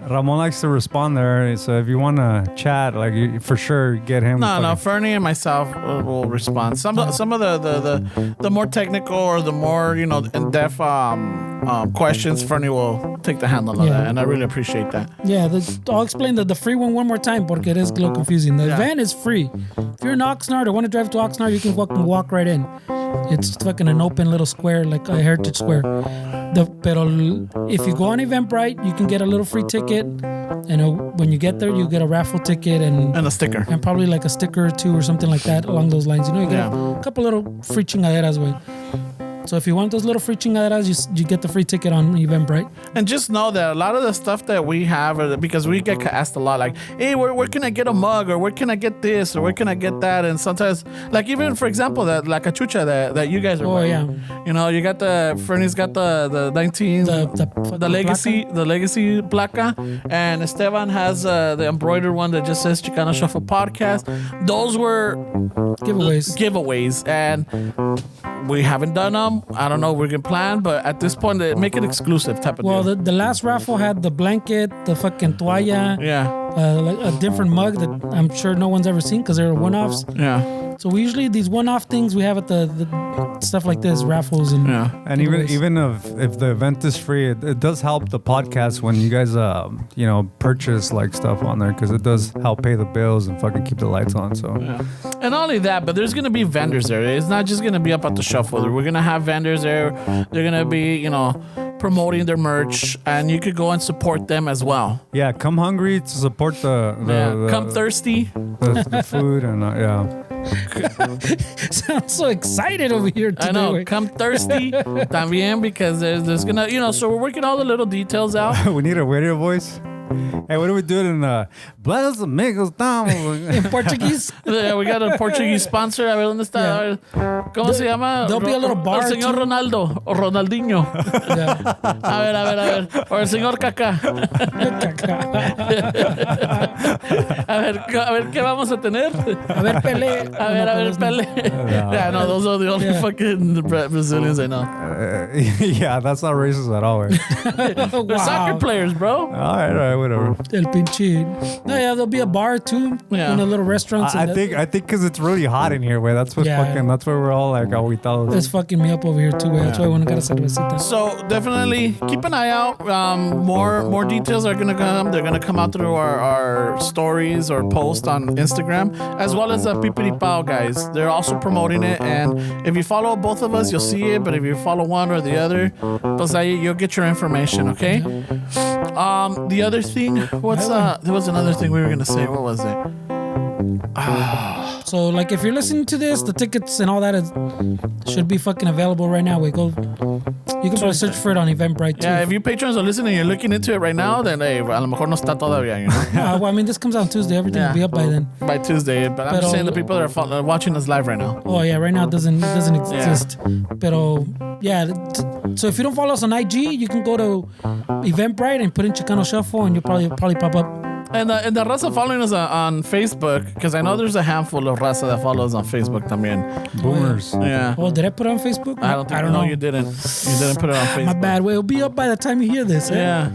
Ramon likes to respond there. So if you want to chat, like for sure, get him. No, Fernie and myself will respond. Some of the more technical or the more in-depth questions, Fernie will take the handle of that, and I really appreciate that. Yeah, I'll explain the free one more time porque it is a little confusing. The event is free. If you're in Oxnard or want to drive to Oxnard, you can walk right in. It's fucking an open little square, like a heritage square. Pero if you go on Eventbrite, you can get a little free ticket. And when you get there, you get a raffle ticket and a sticker. And probably like a sticker or two or something like that along those lines. You get a couple little free chingaderas way. So if you want those little free chingaderas, you get the free ticket on Eventbrite. And just know that a lot of the stuff that we have, because we get asked a lot, like, hey, where can I get a mug? Or where can I get this? Or where can I get that? And sometimes, like even for example, that la cachucha that you guys are wearing. Yeah. You got Fernie's got the 19, the legacy, placa. the legacy placa. And Esteban has the embroidered one that just says Chicano Shuffle Podcast. Those were giveaways. And we haven't done them. I don't know. We're going to plan, but at this point, they make it exclusive type of deal. Well, the last raffle had the blanket, the fucking toalla. Yeah. Like a different mug that I'm sure no one's ever seen because they're one-offs. Yeah. So we usually, these one-off things we have at the stuff like this, raffles and and even if the event is free, it does help the podcast when you guys purchase like stuff on there because it does help pay the bills and fucking keep the lights on. So and not only that, but there's gonna be vendors there. It's not just gonna be up at the shuffle. We're gonna have vendors there. They're gonna be promoting their merch, and you could go and support them as well. Yeah, come hungry to support the Come thirsty. the food and yeah. Sounds so excited over here today. I know. güey. Come thirsty también, because there's gonna, so we're working all the little details out. We need a radio voice. Hey, what do we do in Buenos Amigos estamos? In Portuguese. Yeah, we got a Portuguese sponsor. A ver, ¿dónde está? Yeah. A ver, ¿cómo se llama? There'll be a little bar, El señor too. Ronaldo o Ronaldinho. Yeah. A ver. O el señor Kaká. A ver, ¿qué vamos a tener? A ver, Pele. A ver, Pele. Yeah, no, those are the only fucking Brazilians I know. Yeah, that's not racist at all. Right? They're soccer players, bro. All right, whatever. El pinche. No, yeah, there'll be a bar too. Yeah. In the little restaurants. I think because it's really hot in here, way. That's what Yeah. that's where we're all like aguitados. It's fucking me up over here too. That's why I want to get a cervecita. So definitely keep an eye out. More details are gonna come. They're gonna come out through our stories or post on Instagram, as well as the P8 Pao guys. They're also promoting it, and if you follow both of us, you'll see it. But if you follow one or the other, pues ahí you'll get your information. Okay. The other thing, there was another thing we were gonna say. What was it? So, like, if you're listening to this, the tickets and all that should be fucking available right now. You can probably search for it on Eventbrite too. Yeah, if you patrons are listening and you're looking into it right now, then hey, a lo mejor no está todavía, you know? Well, I mean, this comes out on Tuesday. Everything will be up by then. By Tuesday, but I'm just saying the people that are watching us live right now. Oh yeah, right now it doesn't exist. Pero yeah, so if you don't follow us on IG, you can go to Eventbrite and put in Chicano Shuffle, and you'll probably pop up. And the raza following us on Facebook, because I know there's a handful of raza that follows on Facebook también. Boomers. Yeah. Oh, did I put it on Facebook? I don't know. You didn't. You didn't put it on Facebook. My bad. Well, it'll be up by the time you hear this. Yeah.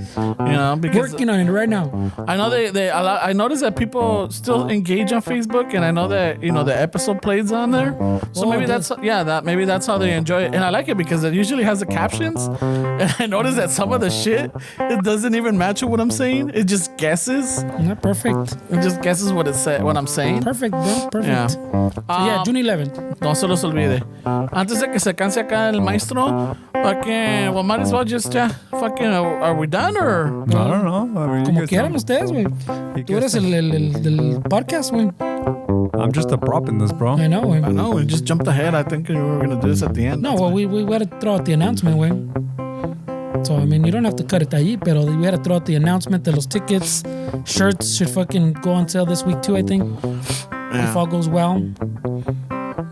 Because Working on it right now. I know I noticed that people still engage on Facebook, and I know that the episode plays on there. So maybe that's how they enjoy it, and I like it because it usually has the captions. And I noticed that some of the shit, it doesn't even match with what I'm saying. It just guesses. Not perfect. It just guesses what I'm saying. Perfect, bro. Perfect. Yeah. So yeah, June 11th. No se los olvide. Antes de que se canse acá el maestro, fucking, well, might as well just, fucking, are we done or? I don't know. I mean, Como quieran ustedes, güey. Tú eres el del podcast, güey. I'm just a prop in this, bro. I know, güey. I know, we just jumped ahead. I think we were going to do this at the end. No, well, we had to throw out the announcement, güey. So, I mean, you don't have to cut it ahí, pero we had to throw out the announcement that los tickets, shirts should fucking go on sale this week too, I think. If all goes well.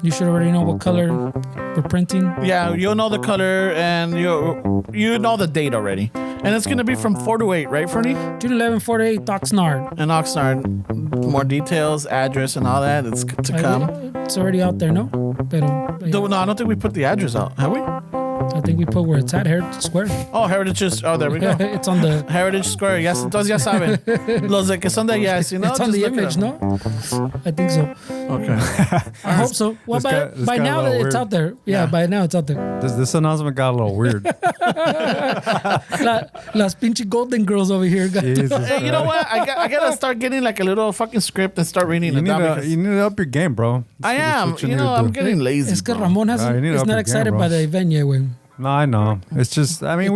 You should already know what color we're printing. Yeah, you'll know the color and you know the date already. And it's going to be from 4 to 8, right, Fernie? June 11, 4 to 8, Oxnard. And Oxnard. More details, address, and all that. It's to come. It's already out there, no? Pero, No, I don't think we put the address out, have we? I think we put where it's at, Heritage Square. Oh, Heritage is... Oh, there we go. It's on the... Heritage Square. Yes, entonces ya saben. Los de que son de allá, si no, It's on just the look it image, up. no? I think so. Okay. I hope so. Well, this by got a now little it's weird. out there. Yeah, by now it's out there. This announcement got a little weird. Las pinche golden girls over here. Jesus Hey, you know what? I gotta start getting like a little fucking script and start reading You it need, down. to, because you need to up your game, bro. I am. what you You need know, to I'm do. getting lazy. Es que bro. Ramon you need to is up not your excited game, by bro. the event yet, güey. No, I know. It's just, I mean,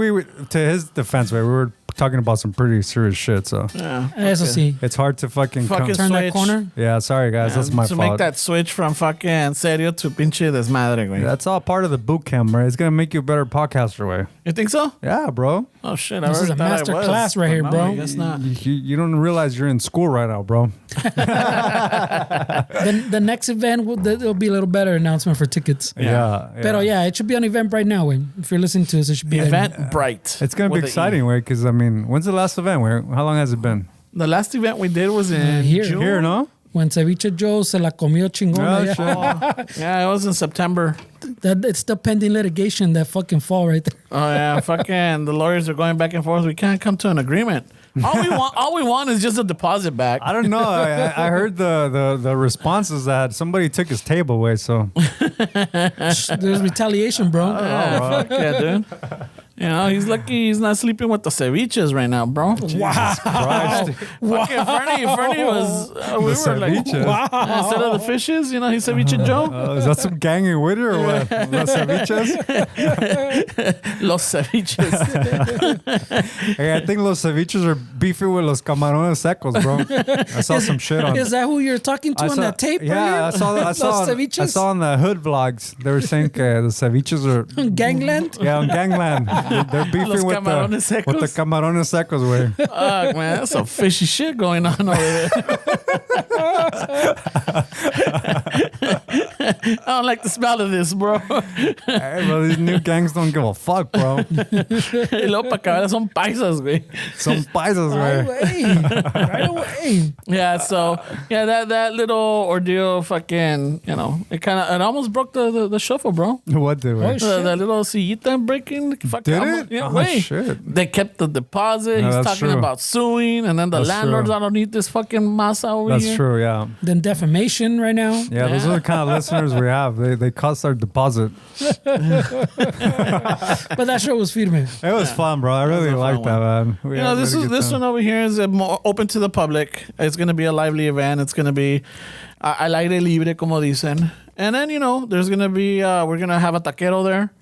to his defense, we were talking about some pretty serious shit, so Yeah. Eso sí. it's hard to fucking Fucking Turn that switch. corner. Yeah, sorry guys, that's my to fault. make that switch from fucking serio to pinche desmadre, güey. That's all part of the boot camp, right? It's gonna make you a better podcaster, way. You think so? Yeah, bro. Oh shit! This is a master class right here, bro. I guess not. You don't realize you're in school right now, bro. Then the next event there'll be a little better announcement for tickets. Yeah. Pero yeah, it should be on Eventbrite now, güey. If you're listening to this, it should be there. Event Bright. It's gonna be with a exciting, E. way, because I mean, when's the last event? Where? How long has it been? The last event we did was in Here. June. Here, no? When Ceviche Joe se la comió chingona. Oh, yeah. shit. Yeah, it was in September. It's still pending litigation, that fucking fall right there. Oh yeah, fucking the lawyers are going back and forth. We can't come to an agreement. All we want is just a deposit back. I don't know. I heard the responses that somebody took his table away. So There's retaliation, bro. Yeah, fuck yeah, dude. You know, he's lucky he's not sleeping with the ceviches right now, bro. Wow. Christ. Fucking Fernie was. We were ceviches. like, wow. Instead of the fishes, you know, he's ceviche Joe. Is that some ganging with her or what? Los ceviches? Los ceviches. Hey, I think los ceviches are beefing with los camarones secos, bro. I saw some shit on. Is that who you're talking to on that tape? Yeah, earlier? I saw on the hood vlogs. They were saying the ceviches are Gangland? Yeah, on Gangland. They're beefing with the camarones secos, way. Fuck, man, that's some fishy shit going on over there. I don't like the smell of this, bro. Hey, bro, these new gangs don't give a fuck, bro. Y luego para acabar son paisas, güey. Some paisas, Right away. Yeah, so that little ordeal, fucking, you know, it almost broke the shuffle, bro. What did we? Oh, shit. The little sillita breaking. Did it? Yeah, Oh, wait. shit. They kept the deposit. No, He's that's talking true. about suing, and then the That's landlords, true. I don't need this fucking masa over here. That's true, yeah. Then defamation right now. Yeah, those are the kind of listeners we have. They cost our deposit. But that show was firme. It was fun, bro. I really a fun liked that, man. We You know, had a this really good one time. over here is more open to the public. It's going to be a lively event. It's going to be al aire libre, como dicen. And then, you know, there's going to be, we're going to have a taquero there.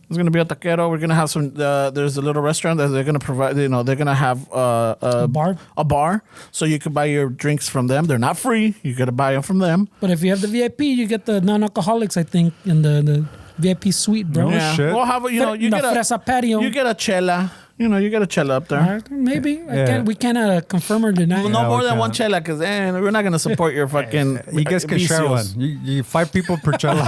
There's going to be a taquero. We're going to have some, there's a little restaurant that they're going to provide, you know, they're going to have A bar. a bar. So you can buy your drinks from them. They're not free. You got to buy them from them. But if you have the VIP, you get the non-alcoholics, I think, in the VIP suite, bro. No shit. Well, how about, you know, you the get fresa patio. you get a chela. You know, you get a chela up there. Maybe. Yeah. We cannot confirm or deny. No Yeah, more we than one can't. chela, because we're not going to support your fucking You guys can share one. vicios. You 5 people per chela.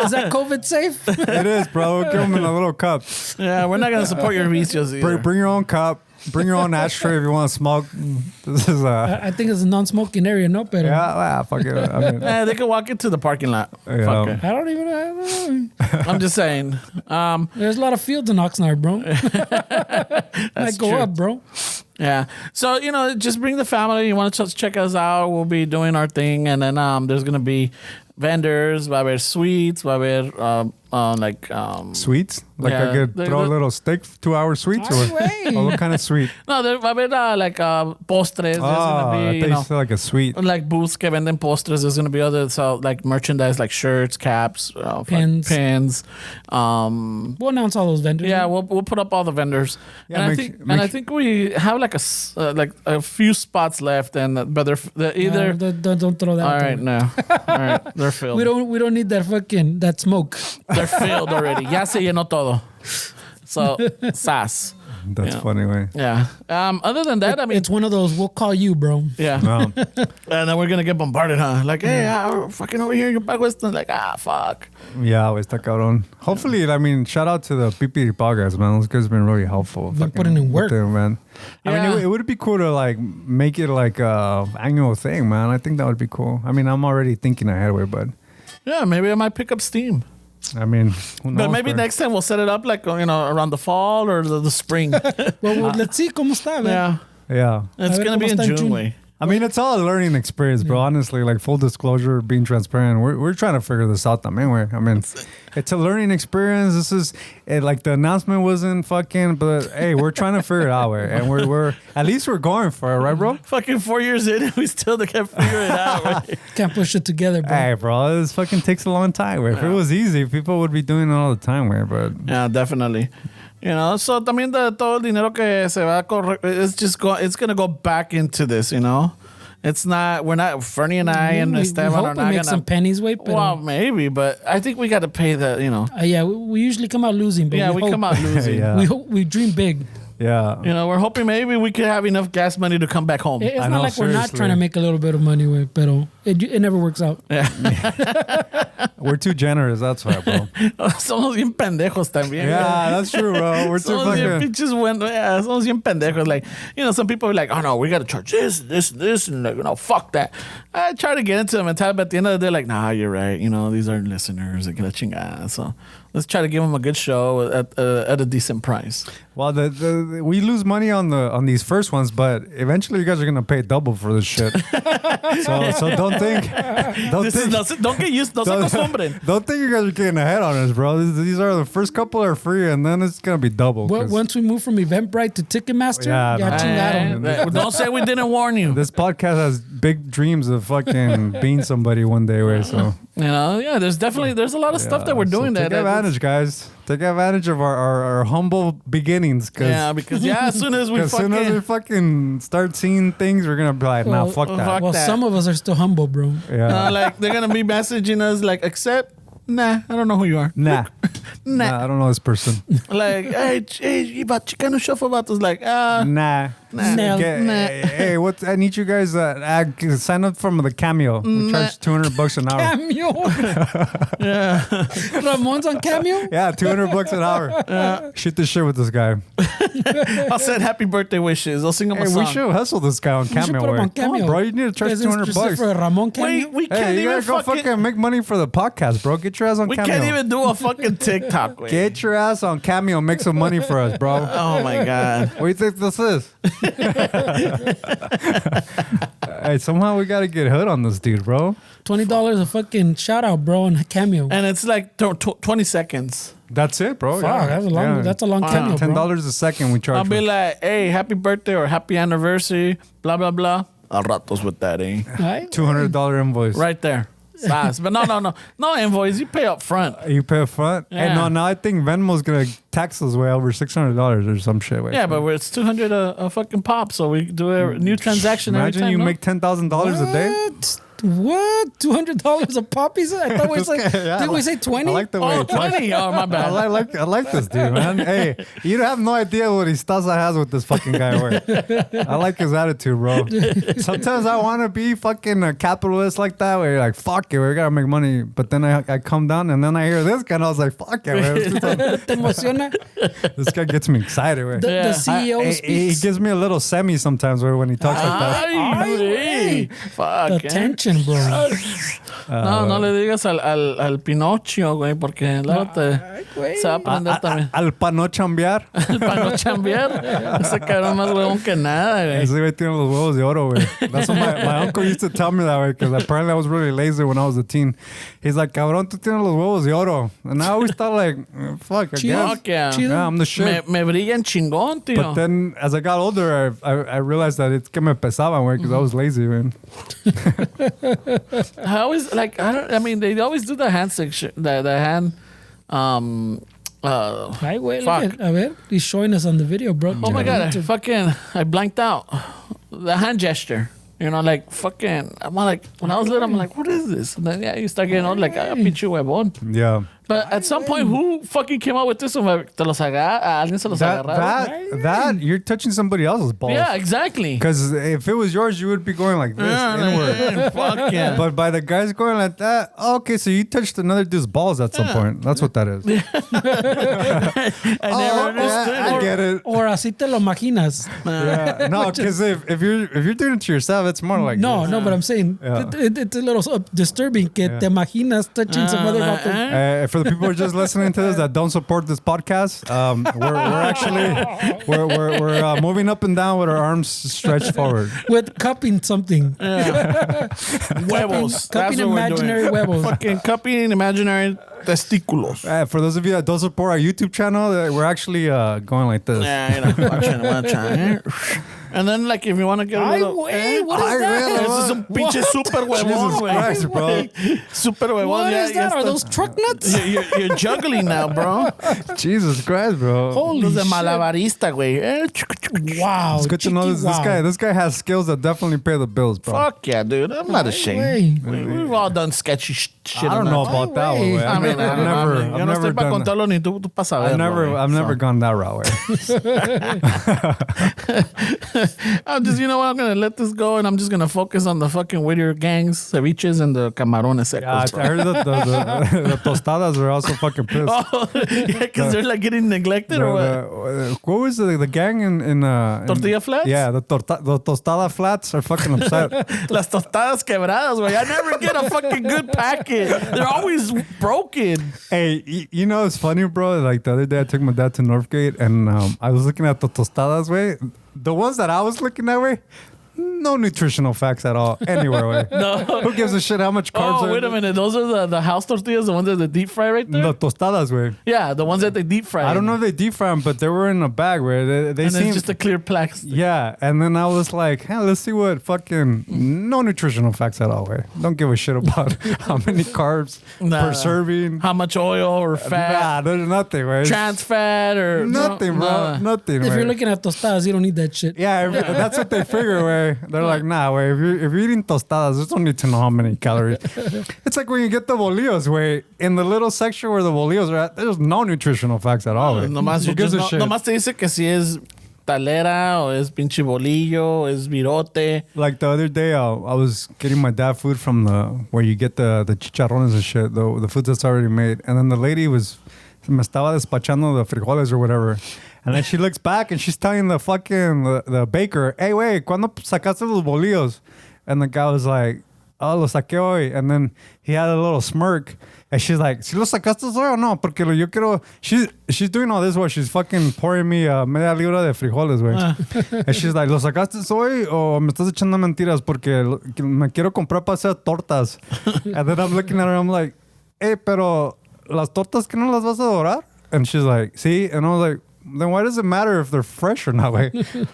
Is that COVID safe? It is, bro. Give them in a little cup. Yeah, we're not going to support your vicios either. Bring your own cup. Bring your own ashtray if you want to smoke. This is I think it's a non-smoking area, no? Pero fuck it. I mean, They can walk into the parking lot. Yeah. Fuck it. I don't know. I'm just saying. There's a lot of fields in Oxnard, bro. Might go true. up, bro. Yeah. So, you know, just bring the family. You want to check us out. We'll be doing our thing. And then there's going to be vendors, va a haber sweets, va a haber sweets? Like Yeah, I could they- throw a they- little steak, 2-hour sweets? Or Ay, what? güey. Or what kind of sweet? No, there va a haber postres. There's Oh, going to I be, thought you said like a sweet. like booths que venden postres. There's going to be other like merchandise like shirts, caps, pins. We'll announce all those vendors. Yeah, we'll put up all the vendors. Yeah, and I think we have like a few spots left, but they're either. Don't throw that. All out right, there. no. All right, they're filled. We don't need that smoke. They're filled already. Ya se llenó todo. So, sas. That's Yeah. funny, way. Yeah. Other than that, I mean, It's one of those. We'll call you, bro. yeah. No. And then we're gonna get bombarded, huh? Like, hey, fucking over here, you pago esto. Like, fuck. Yeah, está cabrón. Hopefully, I mean, shout out to the P8 Recoder, man. Those guys have been really helpful. Been fucking putting in with work. them, man. I Yeah. mean, it would be cool to like make it like a annual thing, man. I think that would be cool. I mean, I'm already thinking ahead way, but Yeah, maybe I might pick up steam. I mean, who knows? But maybe bro? next time we'll set it up like, you know, around the fall or the spring. Well, let's see cómo está, man. Yeah. Yeah. It's A ver going to be cómo in está en June, June. way. I mean, it's all a learning experience, bro. Honestly, like full disclosure, being transparent, we're trying to figure this out, también, way. I mean, it's a learning experience. This is like the announcement wasn't fucking, but hey, we're trying to figure it out, way. And we're at least we're going for it, right, bro? Fucking 4 years in, we still can't figure it out. Right? Can't push it together, bro. Hey, bro, this fucking takes a long time. Way. If it was easy, people would be doing it all the time, way. But Yeah, definitely. You know, so también todo el dinero que se va a correr, it's going to go back into this, you know? Fernie and I and we Esteban are hope we not make going some to. pennies, wait. Well, maybe, but I think we got to pay the, you know. Yeah, we usually come out losing, but Yeah, we we hope, come out losing. Yeah. we dream big. yeah. You know, we're hoping maybe we could have enough gas money to come back home. It's I not know, like we're not seriously. trying to make a little bit of money, way, pero it never works out. We're too generous, that's why, bro. Somos bien pendejos también. Yeah, that's true, bro. We're too Somos bien fucking. pinches somos bien pendejos. Like, you know, some people are like, oh no, we got to charge this, and like, no, fuck that. I try to get into them and tell them at the end of the day, like, nah, you're right. You know, these are listeners. Like, la chingada. So let's try to give them a good show at a decent price. Well, we lose money on these first ones, but eventually you guys are gonna pay double for this shit. so don't think. Don't get used. Don't se acostumbren. Don't think you guys are getting ahead on us, bro. These are the first couple are free, and then it's gonna be double. Once we move from Eventbrite to Ticketmaster, chingaron. Don't say we didn't warn you. This podcast has big dreams of fucking being somebody one day, way. So there's a lot of stuff that we're doing. Take advantage, guys. Take advantage of our humble beginnings. Because as soon as we fucking start seeing things, we're gonna be like, nah, fuck that. Well, some of us are still humble, bro. Yeah. Like they're gonna be messaging us like, accept. Nah, I don't know who you are. Nah, I don't know this person. Like, hey, about Chicano Shuffle about this. Like, nah. Hey, what? I need you guys sign up from the Cameo. We charge $200 an hour. Cameo. Yeah. Ramon's on Cameo. Yeah, $200 an hour. Shoot the shit with this guy. I'll send happy birthday wishes. I'll sing him a song. We should hustle this guy on Cameo. Put him on Cameo. Come on, bro. You need to charge $200 for a Ramon Cameo. We can't you even gotta go fucking make money for the podcast, bro. Get your ass on Cameo. We can't even do a fucking TikTok. Wait. Get your ass on Cameo. Make some money for us, bro. Oh my god. What do you think this is? Hey, somehow we gotta get hood on this dude, bro. $20 a fucking shout out, bro, on Cameo. And it's like 20 seconds. That's it, bro. Fuck, that's a long Cameo, bro. $10 a second we charge. I'll be like, hey, happy birthday or happy anniversary, blah blah blah. Al ratos with that, eh? $200 invoice. Right there. But no invoice. You pay up front. You pay up front? Yeah. Hey, no, I think Venmo's gonna tax us way over $600 or some shit. Yeah, but it's $200 a fucking pop, so we do a new transaction every time. Imagine you make $10,000 a day. What? $200 a pop? I thought we said. Did we say 20? I like the way 20. Oh, my bad. I like this dude, man. Hey, you have no idea what Istaza has with this fucking guy. I like his attitude, bro. Sometimes I want to be fucking a capitalist like that, where you're like, fuck it, we gotta make money. But then I come down and then I hear this guy and I was like, fuck it, ¿Te emociona? This guy gets me excited, way. The CEO speaks. He gives me a little semi sometimes when he talks like that. Ay, fuck. The tension, bro. No le digas al Pinocchio, güey, porque luego se va a aprender también. Al pa' no chambear. Al pa' no chambear. Ese cabrón más huevón que nada, güey. Ese güey tiene los huevos de oro, güey. That's what my uncle used to tell me that way, because apparently I was really lazy when I was a teen. He's like, cabrón, tú tienes los huevos de oro. And I always thought like, fuck, I guess. Yeah, I'm the shit. Me brillan chingón, tío. But then as I got older, I realized that it's que me pesaban, güey, because I was lazy, man. I always they always do the handshake shit, the hand Ay, güey, a ver, he's showing us on the video, bro. Oh my god, I blanked out. The hand gesture. You know, like fucking, I'm like, when I was little, I'm like, what is this? And then you start getting old, like, pinche huevón. Yeah. But at some point, who fucking came out with this one? Te los alguien se los agarraron. That, you're touching somebody else's balls. Yeah, exactly. Because if it was yours, you would be going like this, inward. Fuck yeah. But by the guys going like that, okay, so you touched another dude's balls at some point. That's what that is. I never understood. I get it. Or así te lo imaginas. Yeah. No, because if you're doing it to yourself, it's more like no, but I'm saying it's a little disturbing que te imaginas touching some other motherfucker. For the people who are just listening to this that don't support this podcast, we're moving up and down with our arms stretched forward. With cupping something. Huevos. Cupping imaginary huevos. Fucking cupping imaginary testículos. For those of you that don't support our YouTube channel, we're actually going like this. Yeah, watching. And then, like, if you want to get a little... what is that? This is a pinche super huevón, Jesus Christ, bro. Super huevón. What is that? Are those truck nuts? You're juggling now, bro. Jesus Christ, bro. Holy shit. malabarista, güey. Wow. It's good to know this guy has skills that definitely pay the bills, bro. Fuck yeah, dude. I'm not ashamed. We've all done sketchy shit. I don't know about that one, way. I've never done that. I've never gone that route, way. I'm just, you know what? I'm going to let this go and I'm just going to focus on the fucking Whittier gangs, ceviches, and the camarones secos. Yeah, I heard that the tostadas are also fucking pissed. Oh, yeah, because they're like getting neglected or what? What was the gang in Tortilla flats? Yeah, the tostada flats are fucking upset. Las tostadas quebradas, güey. I never get a fucking good packet. They're always broken. Hey, you know it's funny, bro? Like the other day I took my dad to Northgate and I was looking at the tostadas, way. The ones that I was looking at, way, no nutritional facts at all anywhere, güey. No. Who gives a shit how much carbs Oh, are wait a minute. Those are the house tortillas, the ones that they deep fry right there? The tostadas, güey. Yeah, the ones that they deep fry. I don't know if they deep fry them, but they were in a bag, where they And seem... it's just a clear plastic. Yeah, and then I was like, hey, let's see what fucking... No nutritional facts at all, güey. Don't give a shit about how many carbs per serving. How much oil or fat? Nah, there's nothing, güey. Trans fat or... Nothing, bro. Nothing, If güey. you're looking at tostadas, you don't need that shit. Yeah, that's what they figure, way. They're like, nah, way. If you're eating tostadas, you don't need to know how many calories. It's like when you get the bolillos, way. In the little section where the bolillos are at, there's no nutritional facts at all, way. Nomás, Who gives a shit? nomás te dice que si es talera o es pinche bolillo, o es virote. Like the other day, I was getting my dad food from where you get the chicharrones and shit, the food that's already made. And then the lady me estaba despachando the frijoles or whatever. And then she looks back and she's telling the fucking the baker, hey, wait, ¿cuándo sacaste los bolillos? And the guy was like, oh, los saqué hoy. And then he had a little smirk. And she's like, ¿si los sacaste hoy o no? Porque yo quiero... She's doing all this while she's fucking pouring me media libra de frijoles, güey. And she's like, ¿los sacaste hoy o me estás echando mentiras? Porque me quiero comprar para hacer tortas. And then I'm looking at her, I'm like, hey, pero las tortas que no las vas a dorar? And she's like, sí. And I was like, then why does it matter if they're fresh or not, güey?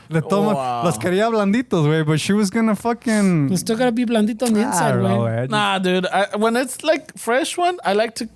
Las quería blanditos, güey, but she was gonna fucking... It's still gotta be blandito on the inside, güey. Nah, dude. When it's like fresh one, I like to,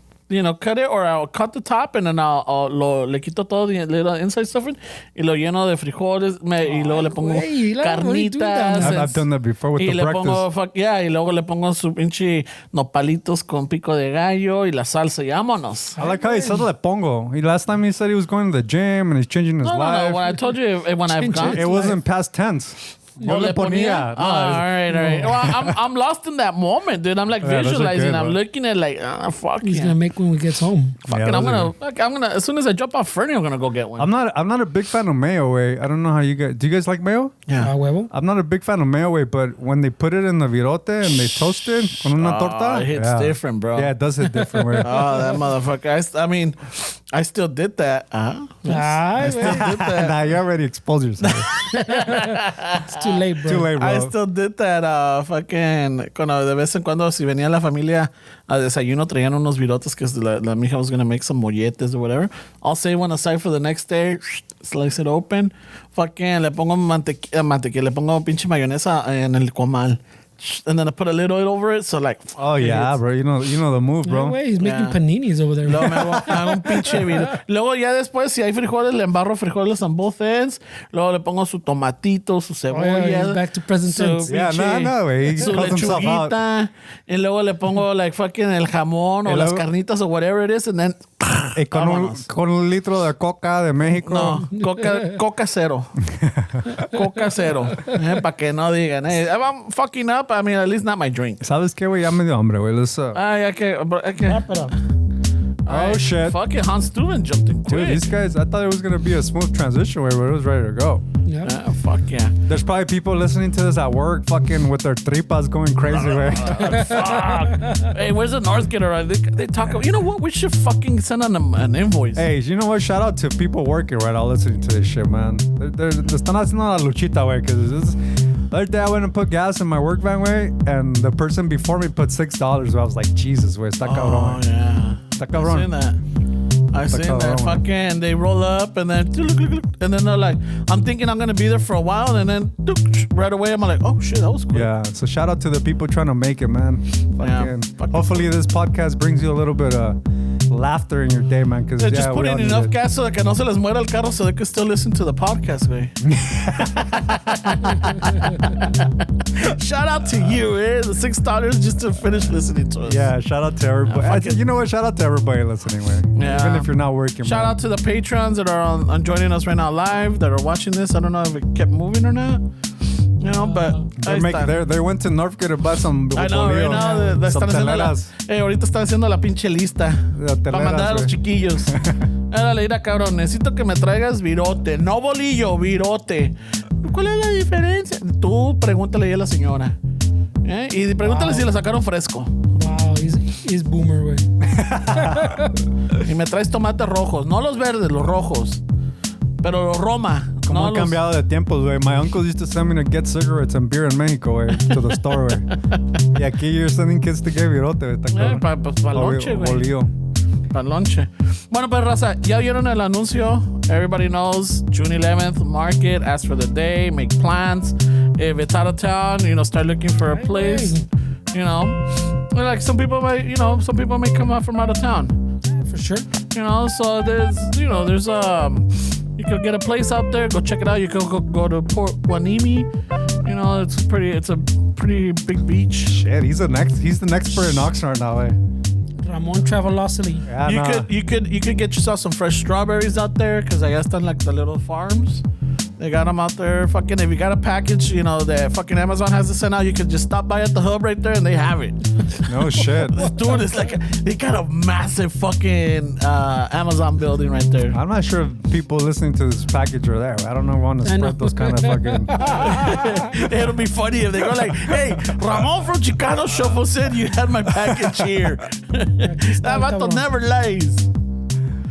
cut it, or I'll cut the top and then le quito todo the little inside stuff y lo lleno de frijoles y luego le pongo carnitas. I've done that before with y the le breakfast. pongo, y luego le pongo su pinche nopalitos con pico de gallo y la salsa y vámonos. I like how he said le pongo. Last time he said he was going to the gym and he's changing his life. No. When I told you when I've gone, It wasn't past tense. Yo le ponía. No, all right. Well, I'm lost in that moment, dude. I'm like visualizing. I'm looking at like, fuck. He's gonna make when we get home. Fuck it. I'm gonna. As soon as I drop off Fernie, I'm gonna go get one. I'm not a big fan of mayo, way. I don't know how you guys. Do you guys like mayo? Yeah. Huevo. I'm not a big fan of mayo, way, but when they put it in the virote and they toast it con una torta, It hits different, bro. Yeah, it does hit different, way. Oh, that motherfucker. I mean, I still did that. I still did that. Nah, you already exposed yourself. It's too late, bro. Too late, bro. I still did that. Fucking, cuando de vez en cuando, si venía la familia a desayuno, traían unos virotes que la mija was gonna make some molletes or whatever. I'll save one aside for the next day. Slice it open. Fucking, le pongo mantequilla, le pongo pinche mayonesa en el comal. And then I put a little oil over it, so like... Oh, yeah, bro. You know the move, bro. No way, he's making paninis over there. Luego me hago un pinche video. Luego ya después, si hay frijoles, le embarro frijoles on both ends. Luego le pongo su tomatito, su cebolla. He's back to present tense. Yeah, no, way. He Su calls himself out. lechuguita. Y luego le pongo like fucking el jamón o las carnitas or whatever it is. And then... Con un litro de coca de México. No, coca cero. Coca cero. Para que no digan, hey, if I'm fucking up, I mean, at least not my drink. ¿Sabes qué, güey? Ya me dio hambre, güey. Let's... Ay, okay. Wrap it up. Oh, shit. Fucking Hans Steven jumped in quick. Dude, these guys, I thought it was going to be a smooth transition where it was ready to go. Yeah. Fuck yeah. There's probably people listening to this at work fucking with their tripas going crazy, way. Fuck. Hey, where's the North Gator? They talk about, you know what? We should fucking send them an invoice. Hey, you know what? Shout out to people working right now listening to this shit, man. They're están haciendo la luchita, way, because the other day I went and put gas in my work van, way, and the person before me put $6. So I was like, Jesus, way, está cabrón. Oh, yeah. Está cabrón. I seen that. Fucking, they roll up and then they're like, I'm thinking I'm gonna be there for a while, and then right away I'm like, oh shit, that was cool. Yeah. So shout out to the people trying to make it, man. Fucking, hopefully this podcast brings you a little bit of laughter in your day, man. Because just put in enough gas so that que no se les muera el carro so they can still listen to the podcast, güey. Shout out to you, eh? The $6 just to finish listening to us. Yeah, shout out to everybody. You know what? Shout out to everybody listening, man. Yeah. Even if you're not working. Shout out to the patrons that are on joining us right now live, that are watching this. I don't know if it kept moving or not. You know, but they went to Northgate to buy some I know, right now some teleras. Ahorita están haciendo la pinche lista para mandar a los chiquillos. Árale, mira, cabrón, necesito que me traigas virote, no bolillo, virote. ¿Cuál es la diferencia? Tú pregúntale a la señora. Y pregúntale si la sacaron fresco. Wow, he's boomer, güey. Y me traes tomates rojos, no los verdes, los rojos. Pero los Roma, Como han cambiado de tiempos, güey. My uncles used to send me to get cigarettes and beer in Mexico, güey, to the store, güey. Y aquí you're sending kids to get virote, güey. Para lonche, güey. Bolillo. Para lonche. Bueno, pues, raza, ya vieron el anuncio. Everybody knows, June 11th, mark it, ask for the day, make plans. If it's out of town, start looking for a place. Like some people might come out from out of town. Yeah, for sure. So there's you could get a place out there, go check it out. You could go to Port Guanimi. It's a pretty big beach. Shit, he's the next expert in Oxnard now, eh? Ramon Travelocity. Yeah, you could get yourself some fresh strawberries out there, because I guess they're like the little farms. They got them out there. Fucking, if you got a package, that fucking Amazon has to send out, you could just stop by at the hub right there and they have it. No shit. Dude, it's like they got a massive fucking Amazon building right there. I'm not sure if people listening to this package are there. I don't know want to spread those kind of fucking. It'll be funny if they go like, "Hey, Ramon from Chicano Shuffle said you had my package here." That vato never lies.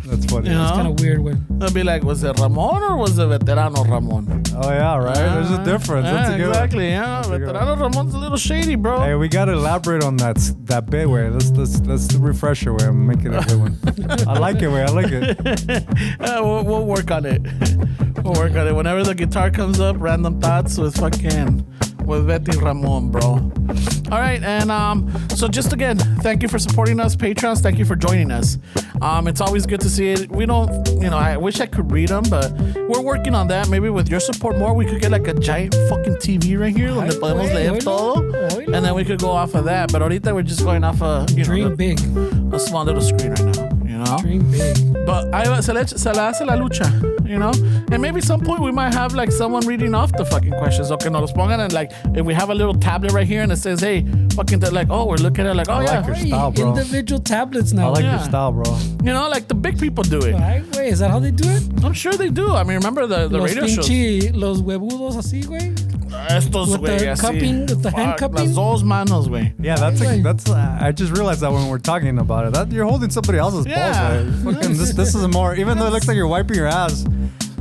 That's funny. It's kind of weird. They'll be like, was it Ramon or was it Veterano Ramon? Oh yeah, right. There's a difference. That's a good exactly. Yeah, Veterano Ramon's a little shady, bro. Hey, we gotta elaborate on that bit, way. Let's refresh it, way. I'm making it a good one. I like it, way. I like it. We'll work on it. We'll work on it. Whenever the guitar comes up, random thoughts with Betty Ramon, bro. All right, and so just again, thank you for supporting us, patrons. Thank you for joining us. It's always good to see it. We don't, I wish I could read them, but we're working on that. Maybe with your support more, we could get like a giant fucking TV right here, donde podemos leer todo, and then we could go off of that. But ahorita we're just going off a dream big, a small little screen right now. Dream big. But se la hace la lucha, And maybe some point we might have like someone reading off the fucking questions. Okay, nos los pongan, and like if we have a little tablet right here and it says, hey, fucking, like, oh, we're looking at it like, oh, I like your style, bro. Individual tablets now. I like your style, bro. Like the big people do it. Wait, is that how they do it? I'm sure they do. I mean, remember the radio shows. Los huevudos así, güey. Estos, with the cupping, with the hand cupping. Las dos manos, güey. Yeah, that's. I just realized that when we're talking about it, that you're holding somebody else's balls, güey. Fucking, this is more. Even though it looks like you're wiping your ass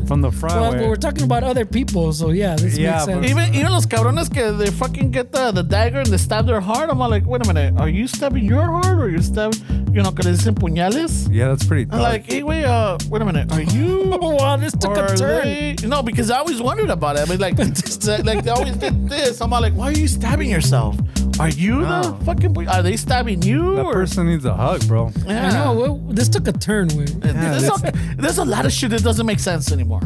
from the front. Well, but we're talking about other people, so yeah, this makes sense. Even los cabrones que they fucking get the dagger and they stab their heart. I'm all like, wait a minute, are you stabbing your heart or you stabbing, que le dicen puñales? Yeah, that's pretty dark. I'm like, hey, wait a minute, are you? Wow, this took a turn. No, because I always wondered about it. I mean, like they always get this. I'm all like, why are you stabbing yourself? Are you the fucking? Are they stabbing you? That person needs a hug, bro. Yeah. I know. Well, this took a turn. There's a lot of shit that doesn't make sense anymore.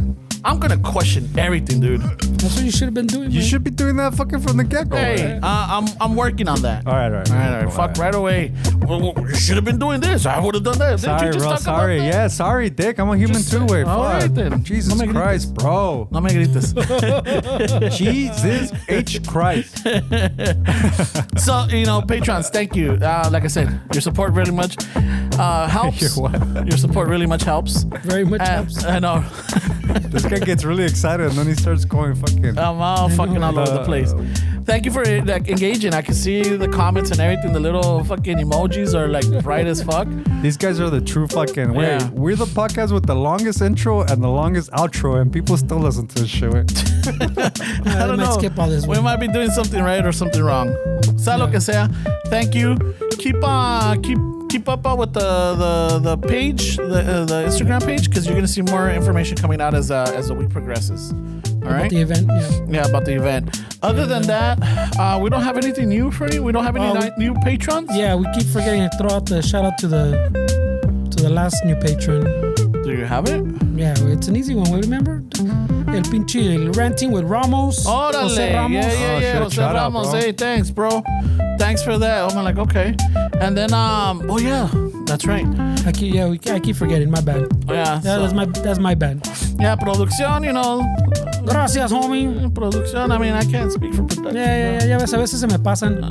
I'm gonna question everything, dude. That's what you should have been doing. You should be doing that fucking from the get-go. Hey, right? I'm working on that. All right. Fuck right away. Well, you should have been doing this. I would have done that. Sorry, bro. Sorry. Yeah, sorry, Dick. I'm a human too. Wait, all right then. Jesus Christ, bro. No me grites. Jesus H Christ. So, patrons, thank you. Like I said, your support really much helps. Your support really much helps. Very much helps. I know. This guy gets really excited and then he starts going fucking. I'm all fucking all over the place. Thank you for engaging. I can see the comments and everything. The little fucking emojis are like bright as fuck. These guys are the true fucking. Wait, we're the podcast with the longest intro and the longest outro, and people still listen to this shit. I don't know. Skip all this we might be doing something right or something wrong. Sea lo que sea. Thank you. Keep up with the page, the Instagram page, because you're gonna see more information coming out as the week progresses. All right. About the event, yeah. About the event. Other than that, we don't have anything new for you. We don't have any new patrons. Yeah, we keep forgetting to throw out the shout out to the last new patron. Do you have it? Yeah, it's an easy one. Remember? El pinche ranting with Ramos. Órale. Jose Ramos. Yeah. Jose Ramos. Hey, thanks, bro. Thanks for that. I'm like, okay. And then, oh yeah, that's right. I keep forgetting. My bad. Yeah. That's my bad. Yeah, producción, Gracias, homie. Producción. I mean, I can't speak for production. Yeah. A veces se me pasan.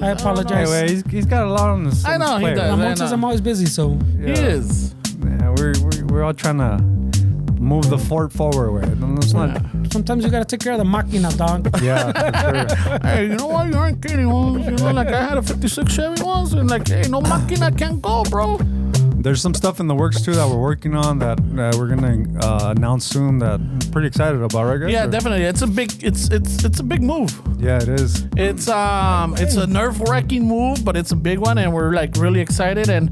I apologize. Anyway, he's got a lot on his. I know he does. Ramon says I'm always busy, so he is. Yeah, we're all trying to move the fort forward with. It's not. Sometimes you gotta take care of the máquina, dog. Yeah, for sure. Hey, you know what? You aren't kidding, once. Like I had a 56 Chevy once, and like, hey, no máquina can't go, bro. There's some stuff in the works too that we're working on that we're gonna announce soon. That I'm pretty excited about, right, guys? Yeah, definitely. It's a big move. Yeah, it is. It's a nerve-wracking move, but it's a big one, and we're like really excited. And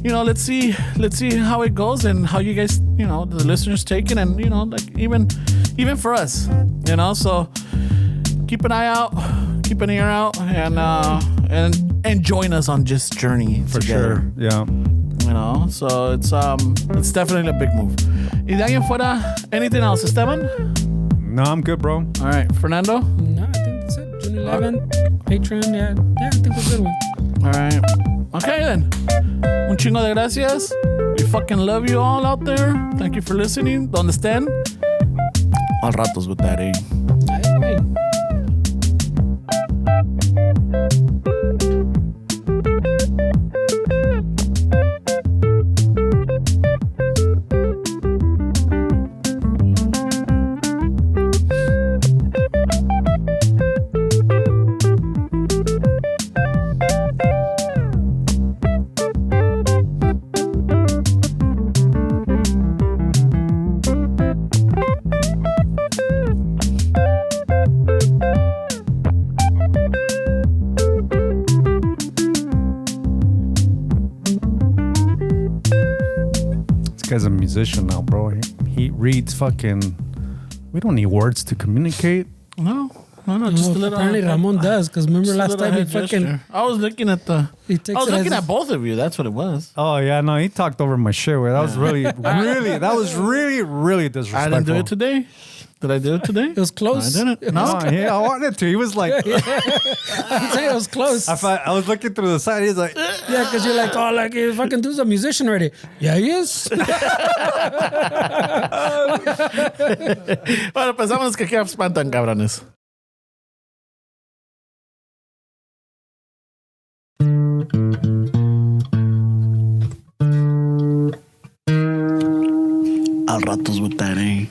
let's see how it goes and how you guys, the listeners take it, and like even for us, So keep an eye out, keep an ear out, and join us on this journey For together. sure. Yeah. So it's definitely a big move. Y de ahí en fuera, anything else, Esteban? No, I'm good, bro. All right, Fernando? No, I think that's it. June 11th, Patreon. Yeah, I think we're good with. All right. Okay, then. Un chingo de gracias. We fucking love you all out there. Thank you for listening. Donde estén. Al ratos with that, eh? Hey. This guy's a musician now, bro. He reads fucking. We don't need words to communicate. No, just a little. Apparently Ramon does, because remember last time he fucking. Gesture. I was looking at I was looking as at both of you. That's what it was. Oh yeah, no, he talked over my shit. That was really disrespectful. I didn't do it today. Did I do it today? It was close. I didn't. No. Yeah, I wanted to. He was like, I'm saying it was close. I was looking through the side. He's like, Yeah, because you're like, oh, like, he fucking dude's a musician already. Yeah, he is. Bueno, pues vámonos que aquí espantan, cabrones. Al ratos with that, eh?